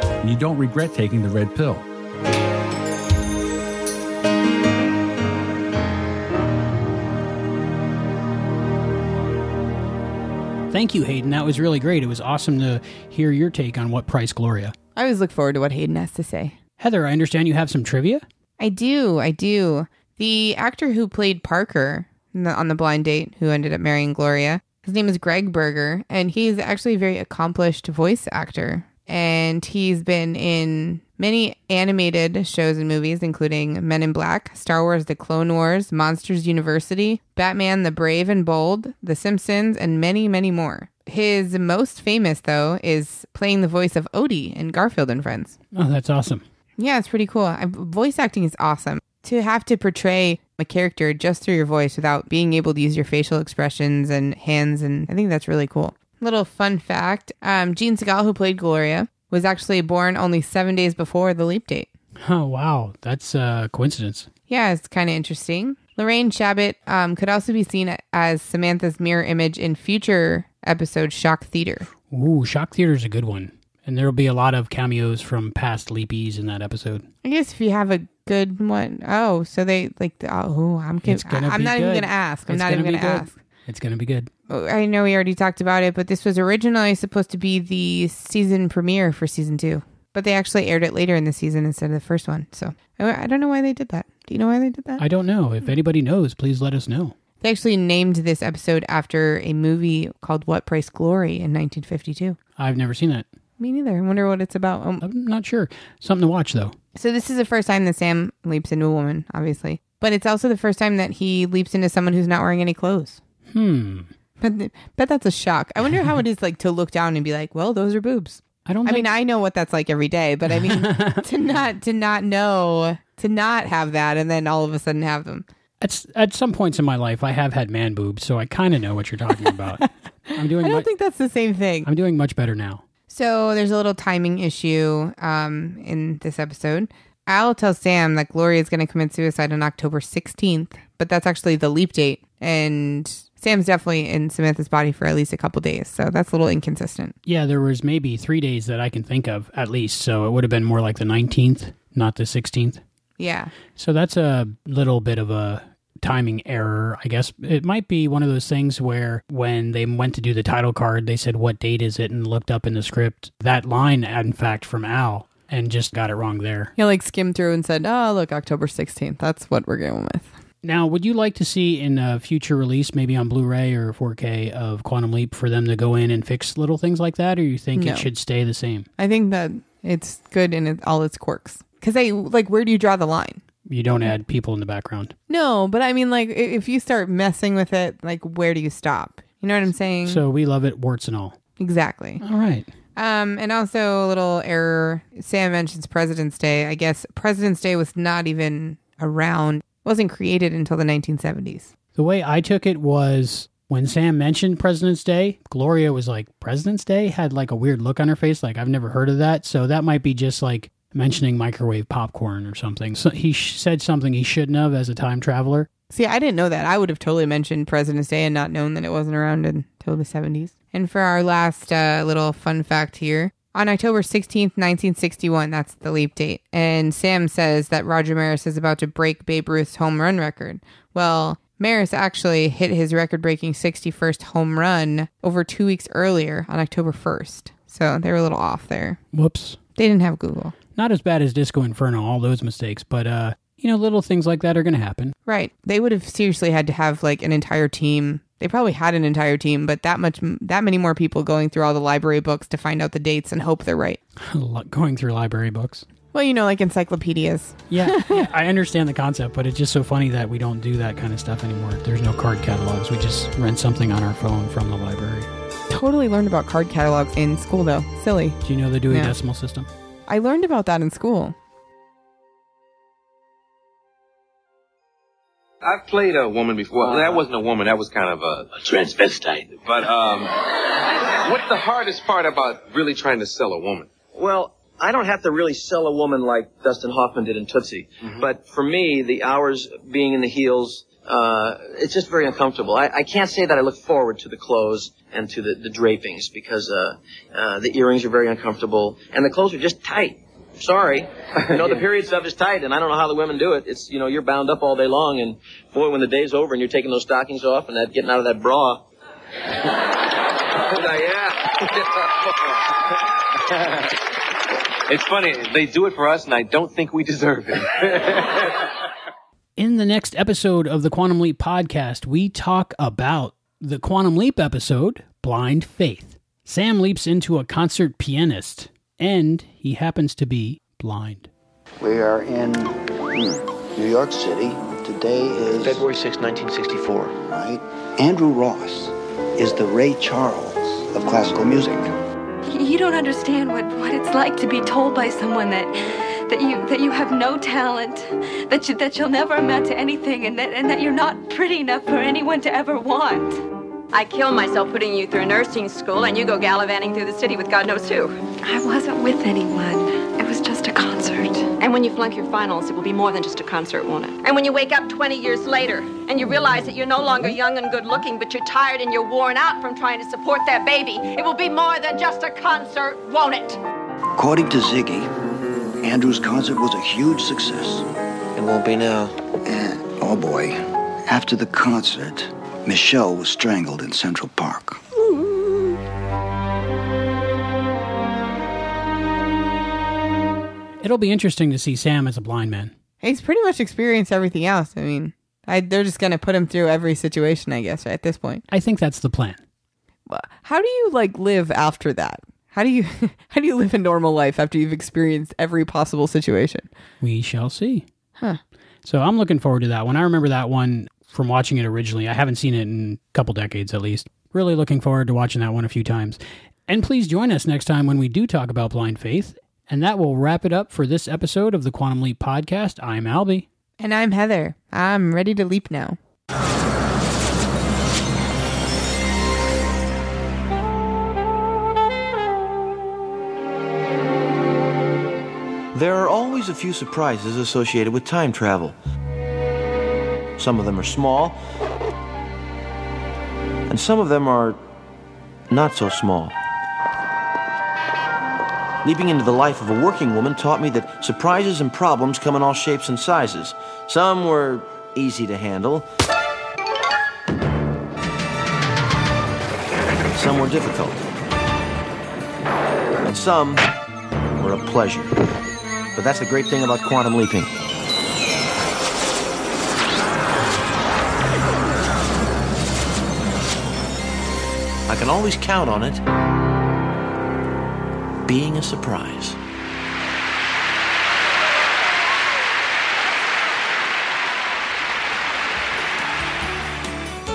and you don't regret taking the red pill.
Thank you, Hayden. That was really great. It was awesome to hear your take on What Price Gloria.
I always look forward to what Hayden has to say.
Heather, I understand you have some trivia?
I do. The actor who played Parker on the blind date, who ended up marrying Gloria, his name is Greg Berger, and he's actually a very accomplished voice actor. And he's been in many animated shows and movies, including Men in Black, Star Wars The Clone Wars, Monsters University, Batman the Brave and Bold, The Simpsons, and many, many more. His most famous, though, is playing the voice of Odie in Garfield and Friends.
Oh, that's awesome.
Yeah, it's pretty cool. Voice acting is awesome. To have to portray a character just through your voice without being able to use your facial expressions and hands, and I think that's really cool. Little fun fact, Jean Segal, who played Gloria, was actually born only 7 days before the leap date.
Oh, wow. That's a coincidence.
Yeah, it's kind of interesting. Lorraine Shabbat could also be seen as Samantha's mirror image in future episode Shock Theater.
Ooh, Shock Theater is a good one. And there will be a lot of cameos from past leapies in that episode.
I guess if you have a good one. Oh, so they like, I'm not even going to ask. I'm not even going to ask.
It's going to be good.
I know we already talked about it, but this was originally supposed to be the season premiere for season 2. But they actually aired it later in the season instead of the first one. So I don't know why they did that. Do you know why they did that?
I don't know. If anybody knows, please let us know.
They actually named this episode after a movie called What Price Gloria in 1952.
I've never seen that.
Me neither. I wonder what it's about.
I'm not sure. Something to watch, though.
So this is the first time that Sam leaps into a woman, obviously. But it's also the first time that he leaps into someone who's not wearing any clothes. But that's a shock. I wonder how it is like to look down and be like, well, those are boobs. I mean, I know what that's like every day, but I mean, to not know, to not have that and then all of a sudden have them.
At some points in my life, I have had man boobs, so I kind of know what you're talking about. I don't
think that's the same thing.
I'm doing much better now.
So there's a little timing issue in this episode. Al tells Sam that Gloria is going to commit suicide on October 16th, but that's actually the leap date. And Sam's definitely in Samantha's body for at least a couple days, so that's a little inconsistent.
Yeah, there was maybe 3 days that I can think of, at least, so it would have been more like the 19th, not the 16th.
Yeah.
So that's a little bit of a timing error, I guess. It might be one of those things where when they went to do the title card, they said, what date is it? And looked up in the script that line, in fact, from Al, and just got it wrong there.
He like skimmed through and said, oh, look, October 16th. That's what we're going with.
Now, would you like to see in a future release, maybe on Blu-ray or 4K of Quantum Leap, for them to go in and fix little things like that, or you think it should stay the same?
I think that it's good in all its quirks. Because where do you draw the line?
You don't add people in the background.
No, but I mean, like, if you start messing with it, like, where do you stop? You know what I'm saying?
So we love it, warts and all.
Exactly.
All right.
And also a little error. Sam mentions President's Day. I guess President's Day was not even around. Wasn't created until the 1970s.
The way I took it was when Sam mentioned President's Day, Gloria was like, President's Day? Had like a weird look on her face, like, I've never heard of that. So that might be just like mentioning microwave popcorn or something. So he said something he shouldn't have as a time traveler.
See, I didn't know that. I would have totally mentioned President's Day and not known that it wasn't around until the 70s. And for our last little fun fact here, on October 16th, 1961, that's the leap date. And Sam says that Roger Maris is about to break Babe Ruth's home run record. Well, Maris actually hit his record-breaking 61st home run over 2 weeks earlier on October 1st. So they were a little off there.
Whoops.
They didn't have Google.
Not as bad as Disco Inferno, all those mistakes, but, little things like that are going to happen.
Right. They would have seriously had to have, like, an entire team. They probably had an entire team, but that many more people going through all the library books to find out the dates and hope they're right.
Going through library books.
Well, like encyclopedias.
Yeah, I understand the concept, but it's just so funny that we don't do that kind of stuff anymore. There's no card catalogs. We just rent something on our phone from the library.
Totally learned about card catalogs in school, though. Silly.
Do you know the Dewey Decimal System?
I learned about that in school.
I've played a woman before. Well, that wasn't a woman. That was kind of a transvestite. But what's the hardest part about really trying to sell a woman?
Well, I don't have to really sell a woman like Dustin Hoffman did in Tootsie. Mm-hmm. But for me, the hours being in the heels, it's just very uncomfortable. I can't say that I look forward to the clothes and to the drapings because the earrings are very uncomfortable and the clothes are just tight. Sorry. The period stuff is tight, and I don't know how the women do it. It's, you're bound up all day long, and boy, when the day's over and you're taking those stockings off and getting out of that bra.
It's funny. They do it for us, and I don't think we deserve it.
In the next episode of the Quantum Leap podcast, we talk about the Quantum Leap episode, Blind Faith. Sam leaps into a concert pianist, and he happens to be blind.
We are in New York City. Today is
February 6, 1964.
Right. Andrew Ross is the Ray Charles of classical music.
You don't understand what it's like to be told by someone that you have no talent, that you'll never amount to anything, and that you're not pretty enough for anyone to ever want.
I kill myself putting you through nursing school, and you go gallivanting through the city with God knows who.
I wasn't with anyone. It was just a concert.
And when you flunk your finals, it will be more than just a concert, won't it? And when you wake up 20 years later, and you realize that you're no longer young and good looking, but you're tired and you're worn out from trying to support that baby, it will be more than just a concert, won't it?
According to Ziggy, Andrew's concert was a huge success.
It won't be now.
And, oh boy, after the concert, Michelle was strangled in Central Park.
It'll be interesting to see Sam as a blind man.
He's pretty much experienced everything else. I mean, they're just going to put him through every situation, I guess, right, at this point.
I think that's the plan.
How do you, live after that? How do you live a normal life after you've experienced every possible situation?
We shall see.
Huh.
So I'm looking forward to that one. I remember that one from watching it originally. I haven't seen it in a couple decades at least. Really looking forward to watching that one a few times. And please join us next time when we do talk about blind faith. And that will wrap it up for this episode of the Quantum Leap Podcast. I'm Albie.
And I'm Heather. I'm ready to leap now.
There are always a few surprises associated with time travel. Some of them are small, and some of them are not so small. Leaping into the life of a working woman taught me that surprises and problems come in all shapes and sizes. Some were easy to handle. Some were difficult. And some were a pleasure. But that's the great thing about quantum leaping. I can always count on it being a surprise.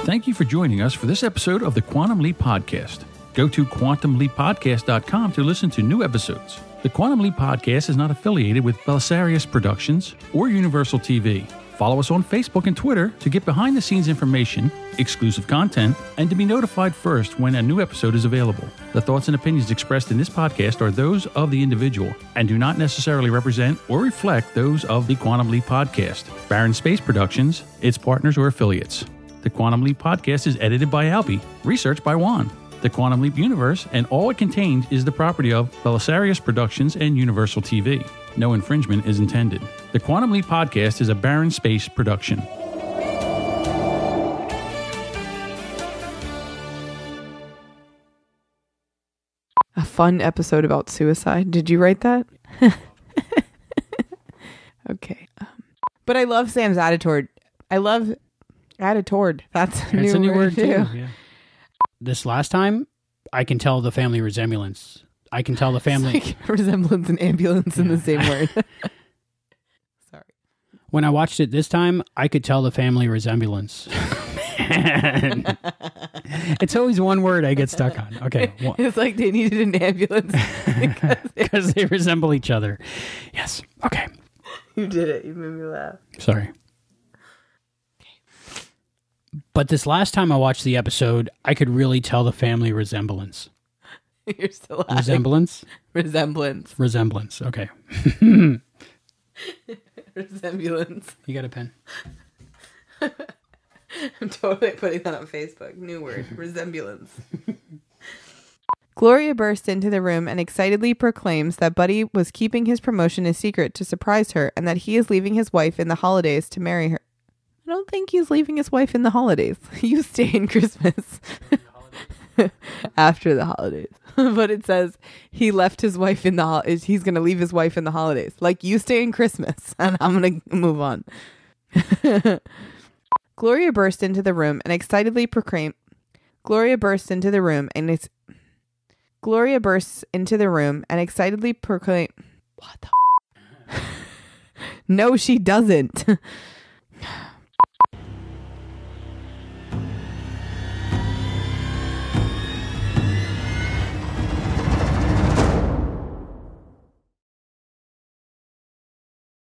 Thank you for joining us for this episode of the Quantum Leap Podcast. Go to quantumleappodcast.com to listen to new episodes. The Quantum Leap Podcast is not affiliated with Belisarius Productions or Universal TV. Follow us on Facebook and Twitter to get behind-the-scenes information, exclusive content, and to be notified first when a new episode is available. The thoughts and opinions expressed in this podcast are those of the individual and do not necessarily represent or reflect those of the Quantum Leap Podcast, Barron Space Productions, its partners, or affiliates. The Quantum Leap Podcast is edited by Albie, researched by Juan. The Quantum Leap universe and all it contains is the property of Belisarius Productions and Universal TV. No infringement is intended. The Quantum Leap Podcast is a Barron Space production.
A fun episode about suicide. Did you write that? Okay. But I love Sam's attitude. I love attitude. That's a new word too.
Yeah. This last time, I can tell the family resemblance. I can tell the family...
It's like resemblance and ambulance in the same word. Sorry.
When I watched it this time, I could tell the family resemblance. It's always one word I get stuck on. Okay.
It's like they needed an ambulance.
Because they resemble each other. Yes. Okay.
You did it. You made me laugh.
Sorry. But this last time I watched the episode, I could really tell the family resemblance.
You're still laughing.
Resemblance?
Resemblance.
Okay.
Resemblance.
You got a pen?
I'm totally putting that on Facebook. New word. Resemblance. Gloria bursts into the room and excitedly proclaims that Buddy was keeping his promotion a secret to surprise her and that he is leaving his wife in the holidays to marry her. I don't think he's leaving his wife in the holidays. You stay in Christmas. After the holidays. But it says he left his wife in the holidays. He's going to leave his wife in the holidays. Like, you stay in Christmas and I'm going to move on. Gloria burst into the room and excitedly proclaimed. Gloria bursts into the room and excitedly proclaimed. What the No, she doesn't.